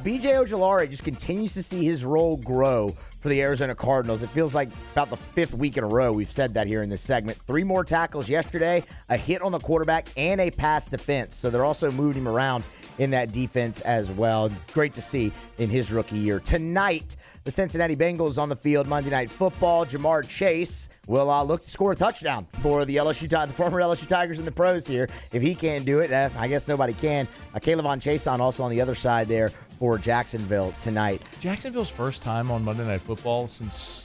Speaker 15: B.J. Ojulari just continues to see his role grow for the Arizona Cardinals. It feels like about the 5th week in a row we've said that here in this segment. 3 more tackles yesterday, a hit on the quarterback, and a pass defense. So they're also moving him around in that defense as well. Great to see in his rookie year. Tonight, the Cincinnati Bengals on the field, Monday Night Football. Jamar Chase will look to score a touchdown for the former LSU Tigers in the pros here. If he can't do it, I guess nobody can. Kaylavon Chason also on the other side there for Jacksonville tonight.
Speaker 7: Jacksonville's first time on Monday Night Football since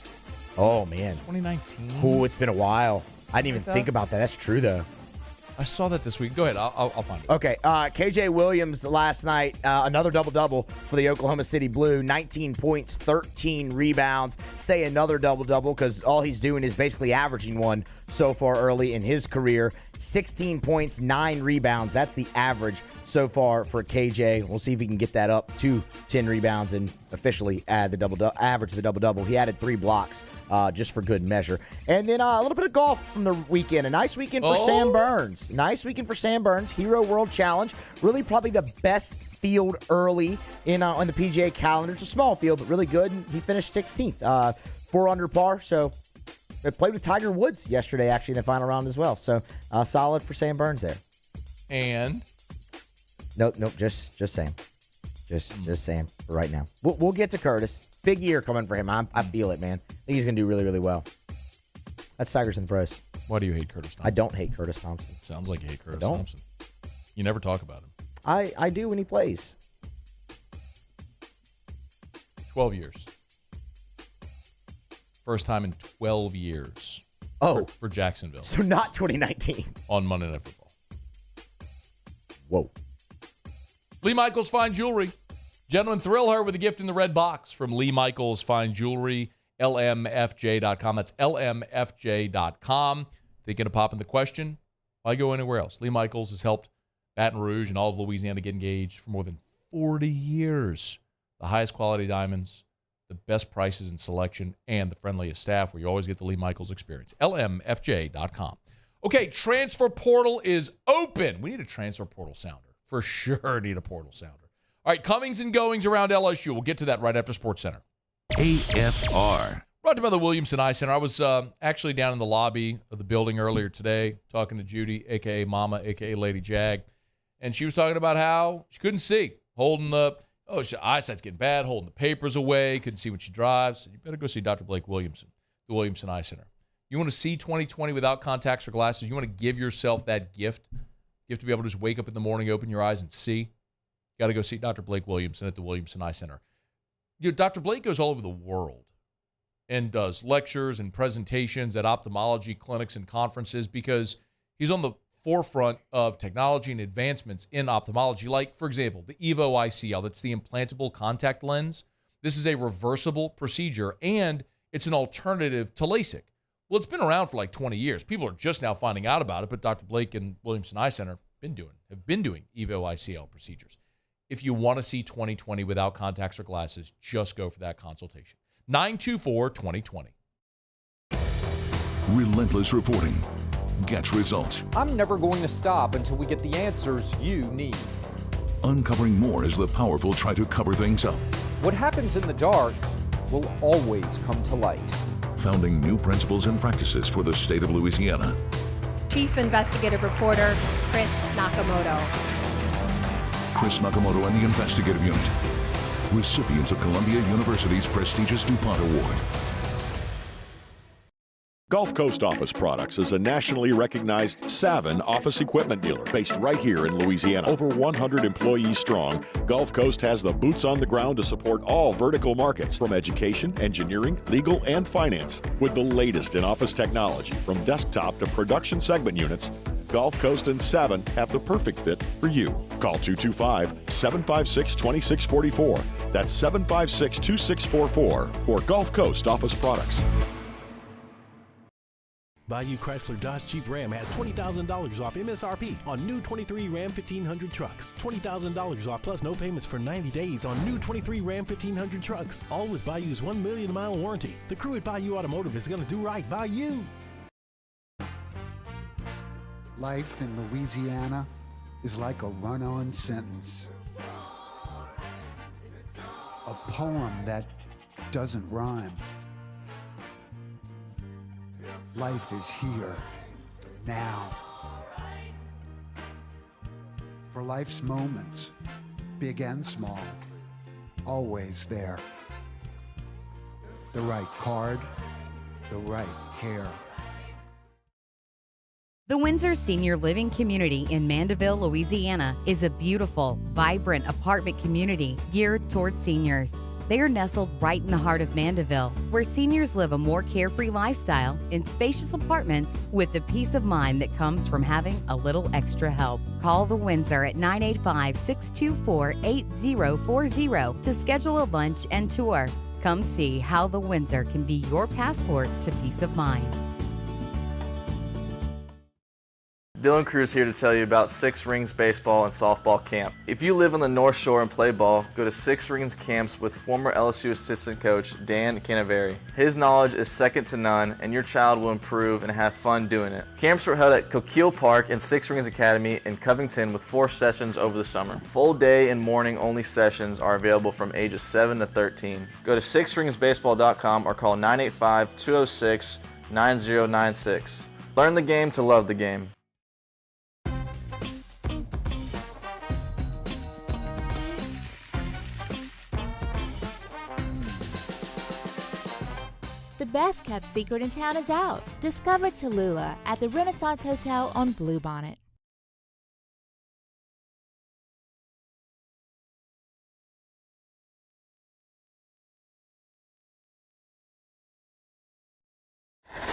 Speaker 7: 2019.
Speaker 15: Oh, it's been a while. I didn't even think about that. That's true, though.
Speaker 7: I saw that this week. Go ahead. I'll find it.
Speaker 15: Okay. KJ Williams last night, another double-double for the Oklahoma City Blue. 19 points, 13 rebounds. Say another double-double because all he's doing is basically averaging one so far early in his career. 16 points, 9 rebounds. That's the average so far for KJ. We'll see if he can get that up to 10 rebounds and officially add the average the double-double. He added 3 blocks just for good measure. And then a little bit of golf from the weekend. A nice weekend for Sam Burns. Nice weekend for Sam Burns. Hero World Challenge. Really probably the best field early in on the PGA calendar. It's a small field, but really good. And he finished 16th. 4 under par. So they played with Tiger Woods yesterday, actually, in the final round as well. So solid for Sam Burns there.
Speaker 7: And
Speaker 15: Nope. Just Sam. Just Sam for right now. We'll get to Curtis. Big year coming for him. I feel it, man. I think he's going to do really, really well. That's Tigers in the pros.
Speaker 7: Why do you hate Curtis Thompson?
Speaker 15: I don't hate Curtis Thompson.
Speaker 7: Sounds like you hate Curtis
Speaker 15: don't.
Speaker 7: Thompson. You never talk about him.
Speaker 15: I do when he plays.
Speaker 7: 12 years. First time in 12 years.
Speaker 15: Oh.
Speaker 7: For Jacksonville.
Speaker 15: So not 2019.
Speaker 7: On Monday Night Football.
Speaker 15: Whoa.
Speaker 7: Lee Michaels Fine Jewelry. Gentlemen, thrill her with a gift in the red box from Lee Michaels Fine Jewelry, lmfj.com. That's lmfj.com. Thinking of popping the question? Why go anywhere else? Lee Michaels has helped Baton Rouge and all of Louisiana get engaged for more than 40 years. The highest quality diamonds, the best prices and selection, and the friendliest staff where you always get the Lee Michaels experience. lmfj.com. Okay, transfer portal is open. We need a transfer portal sounder. For sure need a portal sounder. All right, comings and goings around LSU. We'll get to that right after Sports Center.
Speaker 4: AFR.
Speaker 7: Brought to you by the Williamson Eye Center. I was actually down in the lobby of the building earlier today talking to Judy, a.k.a. Mama, a.k.a. Lady Jag, and she was talking about how she couldn't see, holding the, eyesight's getting bad, holding the papers away, couldn't see when she drives. So you better go see Dr. Blake Williamson, the Williamson Eye Center. You want to see 20/20 without contacts or glasses? You want to give yourself that gift? You have to be able to just wake up in the morning, open your eyes, and see? Got to go see Dr. Blake Williamson at the Williamson Eye Center. Dr. Blake goes all over the world and does lectures and presentations at ophthalmology clinics and conferences because he's on the forefront of technology and advancements in ophthalmology. Like, for example, the EVO ICL, that's the implantable contact lens. This is a reversible procedure, and it's an alternative to LASIK. Well, it's been around for like 20 years. People are just now finding out about it, but Dr. Blake and Williamson Eye Center have been doing EVO ICL procedures. If you want to see 20/20 without contacts or glasses, just go for that consultation. 924-2020.
Speaker 19: Relentless reporting gets results.
Speaker 20: I'm never going to stop until we get the answers you need.
Speaker 19: Uncovering more as the powerful try to cover things up.
Speaker 20: What happens in the dark will always come to light.
Speaker 19: Founding new principles and practices for the state of Louisiana.
Speaker 21: Chief Investigative Reporter Chris Nakamoto.
Speaker 19: Chris Nakamoto and the Investigative Unit. Recipients of Columbia University's prestigious DuPont Award.
Speaker 22: Gulf Coast Office Products is a nationally recognized Savin office equipment dealer based right here in Louisiana. Over 100 employees strong, Gulf Coast has the boots on the ground to support all vertical markets, from education, engineering, legal, and finance. With the latest in office technology, from desktop to production segment units, Gulf Coast and Savin have the perfect fit for you. Call 225-756-2644. That's 756-2644 for Gulf Coast Office Products.
Speaker 2: Bayou Chrysler Dodge Jeep Ram has $20,000 off MSRP on new 23 Ram 1500 trucks. $20,000 off plus no payments for 90 days on new 23 Ram 1500 trucks. All with Bayou's 1 million mile warranty. The crew at Bayou Automotive is going to do right by you.
Speaker 23: Life in Louisiana is like a run-on sentence. A poem that doesn't rhyme. Life is here, now. For life's moments, big and small, always there. The right card, the right care.
Speaker 24: The Windsor Senior Living Community in Mandeville, Louisiana is a beautiful, vibrant apartment community geared toward seniors. They are nestled right in the heart of Mandeville, where seniors live a more carefree lifestyle in spacious apartments with the peace of mind that comes from having a little extra help. Call the Windsor at 985-624-8040 to schedule a lunch and tour. Come see how the Windsor can be your passport to peace of mind.
Speaker 12: Dylan Cruz here to tell you about Six Rings Baseball and Softball Camp. If you live on the North Shore and play ball, go to Six Rings Camps with former LSU assistant coach Dan Canaveri. His knowledge is second to none, and your child will improve and have fun doing it. Camps were held at Coquille Park and Six Rings Academy in Covington with 4 sessions over the summer. Full day and morning only sessions are available from ages 7 to 13. Go to sixringsbaseball.com or call 985-206-9096. Learn the game to love the game.
Speaker 1: The best kept secret in town is out. Discover Tallulah at the Renaissance Hotel on Bluebonnet.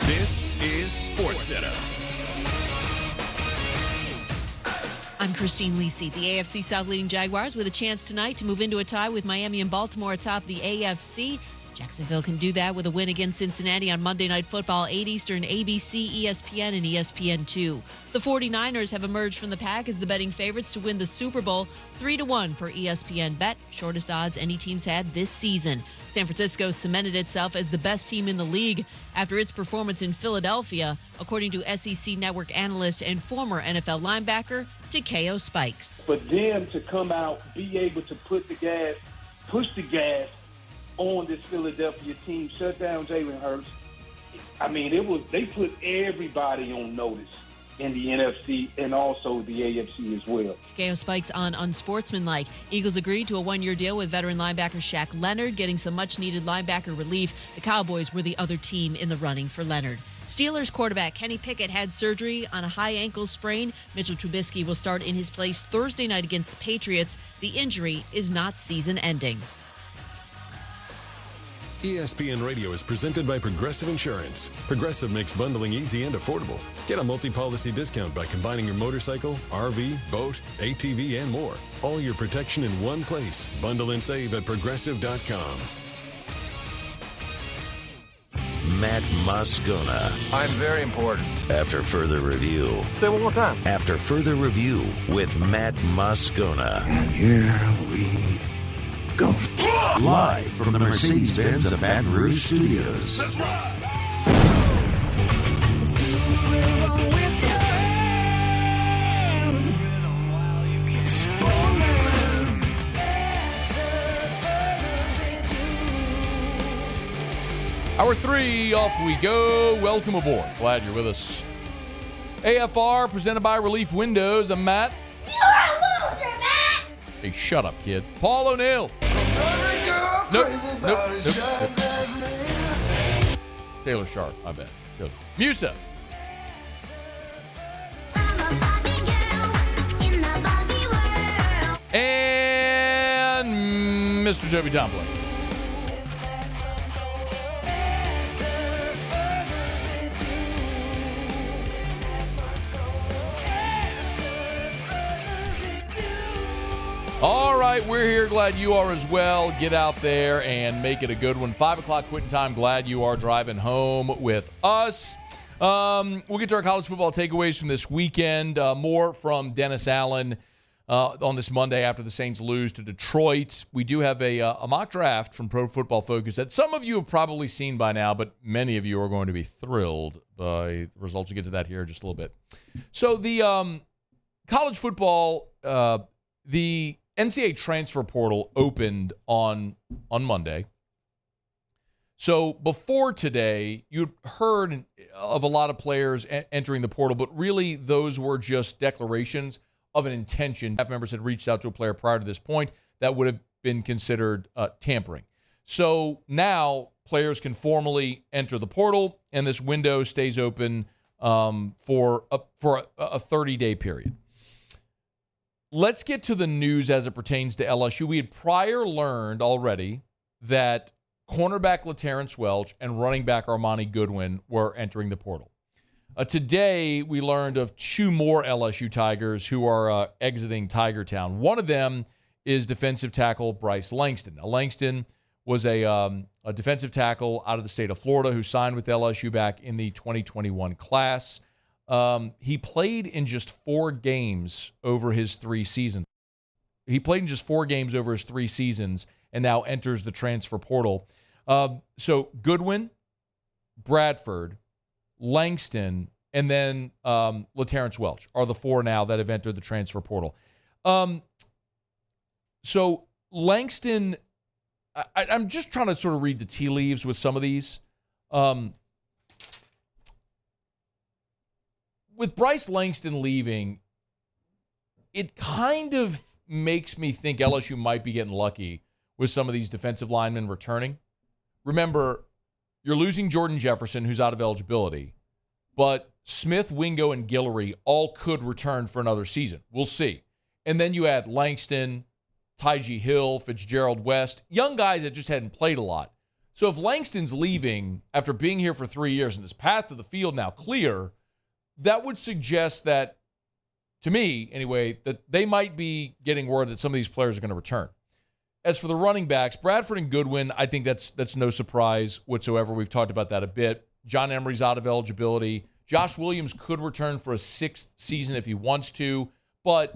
Speaker 3: This is SportsCenter.
Speaker 14: I'm Christine Lisi. The AFC South leading Jaguars with a chance tonight to move into a tie with Miami and Baltimore atop the AFC. Jacksonville can do that with a win against Cincinnati on Monday Night Football, 8 Eastern, ABC, ESPN, and ESPN2. The 49ers have emerged from the pack as the betting favorites to win the Super Bowl, 3-1 per ESPN bet, shortest odds any team's had this season. San Francisco cemented itself as the best team in the league after its performance in Philadelphia, according to SEC Network analyst and former NFL linebacker Takeo Spikes.
Speaker 17: For them to come out, be able to push the gas on this Philadelphia team, shut down Jalen Hurts. I mean, they put everybody on notice in the NFC and also the AFC as well.
Speaker 14: Takeo Spikes on Unsportsmanlike. Eagles agreed to a one-year deal with veteran linebacker Shaq Leonard, getting some much-needed linebacker relief. The Cowboys were the other team in the running for Leonard. Steelers quarterback Kenny Pickett had surgery on a high ankle sprain. Mitchell Trubisky will start in his place Thursday night against the Patriots. The injury is not season-ending.
Speaker 3: ESPN Radio is presented by Progressive Insurance. Progressive makes bundling easy and affordable. Get a multi-policy discount by combining your motorcycle, RV, boat, ATV, and more. All your protection in one place. Bundle and save at Progressive.com.
Speaker 4: Matt Moscona.
Speaker 18: I'm very important.
Speaker 4: After further review.
Speaker 18: Say it one more time.
Speaker 4: After further review with Matt Moscona.
Speaker 18: And here we go.
Speaker 4: Live from the Mercedes-Benz of Baton Rouge Studios.
Speaker 18: That's right.
Speaker 7: Hour 3, off we go. Welcome aboard. Glad you're with us. AFR presented by Relief Windows. I'm Matt.
Speaker 25: You're a loser, Matt!
Speaker 7: Hey, shut up, kid. Paul O'Neill. Nope. Taylor Sharp, I bet. Musa. And Mr. Joby Tomplin. All right, we're here. Glad you are as well. Get out there and make it a good one. 5 o'clock quitting time. Glad you are driving home with us. We'll get to our college football takeaways from this weekend. More from Dennis Allen on this Monday after the Saints lose to Detroit. We do have a mock draft from Pro Football Focus that some of you have probably seen by now, but many of you are going to be thrilled by the results. We'll get to that here in just a little bit. So the college football, the NCAA transfer portal opened on Monday. So before today, you'd heard of a lot of players entering the portal, but really those were just declarations of an intention. Staff members had reached out to a player prior to this point that would have been considered tampering. So now players can formally enter the portal, and this window stays open for a 30-day period. Let's get to the news as it pertains to LSU. We had prior learned already that cornerback LaTerrence Welch and running back Armani Goodwin were entering the portal. Today, we learned of two more LSU Tigers who are exiting Tiger Town. One of them is defensive tackle Bryce Langston. Now, Langston was a defensive tackle out of the state of Florida who signed with LSU back in the 2021 class. He played in just 4 games over his 3 seasons. And now enters the transfer portal. So Goodwin, Bradford, Langston, and then LaTerrence Welch are the 4 now that have entered the transfer portal. So Langston, I'm just trying to sort of read the tea leaves with some of these. With Bryce Langston leaving, it kind of makes me think LSU might be getting lucky with some of these defensive linemen returning. Remember, you're losing Jordan Jefferson, who's out of eligibility, but Smith, Wingo, and Guillory all could return for another season. We'll see. And then you add Langston, Tyjee Hill, Fitzgerald West, young guys that just hadn't played a lot. So if Langston's leaving after being here for 3 years and his path to the field now clear, that would suggest that, to me anyway, that they might be getting word that some of these players are going to return. As for the running backs, Bradford and Goodwin, I think that's no surprise whatsoever. We've talked about that a bit. John Emery's out of eligibility. Josh Williams could return for a 6th season if he wants to, but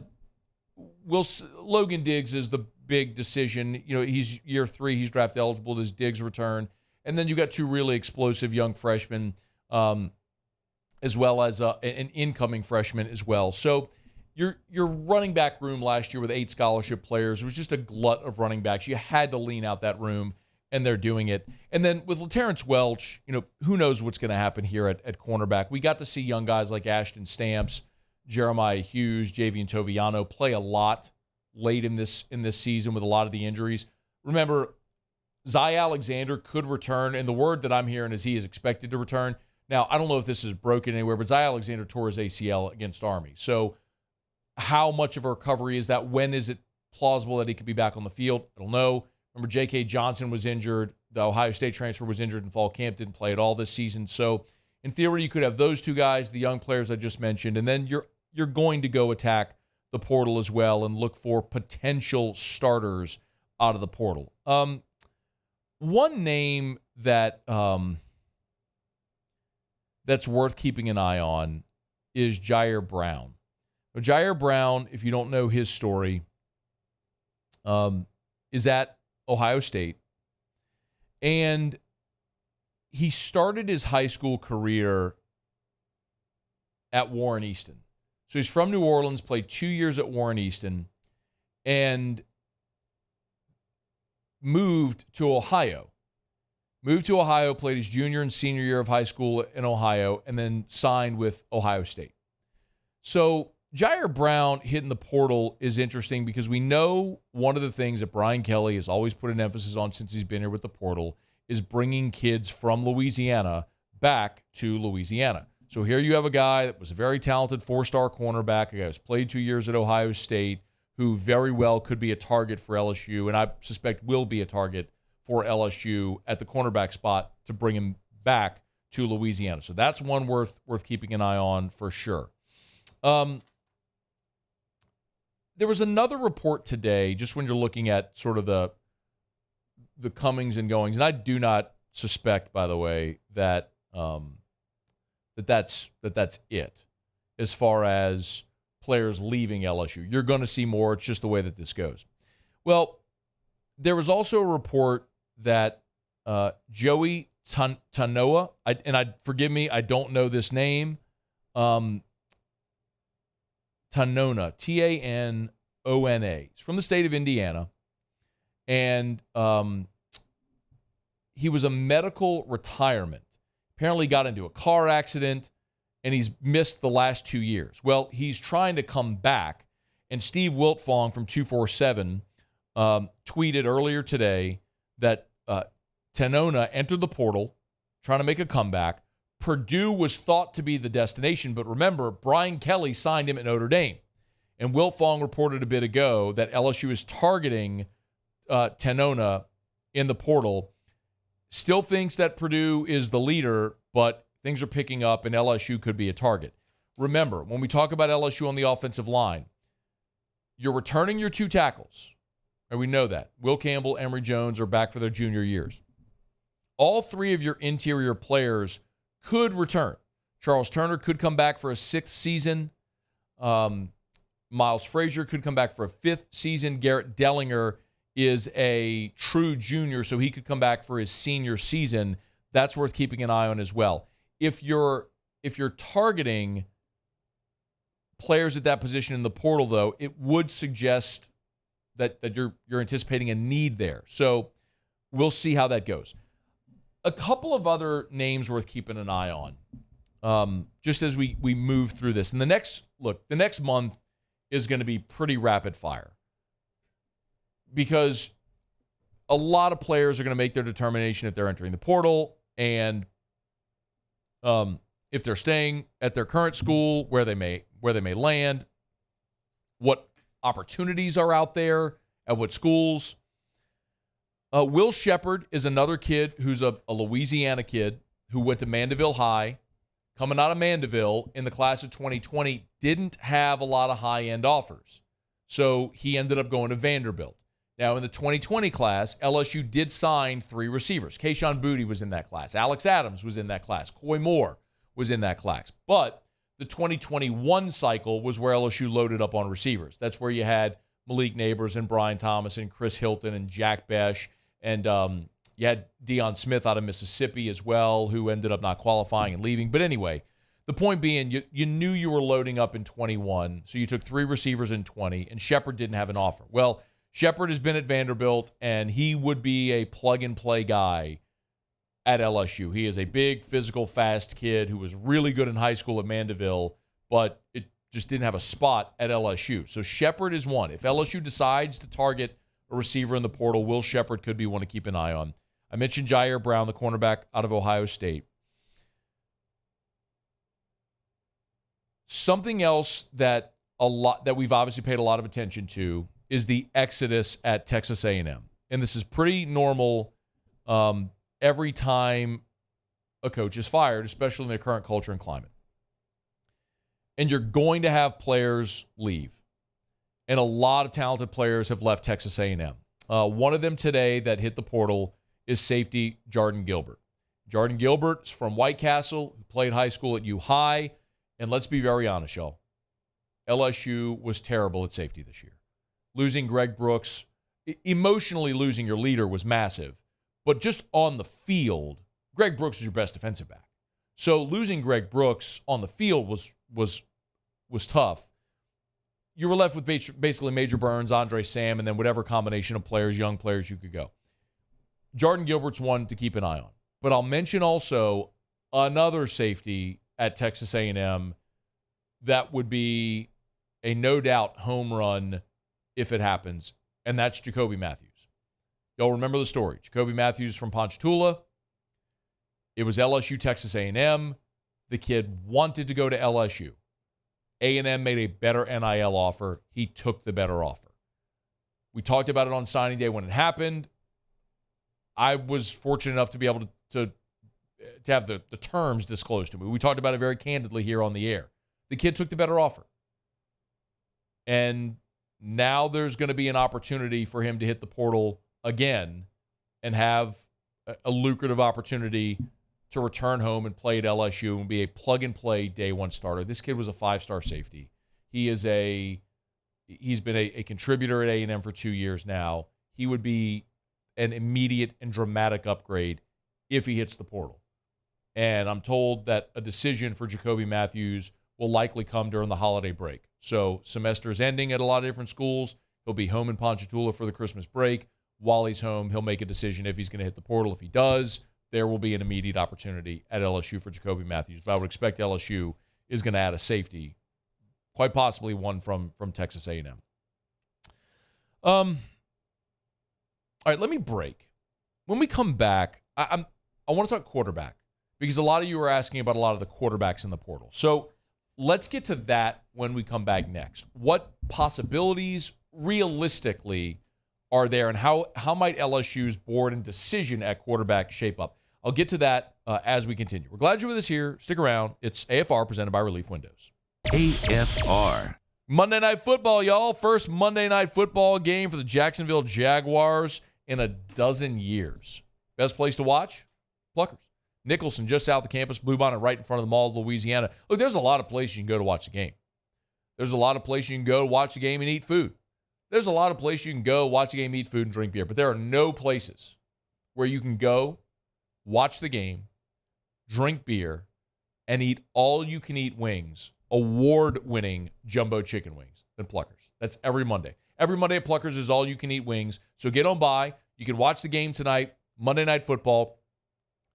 Speaker 7: Logan Diggs is the big decision. You know, he's year 3. He's draft eligible. Does Diggs return? And then you got 2 really explosive young freshmen, as well as an incoming freshman as well. So your running back room last year with 8 scholarship players was just a glut of running backs. You had to lean out that room, and they're doing it. And then with LaTerrence Welch, you know, who knows what's going to happen here at cornerback. We got to see young guys like Ashton Stamps, Jeremiah Hughes, Javian Toviano play a lot late in this season with a lot of the injuries. Remember, Zy Alexander could return, and the word that I'm hearing is he is expected to return. Now, I don't know if this is broken anywhere, but Zy Alexander tore his ACL against Army. So how much of a recovery is that? When is it plausible that he could be back on the field? I don't know. Remember, J.K. Johnson was injured. The Ohio State transfer was injured in fall camp, didn't play at all this season. So in theory, you could have those 2 guys, the young players I just mentioned, and then you're going to go attack the portal as well and look for potential starters out of the portal. One name that that's worth keeping an eye on is Jair Brown. Now, Jair Brown, if you don't know his story, is at Ohio State. And he started his high school career at Warren Easton. So he's from New Orleans, played 2 years at Warren Easton, and moved to Ohio. Played his junior and senior year of high school in Ohio, and then signed with Ohio State. So Jair Brown hitting the portal is interesting because we know one of the things that Brian Kelly has always put an emphasis on since he's been here with the portal is bringing kids from Louisiana back to Louisiana. So here you have a guy that was a very talented 4-star cornerback, a guy who's played 2 years at Ohio State, who very well could be a target for LSU, and I suspect will be a target for LSU at the cornerback spot to bring him back to Louisiana. So that's one worth keeping an eye on for sure. There was another report today, just when you're looking at sort of the comings and goings, and I do not suspect, by the way, that that's it as far as players leaving LSU. You're going to see more. It's just the way that this goes. Well, there was also a report that Joey Tanoa, forgive me, I don't know this name, Tanona, Tanona. He's from the state of Indiana, and he was a medical retirement. Apparently got into a car accident, and he's missed the last 2 years. Well, he's trying to come back, and Steve Wiltfong from 247 tweeted earlier today that Tanona entered the portal, trying to make a comeback. Purdue was thought to be the destination, but remember, Brian Kelly signed him at Notre Dame. And Wiltfong reported a bit ago that LSU is targeting Tanona in the portal. Still thinks that Purdue is the leader, but things are picking up and LSU could be a target. Remember, when we talk about LSU on the offensive line, you're returning your 2 tackles. And we know that. Will Campbell, Emory Jones are back for their junior years. All 3 of your interior players could return. Charles Turner could come back for a 6th season. Miles Frazier could come back for a 5th season. Garrett Dellinger is a true junior, so he could come back for his senior season. That's worth keeping an eye on as well. If you're targeting players at that position in the portal, though, it would suggest that you're anticipating a need there. So we'll see how that goes. A couple of other names worth keeping an eye on, just as we move through this. And the next month is going to be pretty rapid fire because a lot of players are going to make their determination if they're entering the portal, And if they're staying at their current school, where they may land, what opportunities are out there at what schools. Will Shepard is another kid who's a Louisiana kid who went to Mandeville High. Coming out of Mandeville in the class of 2020, didn't have a lot of high-end offers. So he ended up going to Vanderbilt. Now, in the 2020 class, LSU did sign 3 receivers. Kayshon Boutte was in that class. Alex Adams was in that class. Coy Moore was in that class. But the 2021 cycle was where LSU loaded up on receivers. That's where you had Malik Neighbors and Brian Thomas and Chris Hilton and Jack Besh. And you had Deion Smith out of Mississippi as well, who ended up not qualifying and leaving. But anyway, the point being, you knew you were loading up in 21, so you took 3 receivers in 20, and Shepard didn't have an offer. Well, Shepard has been at Vanderbilt, and he would be a plug-and-play guy at LSU. He is a big, physical, fast kid who was really good in high school at Mandeville, but it just didn't have a spot at LSU. So Shepard is one. If LSU decides to target a receiver in the portal, Will Shepard could be one to keep an eye on. I mentioned Jair Brown, the cornerback out of Ohio State. Something else that we've obviously paid a lot of attention to is the exodus at Texas A&M. And this is pretty normal every time a coach is fired, especially in their current culture and climate. And you're going to have players leave. And a lot of talented players have left Texas A&M. One of them today that hit the portal is safety Jordan Gilbert. Jordan Gilbert's from White Castle, who played high school at U High. And let's be very honest, y'all. LSU was terrible at safety this year. Losing Greg Brooks, emotionally losing your leader was massive. But just on the field, Greg Brooks is your best defensive back. So losing Greg Brooks on the field was tough. You were left with basically Major Burns, Andre Sam, and then whatever combination of players, young players you could go. Jordan Gilbert's one to keep an eye on. But I'll mention also another safety at Texas A&M that would be a no-doubt home run if it happens, and that's Jacoby Matthews. Y'all remember the story. Jacoby Matthews from Ponchatoula. It was LSU, Texas A&M. The kid wanted to go to LSU. A&M made a better NIL offer. He took the better offer. We talked about it on signing day when it happened. I was fortunate enough to be able to have the terms disclosed to me. We talked about it very candidly here on the air. The kid took the better offer. And now there's going to be an opportunity for him to hit the portal again and have a lucrative opportunity to return home and play at LSU and be a plug-and-play day one starter. This kid was a 5-star safety. He's been a contributor at A&M for 2 years now. He would be an immediate and dramatic upgrade if he hits the portal. And I'm told that a decision for Jacoby Matthews will likely come during the holiday break. So semester's ending at a lot of different schools. He'll be home in Ponchatoula for the Christmas break. While he's home, he'll make a decision if he's going to hit the portal. If he does, there will be an immediate opportunity at LSU for Jacoby Matthews. But I would expect LSU is going to add a safety, quite possibly one from Texas A&M. All right, let me break. When we come back, I want to talk quarterback because a lot of you are asking about a lot of the quarterbacks in the portal. So let's get to that when we come back next. What possibilities realistically are there, and how might LSU's board and decision at quarterback shape up? I'll get to that as we continue. We're glad you're with us here. Stick around. It's AFR presented by Relief Windows.
Speaker 4: AFR.
Speaker 7: Monday Night Football, y'all. First Monday Night Football game for the Jacksonville Jaguars in a dozen years. Best place to watch? Pluckers. Nicholson, just south of campus, Bluebonnet right in front of the Mall of Louisiana. Look, there's a lot of places you can go to watch the game. There's a lot of places you can go to watch the game and eat food. There's a lot of places you can go, watch the game, eat food, and drink beer. But there are no places where you can go, watch the game, drink beer, and eat all-you-can-eat wings, award-winning jumbo chicken wings than Pluckers. That's every Monday. Every Monday at Pluckers is all-you-can-eat wings. So get on by. You can watch the game tonight, Monday Night Football,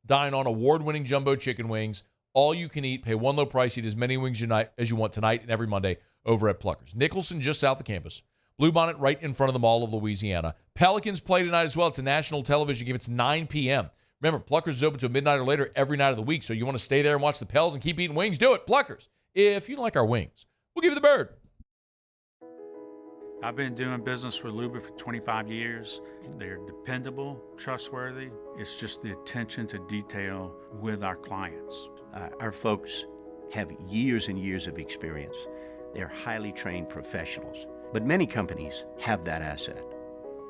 Speaker 7: dine on award-winning jumbo chicken wings, all you can eat, pay one low price, eat as many wings as you want tonight and every Monday over at Pluckers. Nicholson, just south of campus. Bluebonnet right in front of the Mall of Louisiana. Pelicans play tonight as well. It's a national television game. It's 9 p.m. Remember, Pluckers is open to midnight or later every night of the week, so you want to stay there and watch the Pels and keep eating wings? Do it, Pluckers. If you don't like our wings, we'll give you the bird.
Speaker 8: I've been doing business with Luba for 25 years. They're dependable, trustworthy. It's just the attention to detail with our clients.
Speaker 10: Our folks have years and years of experience. They're highly trained professionals, but many companies have that asset.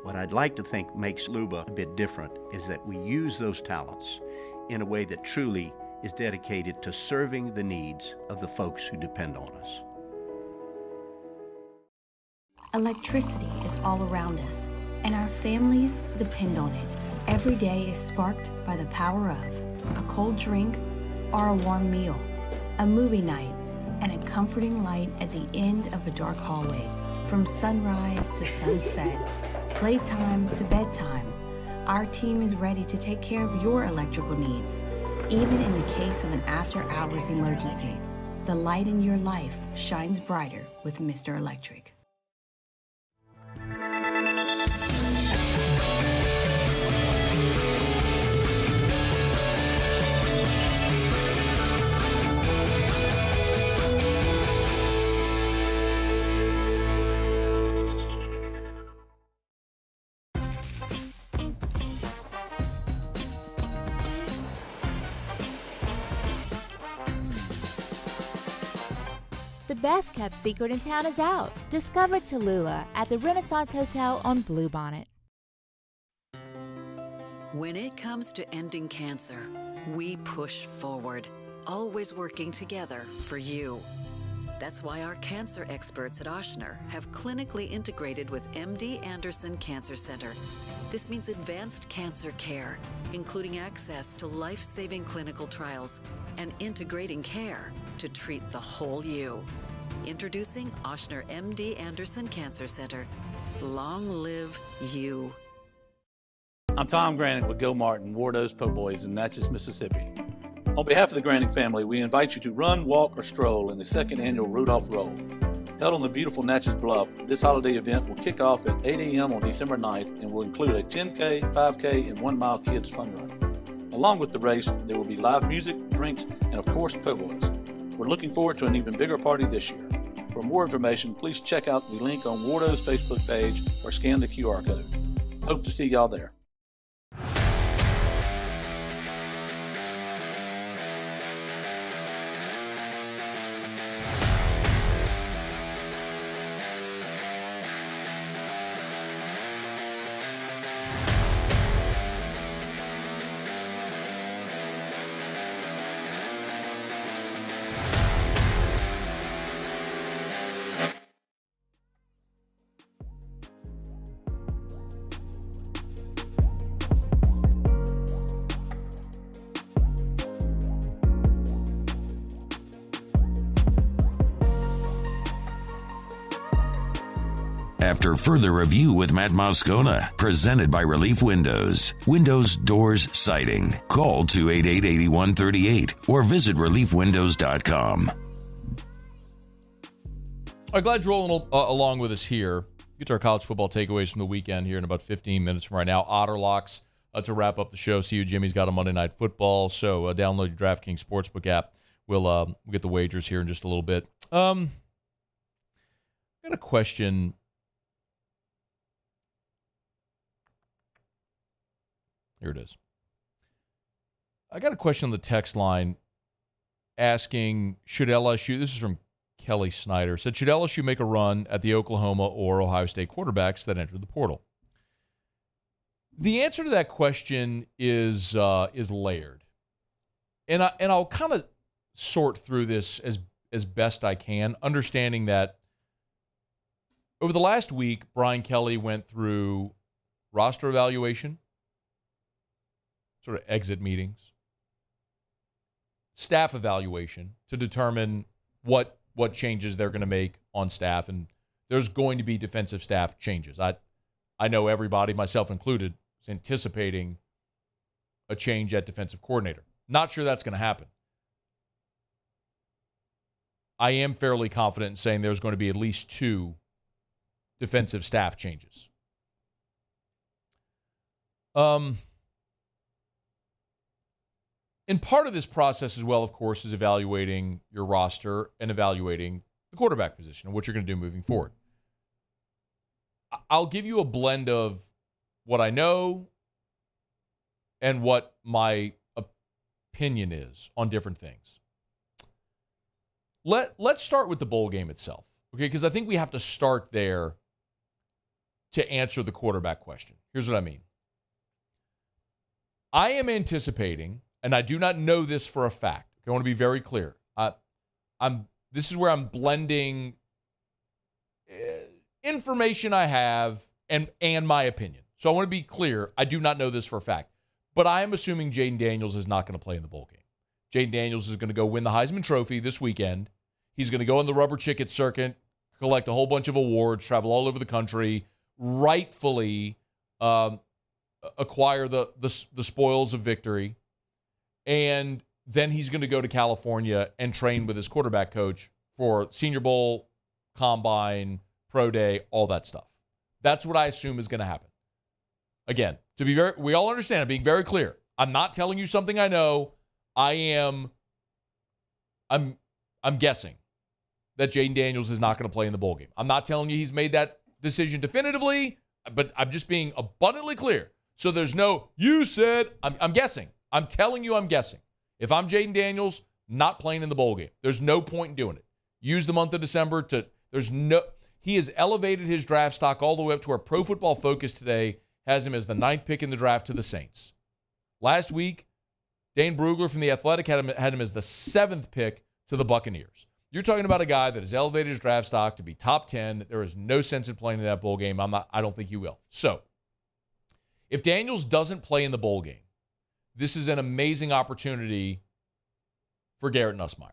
Speaker 10: What I'd like to think makes Luba a bit different is that we use those talents in a way that truly is dedicated to serving the needs of the folks who depend on us.
Speaker 5: Electricity is all around us, and our families depend on it. Every day is sparked by the power of a cold drink or a warm meal, a movie night, and a comforting light at the end of a dark hallway. From sunrise to sunset, playtime to bedtime, our team is ready to take care of your electrical needs. Even in the case of an after-hours emergency, the light in your life shines brighter with Mr. Electric.
Speaker 1: The best kept secret in town is out. Discover Tallulah at the Renaissance Hotel on Bluebonnet.
Speaker 6: When it comes to ending cancer, we push forward, always working together for you. That's why our cancer experts at Ochsner have clinically integrated with MD Anderson Cancer Center. This means advanced cancer care, including access to life-saving clinical trials and integrating care to treat the whole you. Introducing Ochsner MD Anderson Cancer Center. Long live you.
Speaker 9: I'm Tom Granick with Go Martin, Wardo's Po' Boys in Natchez, Mississippi. On behalf of the Granick family, we invite you to run, walk, or stroll in the second annual Rudolph Roll. Held on the beautiful Natchez Bluff, this holiday event will kick off at 8 a.m. on December 9th and will include a 10K, 5K, and 1 mile kids fun run. Along with the race, there will be live music, drinks, and of course, Po' Boys. We're looking forward to an even bigger party this year. For more information, please check out the link on Wardo's Facebook page or scan the QR code. Hope to see y'all there.
Speaker 4: After further review with Matt Moscona, presented by Relief Windows. Windows, doors, siding. Call 288-8138 or visit reliefwindows.com.
Speaker 7: I'm glad you're rolling along with us here. Get to our college football takeaways from the weekend here in about 15 minutes from right now. Otterlocks to wrap up the show. See you, Jimmy's got a Monday Night Football. So download your DraftKings Sportsbook app. We'll get the wagers here in just a little bit. I got a question. Here it is. I got a question on the text line asking, should LSU, this is from Kelly Snyder, said, should LSU make a run at the Oklahoma or Ohio State quarterbacks that entered the portal? The answer to that question is layered. And I'll kind of sort through this as best I can, understanding that over the last week, Brian Kelly went through roster evaluation, sort of exit meetings, staff evaluation to determine what changes they're going to make on staff. And there's going to be defensive staff changes. I know everybody, myself included, is anticipating a change at defensive coordinator. Not sure that's going to happen. I am fairly confident in saying there's going to be at least 2 defensive staff changes. And part of this process as well, of course, is evaluating your roster and evaluating the quarterback position and what you're going to do moving forward. I'll give you a blend of what I know and what my opinion is on different things. Let's start with the bowl game itself, okay? Because I think we have to start there to answer the quarterback question. Here's what I mean. I am anticipating, and I do not know this for a fact. I want to be very clear. This is where I'm blending information I have and my opinion. So I want to be clear. I do not know this for a fact. But I am assuming Jayden Daniels is not going to play in the bowl game. Jayden Daniels is going to go win the Heisman Trophy this weekend. He's going to go on the rubber chicken circuit, collect a whole bunch of awards, travel all over the country, rightfully acquire the spoils of victory. And then he's going to go to California and train with his quarterback coach for Senior Bowl, Combine, Pro Day, all that stuff. That's what I assume is going to happen. Again, we all understand it, being very clear. I'm not telling you something I know. I'm guessing that Jayden Daniels is not going to play in the bowl game. I'm not telling you he's made that decision definitively, but I'm just being abundantly clear. So there's no, you said, I'm guessing. I'm telling you I'm guessing. If I'm Jayden Daniels, not playing in the bowl game. There's no point in doing it. Use the month of December he has elevated his draft stock all the way up to where Pro Football Focus today has him as the 9th pick in the draft to the Saints. Last week, Dane Brugler from The Athletic had him as the 7th pick to the Buccaneers. You're talking about a guy that has elevated his draft stock to be top 10. There is no sense in playing in that bowl game. I don't think he will. So, if Daniels doesn't play in the bowl game, this is an amazing opportunity for Garrett Nussmeier.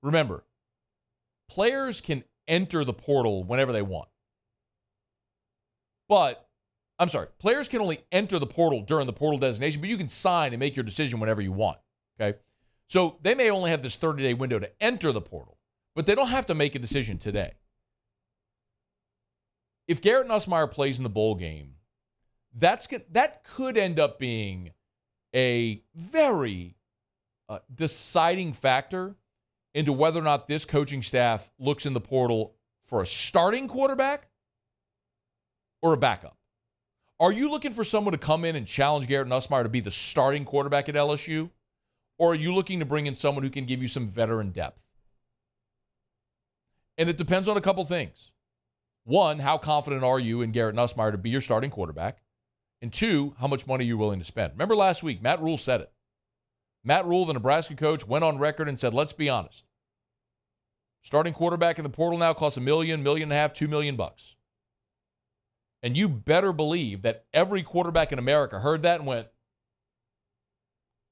Speaker 7: Remember, players can enter the portal whenever they want. Players can only enter the portal during the portal designation, but you can sign and make your decision whenever you want, okay? So they may only have this 30-day window to enter the portal, but they don't have to make a decision today. If Garrett Nussmeier plays in the bowl game, that could end up being a very deciding factor into whether or not this coaching staff looks in the portal for a starting quarterback or a backup. Are you looking for someone to come in and challenge Garrett Nussmeier to be the starting quarterback at LSU? Or are you looking to bring in someone who can give you some veteran depth? And it depends on a couple things. One, how confident are you in Garrett Nussmeier to be your starting quarterback? And two, how much money are you willing to spend? Remember last week, Matt Rule said it. Matt Rule, the Nebraska coach, went on record and said, let's be honest. Starting quarterback in the portal now costs $1 million, $1.5 million, $2 million. And you better believe that every quarterback in America heard that and went,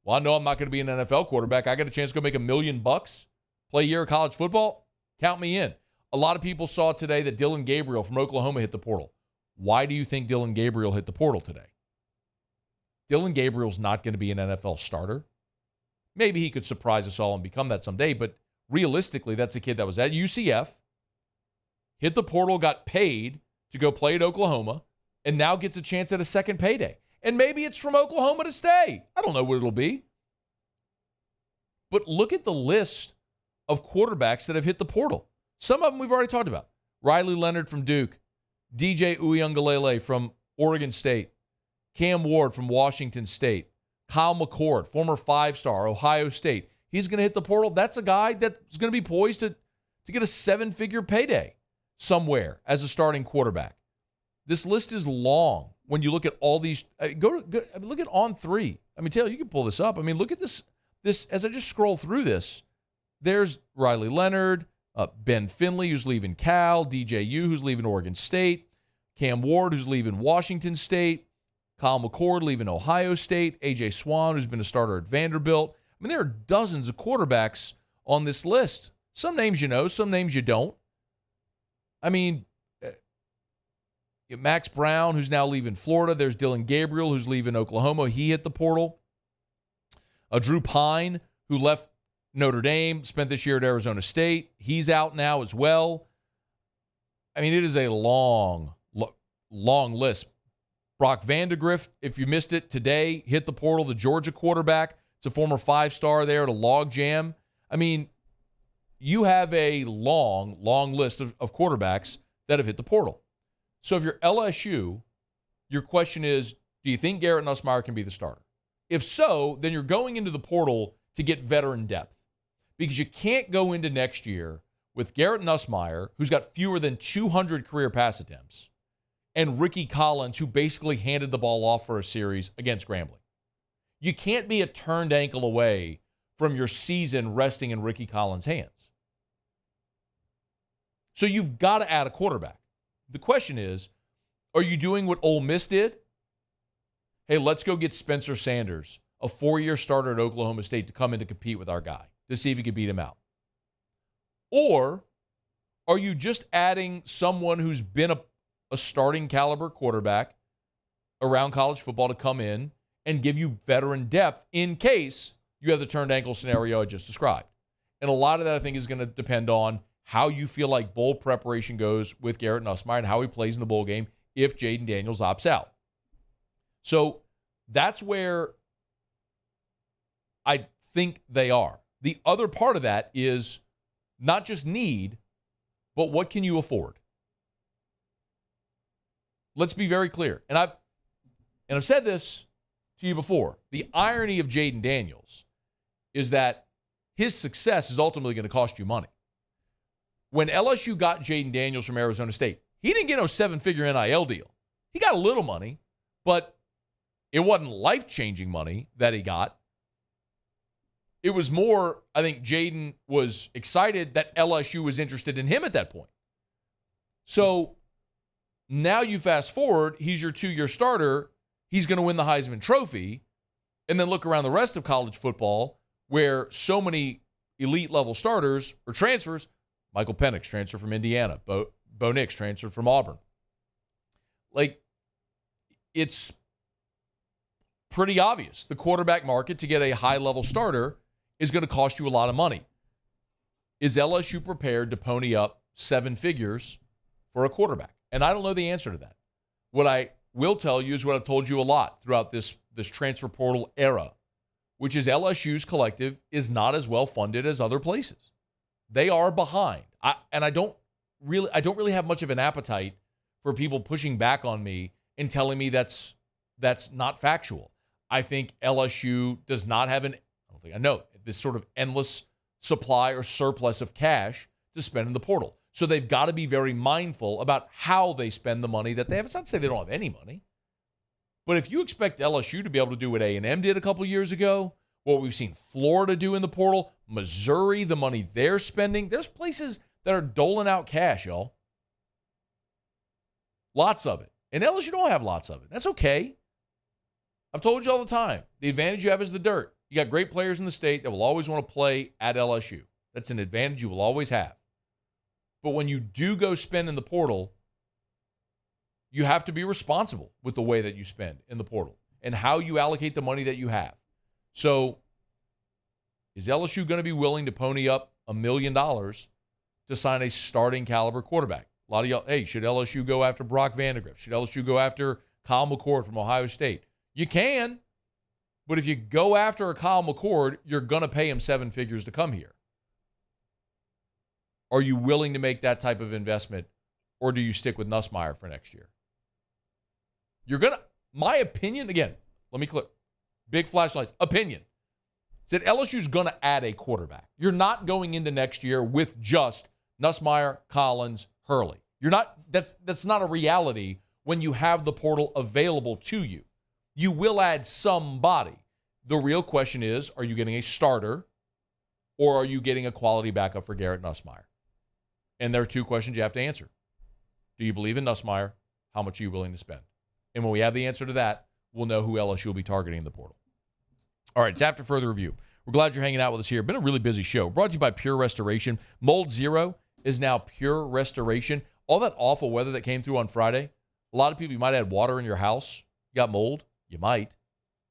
Speaker 7: well, I know I'm not going to be an NFL quarterback. I got a chance to go make $1 million, play a year of college football. Count me in. A lot of people saw today that Dylan Gabriel from Oklahoma hit the portal. Why do you think Dylan Gabriel hit the portal today? Dylan Gabriel's not going to be an NFL starter. Maybe he could surprise us all and become that someday, but realistically, that's a kid that was at UCF, hit the portal, got paid to go play at Oklahoma, and now gets a chance at a second payday. And maybe it's from Oklahoma to stay. I don't know what it'll be. But look at the list of quarterbacks that have hit the portal. Some of them we've already talked about. Riley Leonard from Duke, DJ Uiagalelei from Oregon State, Cam Ward from Washington State, Kyle McCord, former 5-star, Ohio State. He's going to hit the portal. That's a guy that's going to be poised to get a 7-figure payday somewhere as a starting quarterback. This list is long when you look at all these. Look at On3. I mean, Taylor, you can pull this up. I mean, look at this. As I just scroll through this, there's Riley Leonard, Ben Finley, who's leaving Cal, DJU, who's leaving Oregon State, Cam Ward, who's leaving Washington State, Kyle McCord leaving Ohio State, AJ Swan, who's been a starter at Vanderbilt. I mean, there are dozens of quarterbacks on this list. Some names you know, some names you don't. I mean, Max Brown, who's now leaving Florida. There's Dylan Gabriel, who's leaving Oklahoma. He hit the portal. Drew Pine, who left Notre Dame, spent this year at Arizona State. He's out now as well. I mean, it is a long list. Brock Vandegrift, if you missed it today, hit the portal, the Georgia quarterback. It's a former 5-star there at a log jam. I mean, you have a long list of quarterbacks that have hit the portal. So if you're LSU, your question is, do you think Garrett Nussmeier can be the starter? If so, then you're going into the portal to get veteran depth, because you can't go into next year with Garrett Nussmeier, who's got fewer than 200 career pass attempts, and Ricky Collins, who basically handed the ball off for a series against Grambling. You can't be a turned ankle away from your season resting in Ricky Collins' hands. So you've got to add a quarterback. The question is, are you doing what Ole Miss did? Hey, let's go get Spencer Sanders, a 4-year starter at Oklahoma State, to come in to compete with our guy, to see if he could beat him out. Or are you just adding someone who's been a starting caliber quarterback around college football to come in and give you veteran depth in case you have the turned ankle scenario I just described? And a lot of that, I think, is going to depend on how you feel like bowl preparation goes with Garrett Nussmeier and how he plays in the bowl game if Jaden Daniels opts out. So that's where I think they are. The other part of that is not just need, but what can you afford? Let's be very clear. And I've said this to you before. The irony of Jaden Daniels is that his success is ultimately going to cost you money. When LSU got Jaden Daniels from Arizona State, he didn't get no 7-figure NIL deal. He got a little money, but it wasn't life-changing money that he got. It was more, I think Jaden was excited that LSU was interested in him at that point. So now you fast forward, he's your 2-year starter. He's going to win the Heisman Trophy. And then look around the rest of college football where so many elite-level starters or transfers. Michael Penix transferred from Indiana. Bo Nix transferred from Auburn. Like, it's pretty obvious. The quarterback market to get a high-level starter is going to cost you a lot of money. Is LSU prepared to pony up 7 figures for a quarterback? And I don't know the answer to that. What I will tell you is what I've told you a lot throughout this transfer portal era, which is LSU's collective is not as well funded as other places. They are behind. I don't really have much of an appetite for people pushing back on me and telling me that's not factual. I think LSU does not have this sort of endless supply or surplus of cash to spend in the portal. So they've got to be very mindful about how they spend the money that they have. It's not to say they don't have any money. But if you expect LSU to be able to do what A&M did a couple years ago, what we've seen Florida do in the portal, Missouri, the money they're spending, there's places that are doling out cash, y'all. Lots of it. And LSU don't have lots of it. That's okay. I've told you all the time, the advantage you have is the dirt. You got great players in the state that will always want to play at LSU. That's an advantage you will always have. But when you do go spend in the portal, you have to be responsible with the way that you spend in the portal and how you allocate the money that you have. So is LSU going to be willing to pony up $1 million to sign a starting caliber quarterback? A lot of y'all, hey, should LSU go after Brock Vandegrift? Should LSU go after Kyle McCord from Ohio State? You can, but if you go after a Kyle McCord, you're going to pay him 7 figures to come here. Are you willing to make that type of investment, or do you stick with Nussmeier for next year? My opinion, again, let me click. Big flashlights. Opinion. Said LSU's going to add a quarterback. You're not going into next year with just Nussmeier, Collins, Hurley. That's not a reality when you have the portal available to you. You will add somebody. The real question is, are you getting a starter or are you getting a quality backup for Garrett Nussmeier? And there are 2 questions you have to answer. Do you believe in Nussmeier? How much are you willing to spend? And when we have the answer to that, we'll know who LSU will be targeting in the portal. All right, it's after further review. We're glad you're hanging out with us here. Been a really busy show. Brought to you by Pure Restoration. Mold Zero is now Pure Restoration. All that awful weather that came through on Friday, a lot of people, you might have had water in your house. You got mold? You might.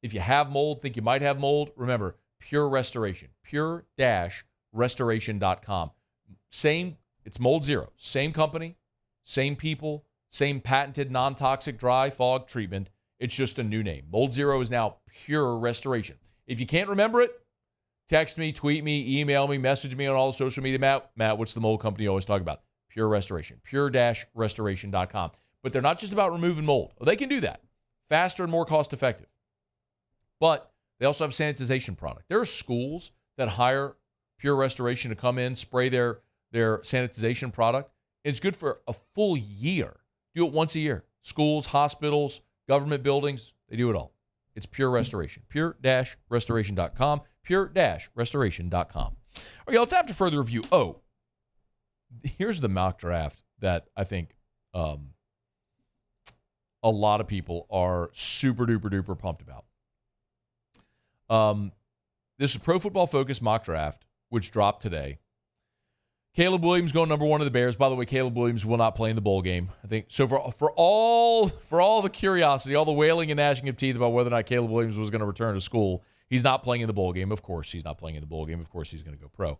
Speaker 7: If you have mold, think you might have mold, remember, Pure Restoration. Pure-restoration.com. It's Mold Zero. Same company, same people, same patented non-toxic dry fog treatment It's just a new name. Mold Zero is now Pure Restoration. If you can't remember it, text me, tweet me, email me, message me on all the social media. Matt, what's the mold company you always talk about? Pure Restoration. Pure-restoration.com. But they're not just about removing mold. Well, they can do that faster and more cost-effective. But they also have a sanitization product. There are schools that hire Pure Restoration to come in, spray their sanitization product. It's good for a full year. Do it once a year. Schools, hospitals, government buildings, they do it all. It's Pure Restoration. Pure-restoration.com. Pure-restoration.com. Okay, let's have to further review. Oh, here's the mock draft that I think a lot of people are super duper duper pumped about. This is Pro Football Focus mock draft, which dropped today. Caleb Williams going number 1 of the Bears. By the way, Caleb Williams will not play in the bowl game. I think so. For all the curiosity, all the wailing and gnashing of teeth about whether or not Caleb Williams was going to return to school, he's not playing in the bowl game. Of course, he's not playing in the bowl game. Of course, he's going to go pro.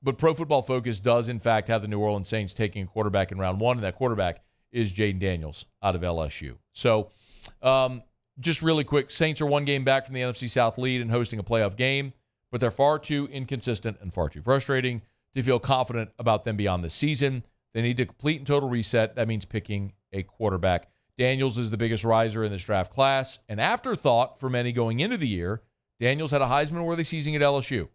Speaker 7: But Pro Football Focus does, in fact, have the New Orleans Saints taking a quarterback in round 1, and that quarterback is Jaden Daniels out of LSU. So, just really quick, Saints are 1 game back from the NFC South lead and hosting a playoff game, but they're far too inconsistent and far too frustrating to feel confident about them beyond this season. They need to complete and total reset. That means picking a quarterback. Daniels is the biggest riser in this draft class. An afterthought for many going into the year, Daniels had a Heisman-worthy season at LSU.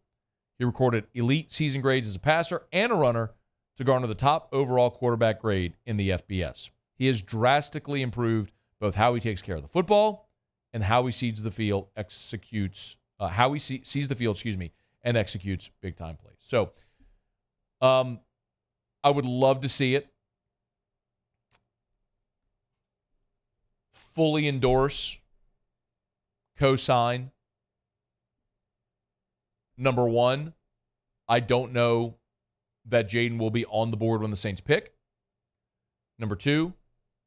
Speaker 7: He recorded elite season grades as a passer and a runner to garner the top overall quarterback grade in the FBS. He has drastically improved both how he takes care of the football and how he sees the field, and executes big-time plays. So, I would love to see it. Fully endorse, co-sign. Number 1, I don't know that Jaden will be on the board when the Saints pick. Number 2,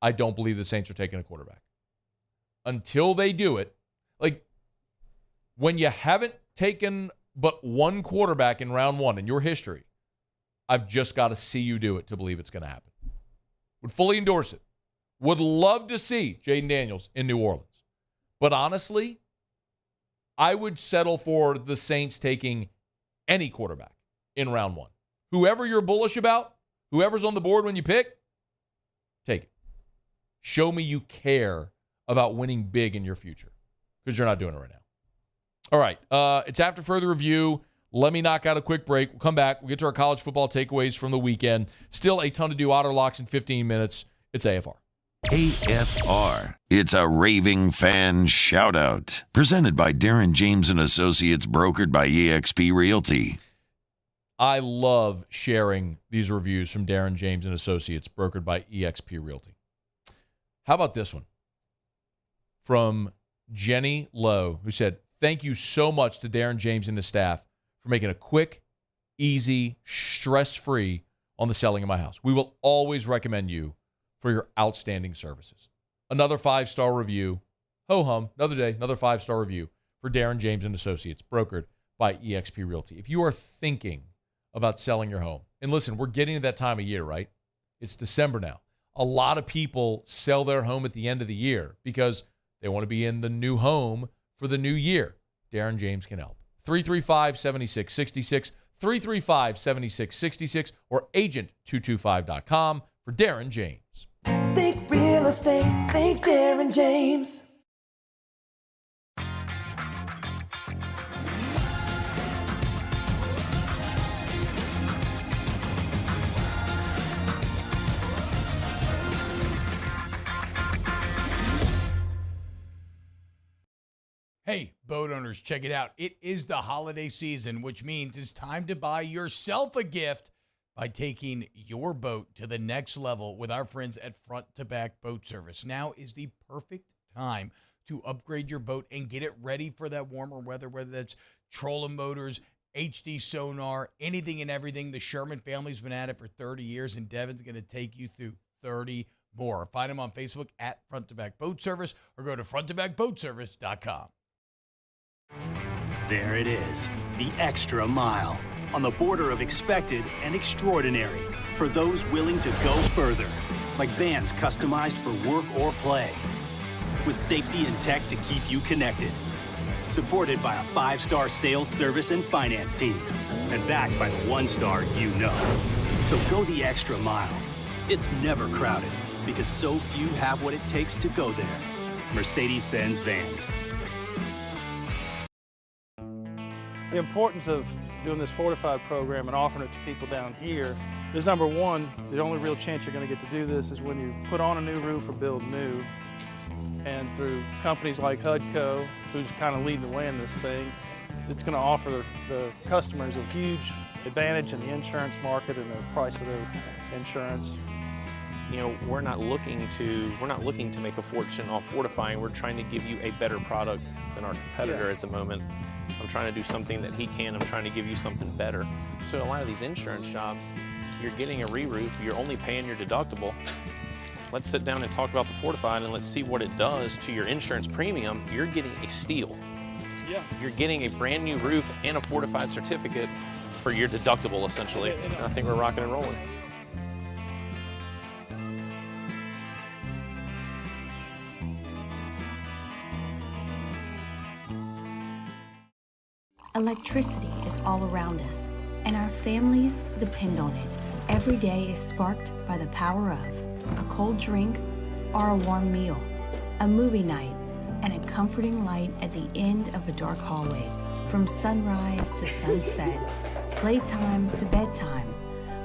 Speaker 7: I don't believe the Saints are taking a quarterback. Until they do it, like when you haven't taken but 1 quarterback in round 1 in your history, I've just got to see you do it to believe it's going to happen. Would fully endorse it. Would love to see Jaden Daniels in New Orleans. But honestly, I would settle for the Saints taking any quarterback in round 1. Whoever you're bullish about, whoever's on the board when you pick, take it. Show me you care about winning big in your future, because you're not doing it right now. All right, it's after further review. Let me knock out a quick break. We'll come back. We'll get to our college football takeaways from the weekend. Still a ton to do. Otter Locks in 15 minutes. It's AFR.
Speaker 4: AFR. It's a raving fan shout-out. Presented by Darren James & Associates, brokered by eXp Realty.
Speaker 7: I love sharing these reviews from Darren James & Associates, brokered by eXp Realty. How about this one? From Jenny Lowe, who said, "Thank you so much to Darren James and his staff for making a quick, easy, stress-free on the selling of my house. We will always recommend you for your outstanding services." Another 5-star review. Ho-hum, another day, another 5-star review for Darren James & Associates, brokered by eXp Realty. If you are thinking about selling your home, and listen, we're getting to that time of year, right? It's December now. A lot of people sell their home at the end of the year because they want to be in the new home for the new year. Darren James can help. 335-7666, 335-7666, or agent225.com for Darren James.
Speaker 11: Think real estate, think Darren James.
Speaker 13: Hey, boat owners, check it out. It is the holiday season, which means it's time to buy yourself a gift by taking your boat to the next level with our friends at Front to Back Boat Service. Now is the perfect time to upgrade your boat and get it ready for that warmer weather, whether that's trolling motors, HD sonar, anything and everything. The Sherman family's been at it for 30 years, and Devin's going to take you through 30 more. Find them on Facebook at Front to Back Boat Service, or go to fronttobackboatservice.com.
Speaker 15: There it is, the extra mile, on the border of expected and extraordinary, for those willing to go further, like vans customized for work or play. with safety and tech to keep you connected. Supported by a 5-star sales, service, and finance team. And backed by the 1-star you know. So go the extra mile. It's never crowded because so few have what it takes to go there. Mercedes-Benz Vans.
Speaker 16: The importance of doing this fortified program and offering it to people down here is, number one, the only real chance you're going to get to do this is when you put on a new roof or build new. And through companies like HUDCO, who's kind of leading the way in this thing, it's going to offer the customers a huge advantage in the insurance market and the price of their insurance.
Speaker 19: You know, we're not looking to make a fortune off fortifying. We're trying to give you a better product than our competitor at the moment. I'm trying to do something that he can. I'm trying to give you something better. So a lot of these insurance shops, you're getting a re-roof, you're only paying your deductible. Let's sit down and talk about the fortified and let's see what it does to your insurance premium. You're getting a steal.
Speaker 16: Yeah.
Speaker 19: You're getting a brand new roof and a fortified certificate for your deductible, essentially. I think we're rocking and rolling.
Speaker 5: Electricity is all around us, and our families depend on it. Every day is sparked by the power of a cold drink or a warm meal, a movie night, and a comforting light at the end of a dark hallway. From sunrise to sunset, playtime to bedtime,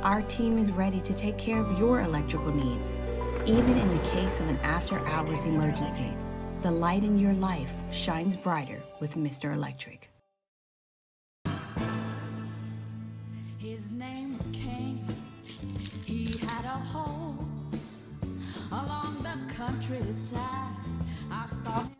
Speaker 5: our team is ready to take care of your electrical needs. Even in the case of an after-hours emergency, the light in your life shines brighter with Mr. Electric.
Speaker 20: His name was Cain. He had a horse along the countryside. I saw him.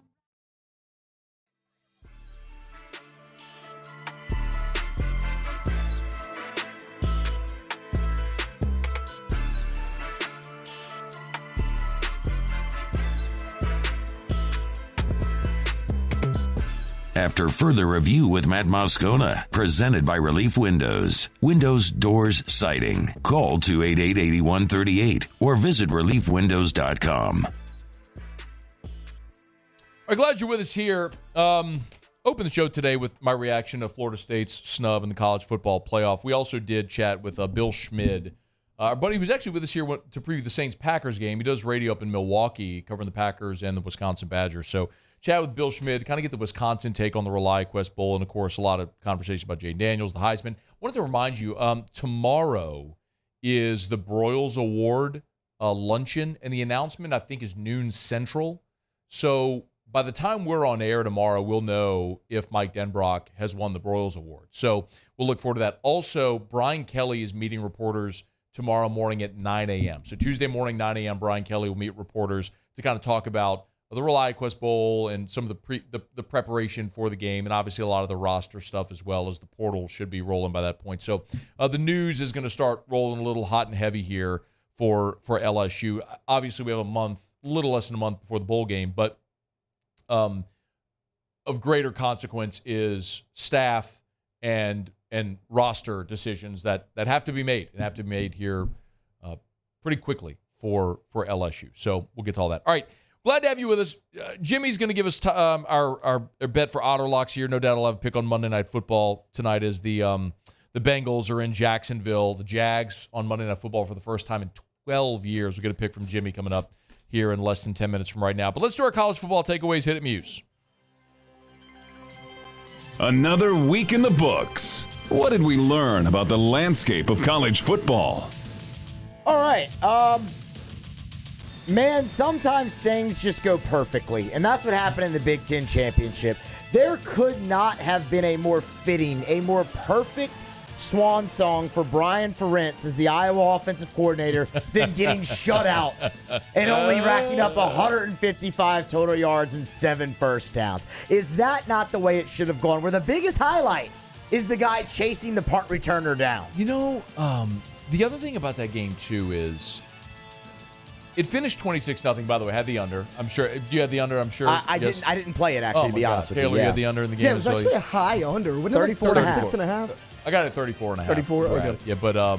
Speaker 4: After further review with Matt Moscona, presented by Relief Windows. Windows, doors, siding. Call 288-8138 or visit reliefwindows.com.
Speaker 7: I'm glad you're with us here. Open the show today with my reaction to Florida State's snub in the college football playoff. We also did chat with Bill Schmid, our buddy who's actually with us here to preview the Saints-Packers game. He does radio up in Milwaukee, covering the Packers and the Wisconsin Badgers. So chat with Bill Schmid, kind of get the Wisconsin take on the ReliQuest Bowl, and, of course, a lot of conversation about Jayden Daniels, the Heisman. Wanted to remind you, tomorrow is the Broyles Award luncheon, and the announcement, I think, is noon Central. So by the time we're on air tomorrow, we'll know if Mike Denbrock has won the Broyles Award. So we'll look forward to that. Also, Brian Kelly is meeting reporters tomorrow morning at 9 a.m. So Tuesday morning, 9 a.m., Brian Kelly will meet reporters to kind of talk about the ReliQuest Bowl and some of the preparation for the game, and obviously a lot of the roster stuff as well, as the portal should be rolling by that point. So the news is going to start rolling a little hot and heavy here for LSU. Obviously, we have a little less than a month before the bowl game, but of greater consequence is staff and roster decisions that have to be made and have to be made here pretty quickly for LSU. So we'll get to all that. All right. Glad to have you with us. Jimmy's going to give us our bet for Otter Locks here. No doubt I'll have a pick on Monday Night Football tonight as the Bengals are in Jacksonville. The Jags on Monday Night Football for the first time in 12 years. We'll get a pick from Jimmy coming up here in less than 10 minutes from right now. But let's do our college football takeaways. Hit it, Muse.
Speaker 21: Another week in the books. What did we learn about the landscape of college football?
Speaker 22: All right. Man, sometimes things just go perfectly, and that's what happened in the Big Ten Championship. There could not have been a more fitting, a more perfect swan song for Brian Ferentz as the Iowa offensive coordinator than getting shut out and only racking up 155 total yards and 7 first downs. Is that not the way it should have gone? Where the biggest highlight is the guy chasing the punt returner down.
Speaker 7: You know, the other thing about that game, too, is it finished 26-0, by the way. Had the under. I'm sure. You had the under, I'm sure.
Speaker 22: I didn't play it, actually, to be honest with you.
Speaker 7: Taylor, you had the under in the game.
Speaker 26: Yeah, it was actually a high under. Wasn't it like 36.5?
Speaker 7: I got it at 34.5.
Speaker 26: 34? Okay.
Speaker 7: Yeah, but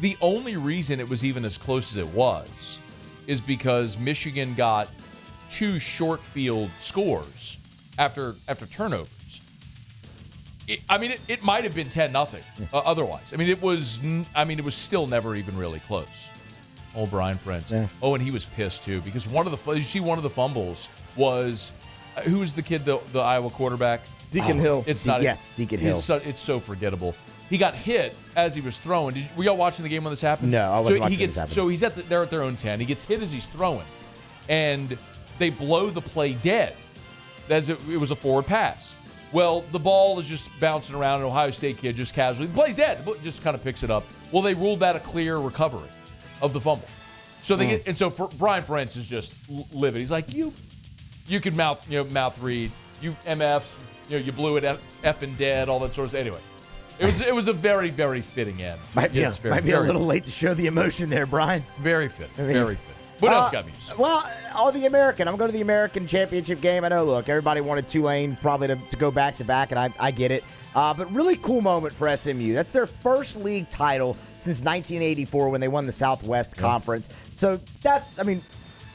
Speaker 7: the only reason it was even as close as it was is because Michigan got 2 short field scores after turnovers. It might have been 10-0 otherwise. It was still never even really close. Oh, Brian Frentz.
Speaker 22: Yeah.
Speaker 7: Oh, and he was pissed too because one of the fumbles was who was the kid, the Iowa quarterback?
Speaker 26: Deacon Hill.
Speaker 22: Deacon Hill.
Speaker 7: It's so forgettable. He got hit as he was throwing. Were y'all watching the game when this happened?
Speaker 22: No, I wasn't watching this happen.
Speaker 7: So they're at their own 10. He gets hit as he's throwing, and they blow the play dead. As it was a forward pass. Well, the ball is just bouncing around. An Ohio State kid just casually the play's dead. Just kind of picks it up. Well, they ruled that a clear recovery of the fumble. So they get, and so for Brian Ferentz is just livid. He's like, you could mouth read, you MFs, you blew it effing dead, all that sort of stuff. Anyway, it was a very, very fitting end.
Speaker 22: Might be a little late to show the emotion there, Brian.
Speaker 7: Very fitting. Very fitting. What else got me?
Speaker 22: Well, the American. I'm going to the American championship game. I know, look, everybody wanted Tulane probably to go back-to-back, and I get it. But really cool moment for SMU. That's their first league title since 1984 when they won the Southwest Conference. So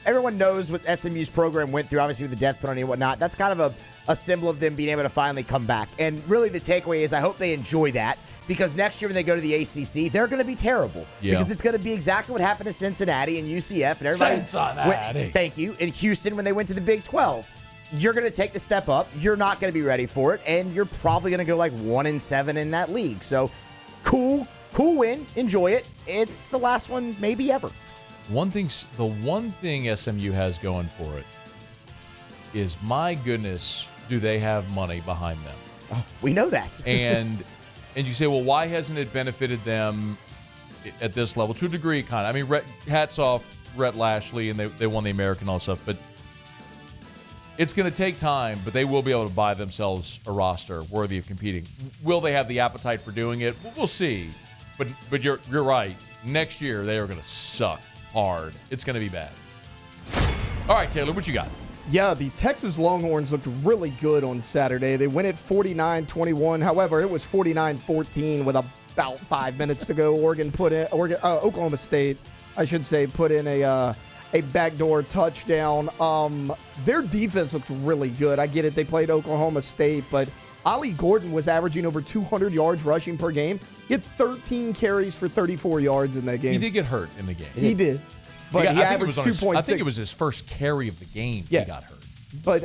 Speaker 22: everyone knows what SMU's program went through, obviously with the death penalty and whatnot. That's kind of a symbol of them being able to finally come back. And really the takeaway is I hope they enjoy that. Because next year when they go to the ACC, they're going to be terrible.
Speaker 7: Yeah.
Speaker 22: Because it's going to be exactly what happened to Cincinnati and UCF and everybody.
Speaker 7: Cincinnati.
Speaker 22: Thank you. And Houston when they went to the Big 12. You're going to take the step up. You're not going to be ready for it. And you're probably going to go like 1-7 in that league. So cool win. Enjoy it. It's the last one maybe ever.
Speaker 7: The one thing SMU has going for it is, my goodness, do they have money behind them.
Speaker 22: Oh, we know that.
Speaker 7: And you say, well, why hasn't it benefited them at this level? To a degree, kind of. Hats off Rhett Lashley, and they won the American and all that stuff. But it's going to take time, but they will be able to buy themselves a roster worthy of competing. Will they have the appetite for doing it? We'll see. But you're right. Next year, they are going to suck hard. It's going to be bad. All right, Taylor, what you got?
Speaker 26: Yeah, the Texas Longhorns looked really good on Saturday. They win it 49-21. However, it was 49-14 with about 5 minutes to go. Oklahoma State, I should say, put in a backdoor touchdown. Their defense looked really good. I get it. They played Oklahoma State, but Ollie Gordon was averaging over 200 yards rushing per game. He had 13 carries for 34 yards in that game.
Speaker 7: He did get hurt in the game.
Speaker 26: He did. But he averaged 2.6.
Speaker 7: I think it was his first carry of the game.
Speaker 26: Yeah.
Speaker 7: He got hurt.
Speaker 26: But,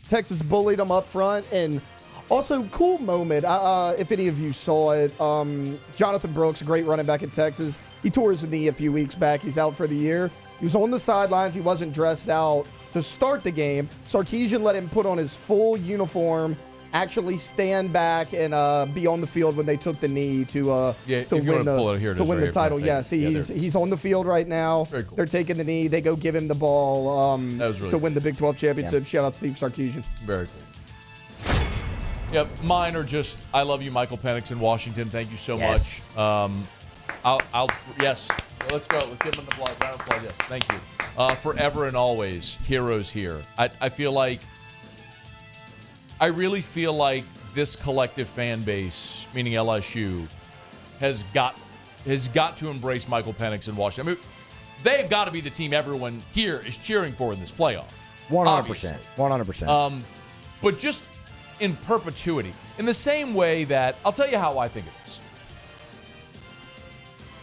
Speaker 26: Texas bullied him up front. And also, cool moment, if any of you saw it, Jonathan Brooks, a great running back at Texas, he tore his knee a few weeks back. He's out for the year. He was on the sidelines. He wasn't dressed out to start the game. Sarkisian let him put on his full uniform, actually stand back and be on the field when they took the kney to win the title. Yes, he's on the field right now.
Speaker 7: Very cool.
Speaker 26: They're taking the knee. They go give him the ball
Speaker 7: really
Speaker 26: win the Big 12 championship. Yeah. Shout out Steve Sarkisian.
Speaker 7: Very cool. Yep, mine are just, I love you, Michael Penix in Washington. Thank you so much. Yes. Let's go. Let's give him an applause. Round of applause. Yes. Thank you. Forever and always, heroes here. I really feel like this collective fan base, meaning LSU, has got to embrace Michael Penix in Washington. They've got to be the team everyone here is cheering for in this playoff.
Speaker 22: 100%. 100%.
Speaker 7: But just in perpetuity, in the same way that, I'll tell you how I think of this.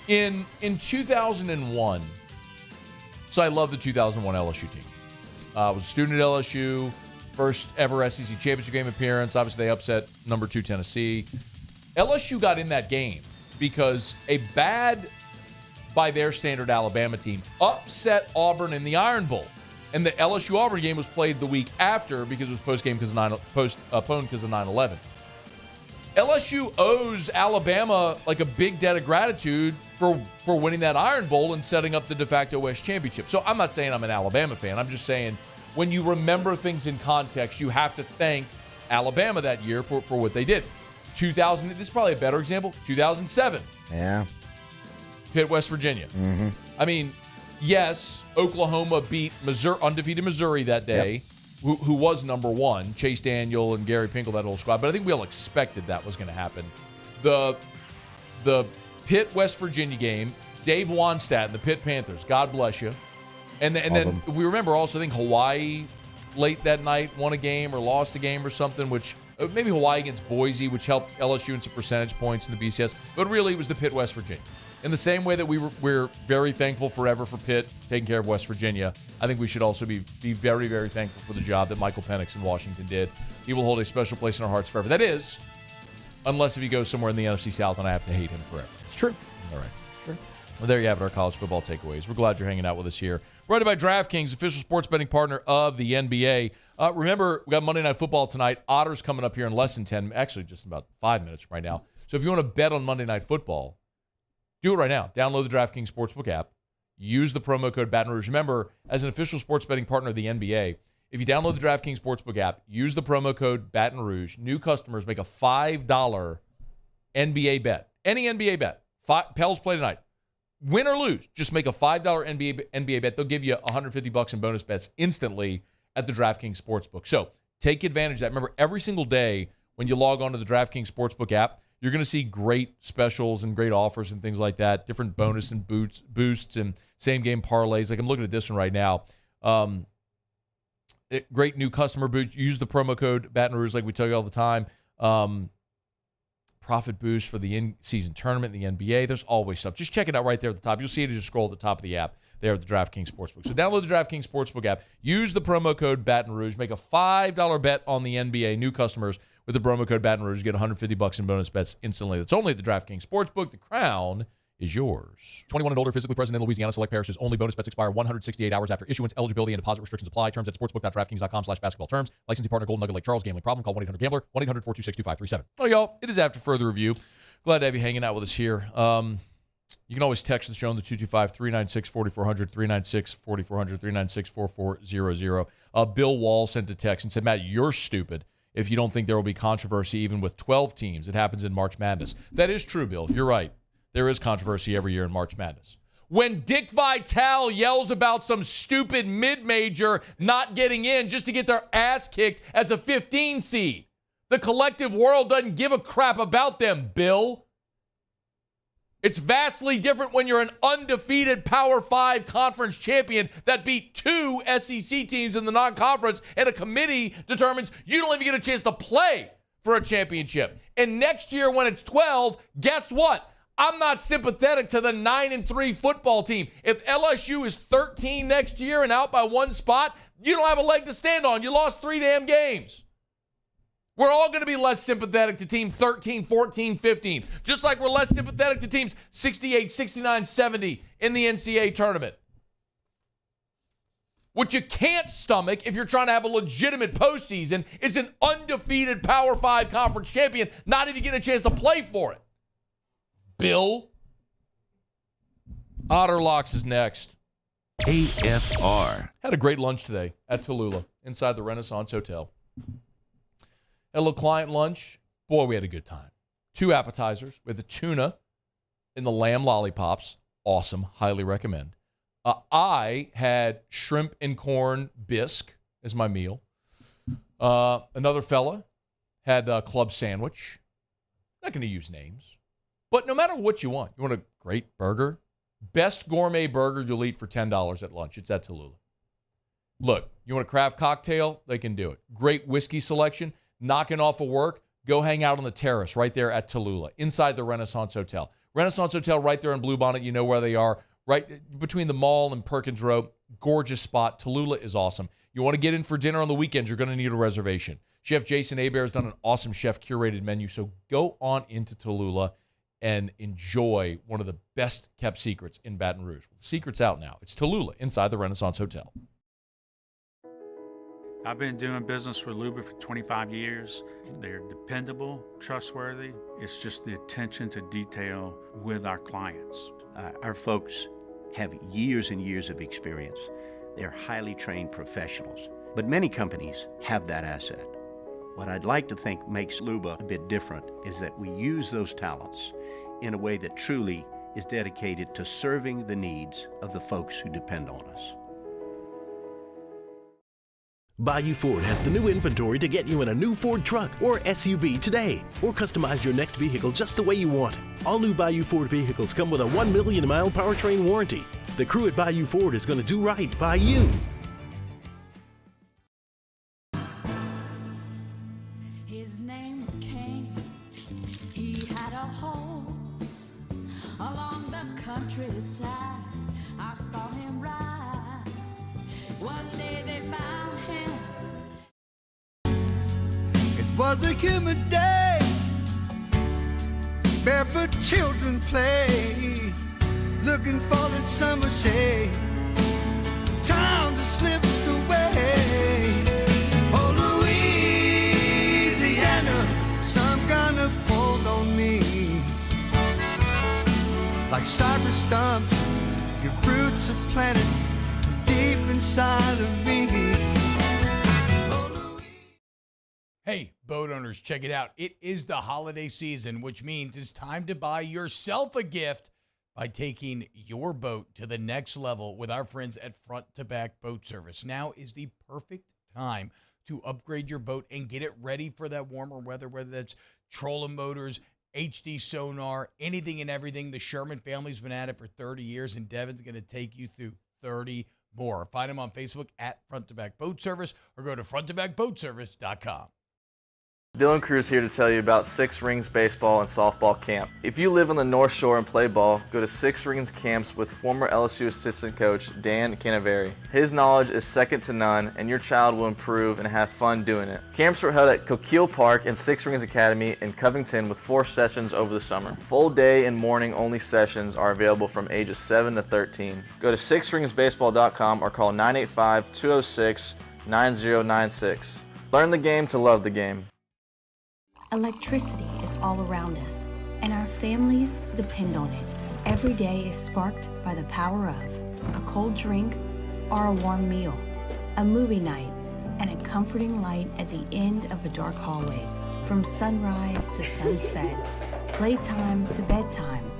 Speaker 7: In 2001, so I love the 2001 LSU team. I was a student at LSU. First ever SEC championship game appearance. Obviously, they upset number 2 Tennessee. LSU got in that game because a bad, by their standard, Alabama team upset Auburn in the Iron Bowl. And the LSU-Auburn game was played the week after because it was postponed because of 9/11. LSU owes Alabama like a big debt of gratitude for winning that Iron Bowl and setting up the de facto West Championship. So I'm not saying I'm an Alabama fan. I'm just saying, when you remember things in context, you have to thank Alabama that year for what they did. 2000, this is probably a better example, 2007.
Speaker 22: Yeah.
Speaker 7: Pitt, West Virginia.
Speaker 22: Mm-hmm.
Speaker 7: Yes, Oklahoma beat undefeated Missouri that day, who was number 1, Chase Daniel and Gary Pinkel, that whole squad. But I think we all expected that was going to happen. The Pitt, West Virginia game, Dave Wanstatt and the Pitt Panthers, God bless you. And then we remember also, I think Hawaii late that night won a game or lost a game or something, which maybe Hawaii against Boise, which helped LSU in some percentage points in the BCS. But really, it was the Pitt, West Virginia. In the same way that we're very thankful forever for Pitt taking care of West Virginia, I think we should also be very, very thankful for the job that Michael Penix in Washington did. He will hold a special place in our hearts forever. That is, unless if he goes somewhere in the NFC South and I have to hate him forever.
Speaker 26: It's true.
Speaker 7: All right. Sure. Well, there you have it, our college football takeaways. We're glad you're hanging out with us here. Brought to you by DraftKings, official sports betting partner of the NBA. Remember, we got Monday Night Football tonight. Otters coming up here in less than 10, actually just about 5 minutes right now. So if you want to bet on Monday Night Football, do it right now. Download the DraftKings Sportsbook app. Use the promo code Baton Rouge. Remember, as an official sports betting partner of the NBA, if you download the DraftKings Sportsbook app, use the promo code Baton Rouge, new customers make a $5 NBA bet. Any NBA bet. Pels play tonight. Win or lose, just make a $5 NBA bet. They'll give you $150 in bonus bets instantly at the DraftKings Sportsbook. So take advantage of that. Remember, every single day when you log on to the DraftKings Sportsbook app, you're going to see great specials and great offers and things like that, different bonus and boosts and same-game parlays. Like I'm looking at this one right now. Great new customer boost. Use the promo code Baton Rouge like we tell you all the time. Profit boost for the in-season tournament in the NBA. There's always stuff. Just check it out right there at the top. You'll see it as you scroll at the top of the app there at the DraftKings Sportsbook. So download the DraftKings Sportsbook app. Use the promo code Baton Rouge. Make a $5 bet on the NBA. New customers with the promo code Baton Rouge get $150 in bonus bets instantly. That's only at the DraftKings Sportsbook. The crown is yours. 21 and older, physically present in Louisiana, select parishes. Only bonus bets expire 168 hours after issuance. Eligibility and deposit restrictions apply. Terms at sportsbook.draftkings.com/basketball terms. Licensing partner Golden Nugget Lake Charles. Gambling problem? Call 1-800-GAMBLER. 1-800-426-2537. Oh, y'all, it is after further review. Glad to have you hanging out with us here. You can always text the show on the 225-396-4400, 396-4400, 396-4400. Bill Wall sent a text and said, Matt, you're stupid if you don't think there will be controversy even with 12 teams. It happens in March Madness. That is true, Bill. You're right. There is controversy every year in March Madness. When Dick Vitale yells about some stupid mid-major not getting in just to get their ass kicked as a 15 seed, the collective world doesn't give a crap about them, Bill. It's vastly different when you're an undefeated Power 5 conference champion that beat 2 SEC teams in the non-conference, and a committee determines you don't even get a chance to play for a championship. And next year when it's 12, guess what? I'm not sympathetic to the 9-3 football team. If LSU is 13 next year and out by one spot, you don't have a leg to stand on. You lost 3 damn games. We're all going to be less sympathetic to team 13, 14, 15, just like we're less sympathetic to teams 68, 69, 70 in the NCAA tournament. What you can't stomach if you're trying to have a legitimate postseason is an undefeated Power 5 conference champion not even getting a chance to play for it. Bill. Otter Locks is next.
Speaker 4: AFR.
Speaker 7: Had a great lunch today at Tallulah inside the Renaissance Hotel. Had a little client lunch. Boy, we had a good time. 2 appetizers. We had the tuna and the lamb lollipops. Awesome. Highly recommend. I had shrimp and corn bisque as my meal. Another fella had a club sandwich. Not going to use names. But no matter what you want a great burger, best gourmet burger you'll eat for $10 at lunch. It's at Tallulah. Look, you want a craft cocktail? They can do it. Great whiskey selection. Knocking off of work, go hang out on the terrace right there at Tallulah, inside the Renaissance Hotel. Renaissance Hotel right there in Bluebonnet. You know where they are, right between the mall and Perkins Road. Gorgeous spot. Tallulah is awesome. You want to get in for dinner on the weekends, you're going to need a reservation. Chef Jason Hebert has done an awesome chef-curated menu, so go on into Tallulah and enjoy one of the best-kept secrets in Baton Rouge. The secret's out now. It's Tallulah, inside the Renaissance Hotel.
Speaker 8: I've been doing business with Luba for 25 years. They're dependable, trustworthy. It's just the attention to detail with our clients.
Speaker 10: Our folks have years and years of experience. They're highly trained professionals. But many companies have that asset. What I'd like to think makes Luba a bit different is that we use those talents in a way that truly is dedicated to serving the needs of the folks who depend on us.
Speaker 2: Bayou Ford has the new inventory to get you in a new Ford truck or SUV today, or customize your next vehicle just the way you want it. All new Bayou Ford vehicles come with a 1 million mile powertrain warranty. the crew at Bayou Ford is going to do right by you.
Speaker 20: His name was Cain. He had a horse along the countryside. I saw him ride. One day they found him.
Speaker 11: It was a humid day. Barefoot children play, looking for that summer shade. Time just slips away. Oh, Louisiana, some kind of hold on me. Like cypress stumps, your roots are planted deep inside of me.
Speaker 13: Hey, boat owners, check it out. It is the holiday season, which means it's time to buy yourself a gift by taking your boat to the next level with our friends at Front to Back Boat Service. Now is the perfect time to upgrade your boat and get it ready for that warmer weather, whether that's trolling motors, HD sonar, anything and everything. The Sherman family's been at it for 30 years, and Devin's going to take you through 30 more. Find them on Facebook at Front to Back Boat Service or go to fronttobackboatservice.com.
Speaker 3: Dylan Cruz here to tell you about Six Rings Baseball and Softball Camp. If you live on the North Shore and play ball, go to Six Rings Camps with former LSU assistant coach Dan Canaveri. His knowledge is second to none, and your child will improve and have fun doing it. Camps are held at Coquille Park and Six Rings Academy in Covington with 4 sessions over the summer. Full day and morning only sessions are available from ages 7 to 13. Go to sixringsbaseball.com or call 985-206-9096. Learn the game to love the game.
Speaker 5: Electricity is all around us, and our families depend on it. Every day is sparked by the power of a cold drink or a warm meal, a movie night, and a comforting light at the end of a dark hallway. From sunrise to sunset, playtime to bedtime,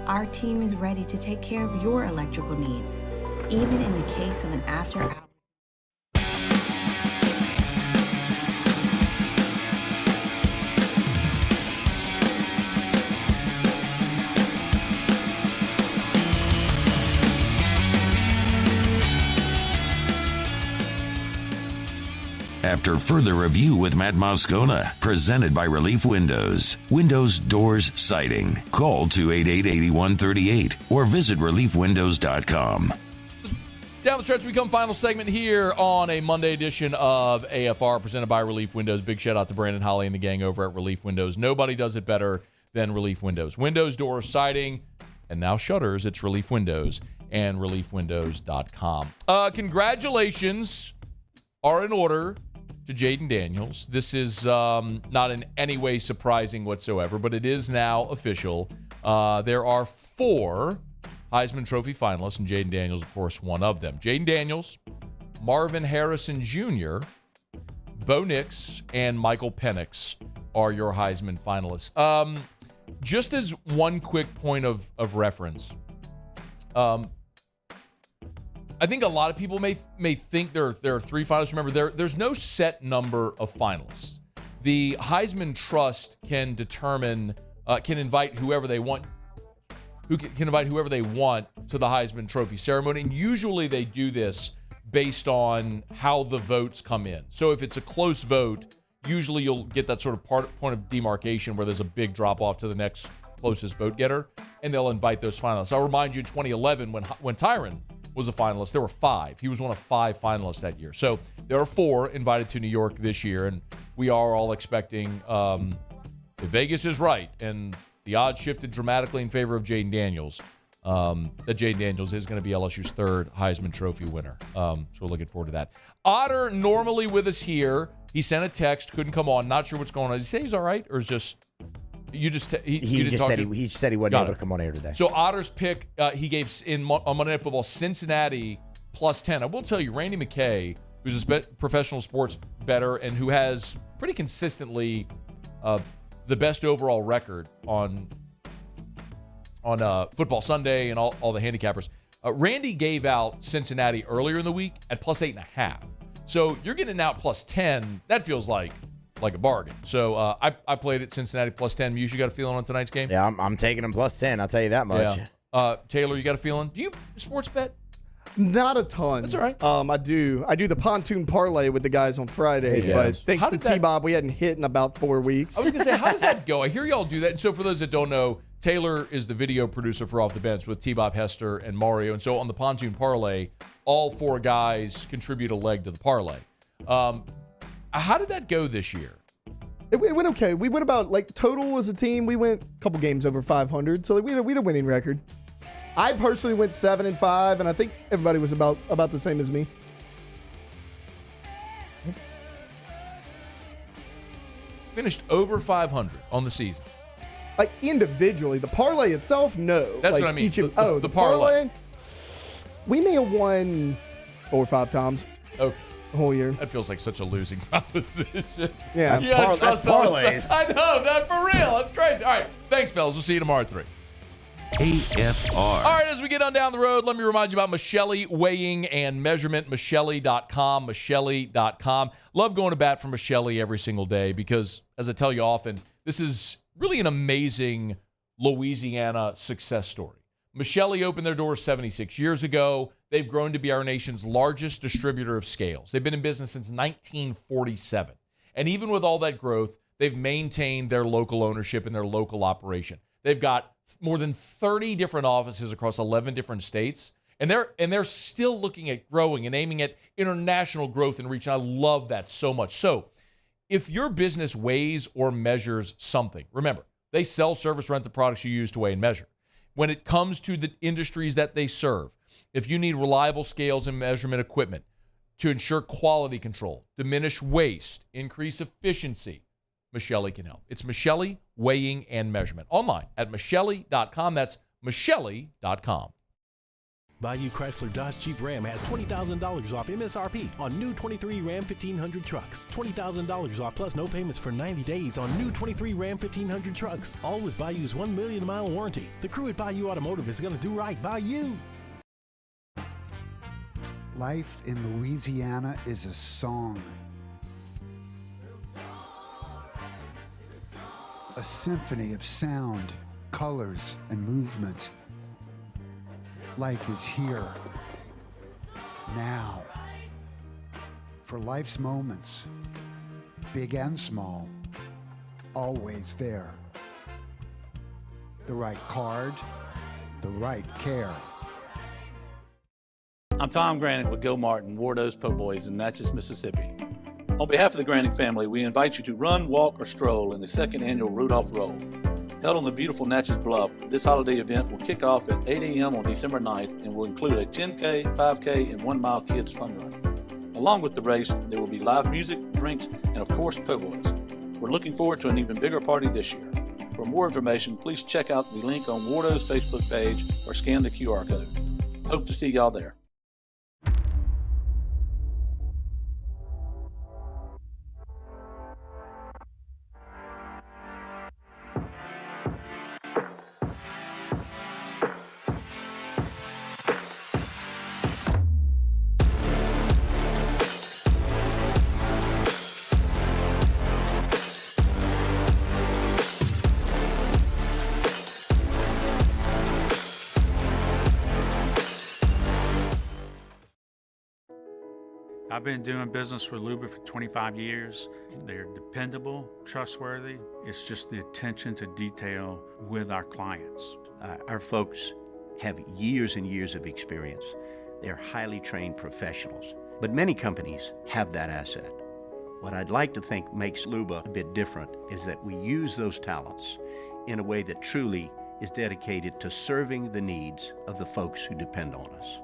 Speaker 5: our team is ready to take care of your electrical needs, even in the case of an after-hours.
Speaker 4: After further review with Matt Moscona, presented by Relief Windows. Windows, doors, siding. Call 288-8138 or visit reliefwindows.com.
Speaker 7: Down the stretch, we come final segment here on a Monday edition of AFR presented by Relief Windows. Big shout out to Brandon Holly and the gang over at Relief Windows. Nobody does it better than Relief Windows. Windows, doors, siding, and now shutters. It's Relief Windows and reliefwindows.com. Congratulations are in order to Jaden Daniels. This is not in any way surprising whatsoever, but it is now official. There are 4 Heisman Trophy finalists, and Jaden Daniels, of course, one of them. Jaden Daniels, Marvin Harrison Jr., Bo Nix, and Michael Penix are your Heisman finalists. Just as one quick point of reference, I think a lot of people may think there are 3 finalists. Remember, there's no set number of finalists. The Heisman Trust can determine, can invite whoever they want, to the Heisman Trophy ceremony. And usually they do this based on how the votes come in. So if it's a close vote, usually you'll get that sort of point of demarcation where there's a big drop off to the next closest vote getter, and they'll invite those finalists. I'll remind you, 2011 when Tyron was a finalist, there were 5. He was one of 5 finalists that year. So there are 4 invited to New York this year, and we are all expecting, if Vegas is right, and the odds shifted dramatically in favor of Jaden Daniels, that Jaden Daniels is going to be LSU's 3rd Heisman Trophy winner. So we're looking forward to that. Otter, normally with us here, he sent a text, couldn't come on, not sure what's going on. Did he say he's all right, or is just... he just said he
Speaker 22: wasn't able to come on air today.
Speaker 7: So Otter's pick, he gave on Monday Night Football, Cincinnati +10. I will tell you, Randy McKay, who's a professional sports bettor and who has pretty consistently the best overall record on Football Sunday and all the handicappers. Randy gave out Cincinnati earlier in the week at +8.5. So you're getting out +10. That feels like a bargain. So I played at Cincinnati +10. You got a feeling on tonight's game?
Speaker 22: Yeah, I'm taking them +10. I'll tell you that much.
Speaker 7: Yeah. Taylor, you got a feeling? Do you sports bet?
Speaker 26: Not a ton.
Speaker 7: That's all right.
Speaker 26: I do the pontoon parlay with the guys on Friday,
Speaker 7: Yeah.
Speaker 26: but thanks to T-Bob, we hadn't hit in about 4 weeks.
Speaker 7: I was going to say, how does that go? I hear y'all do that. And so for those that don't know, Taylor is the video producer for Off the Bench with T-Bob, Hester, and Mario. And so on the pontoon parlay, all 4 guys contribute a leg to the parlay. How did that go this year?
Speaker 26: It went okay. We went about, total as a team, we went a couple games over 500. So we had a winning record. I personally went 7-5, and I think everybody was about the same as me.
Speaker 7: Finished over 500 on the season.
Speaker 26: Like individually, the parlay itself, no.
Speaker 7: That's what I mean. The parlay.
Speaker 26: We may have won 4 or 5 times.
Speaker 7: Okay.
Speaker 26: The whole year.
Speaker 7: That feels like such a losing proposition.
Speaker 26: Yeah,
Speaker 7: that's parlays. I know, that for real. That's crazy. All right. Thanks, fellas. We'll see you tomorrow at 3.
Speaker 4: AFR.
Speaker 7: All right, as we get on down the road, let me remind you about Michelli Weighing and Measurement, Michelli.com, Michelli.com. Love going to bat for Michelli every single day because, as I tell you often, this is really an amazing Louisiana success story. Michelli opened their doors 76 years ago. They've grown to be our nation's largest distributor of scales. They've been in business since 1947. And even with all that growth, they've maintained their local ownership and their local operation. They've got more than 30 different offices across 11 different states, and they're still looking at growing and aiming at international growth and reach. And I love that so much. So if your business weighs or measures something, remember, they sell, service, rent the products you use to weigh and measure. When it comes to the industries that they serve, if you need reliable scales and measurement equipment to ensure quality control, diminish waste, increase efficiency, Michelli can help. It's Michelli Weighing and Measurement. Online at Michelli.com. That's Michelli.com.
Speaker 2: Bayou Chrysler Dodge Jeep Ram has $20,000 off MSRP on new 23 Ram 1500 trucks. $20,000 off plus no payments for 90 days on new 23 Ram 1500 trucks. All with Bayou's 1 million mile warranty. The crew at Bayou Automotive is going to do right by you.
Speaker 12: Life in Louisiana is a song. A symphony of sound, colors, and movement. Life is here, now. For life's moments, big and small, always there. The right card, the right care.
Speaker 9: I'm Tom Granick with Gil Martin, Wardo's Po' Boys in Natchez, Mississippi. On behalf of the Granick family, we invite you to run, walk, or stroll in the 2nd annual Rudolph Roll. Held on the beautiful Natchez Bluff, this holiday event will kick off at 8 a.m. on December 9th and will include a 10K, 5K, and 1 mile kids fun run. Along with the race, there will be live music, drinks, and of course, Po' Boys. We're looking forward to an even bigger party this year. For more information, please check out the link on Wardo's Facebook page or scan the QR code. Hope to see y'all there.
Speaker 8: I've been doing business with Luba for 25 years. They're dependable, trustworthy. It's just the attention to detail with our clients.
Speaker 10: Our folks have years and years of experience. They're highly trained professionals. But many companies have that asset. What I'd like to think makes Luba a bit different is that we use those talents in a way that truly is dedicated to serving the needs of the folks who depend on us.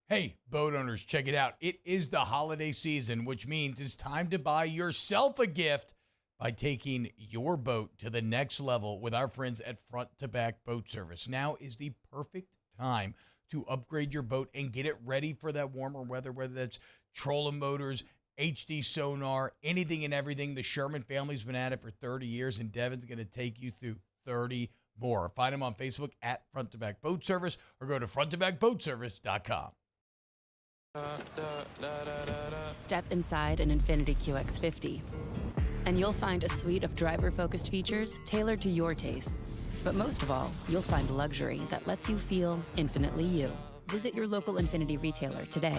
Speaker 13: Hey, boat owners, check it out. It is the holiday season, which means it's time to buy yourself a gift by taking your boat to the next level with our friends at Front to Back Boat Service. Now is the perfect time to upgrade your boat and get it ready for that warmer weather, whether that's trolling motors, HD sonar, anything and everything. The Sherman family's been at it for 30 years, and Devin's going to take you through 30 more. Find them on Facebook at Front to Back Boat Service or go to fronttobackboatservice.com.
Speaker 14: Step inside an Infiniti QX50. And you'll find a suite of driver-focused features tailored to your tastes. But most of all, you'll find luxury that lets you feel infinitely you. Visit your local Infiniti retailer today.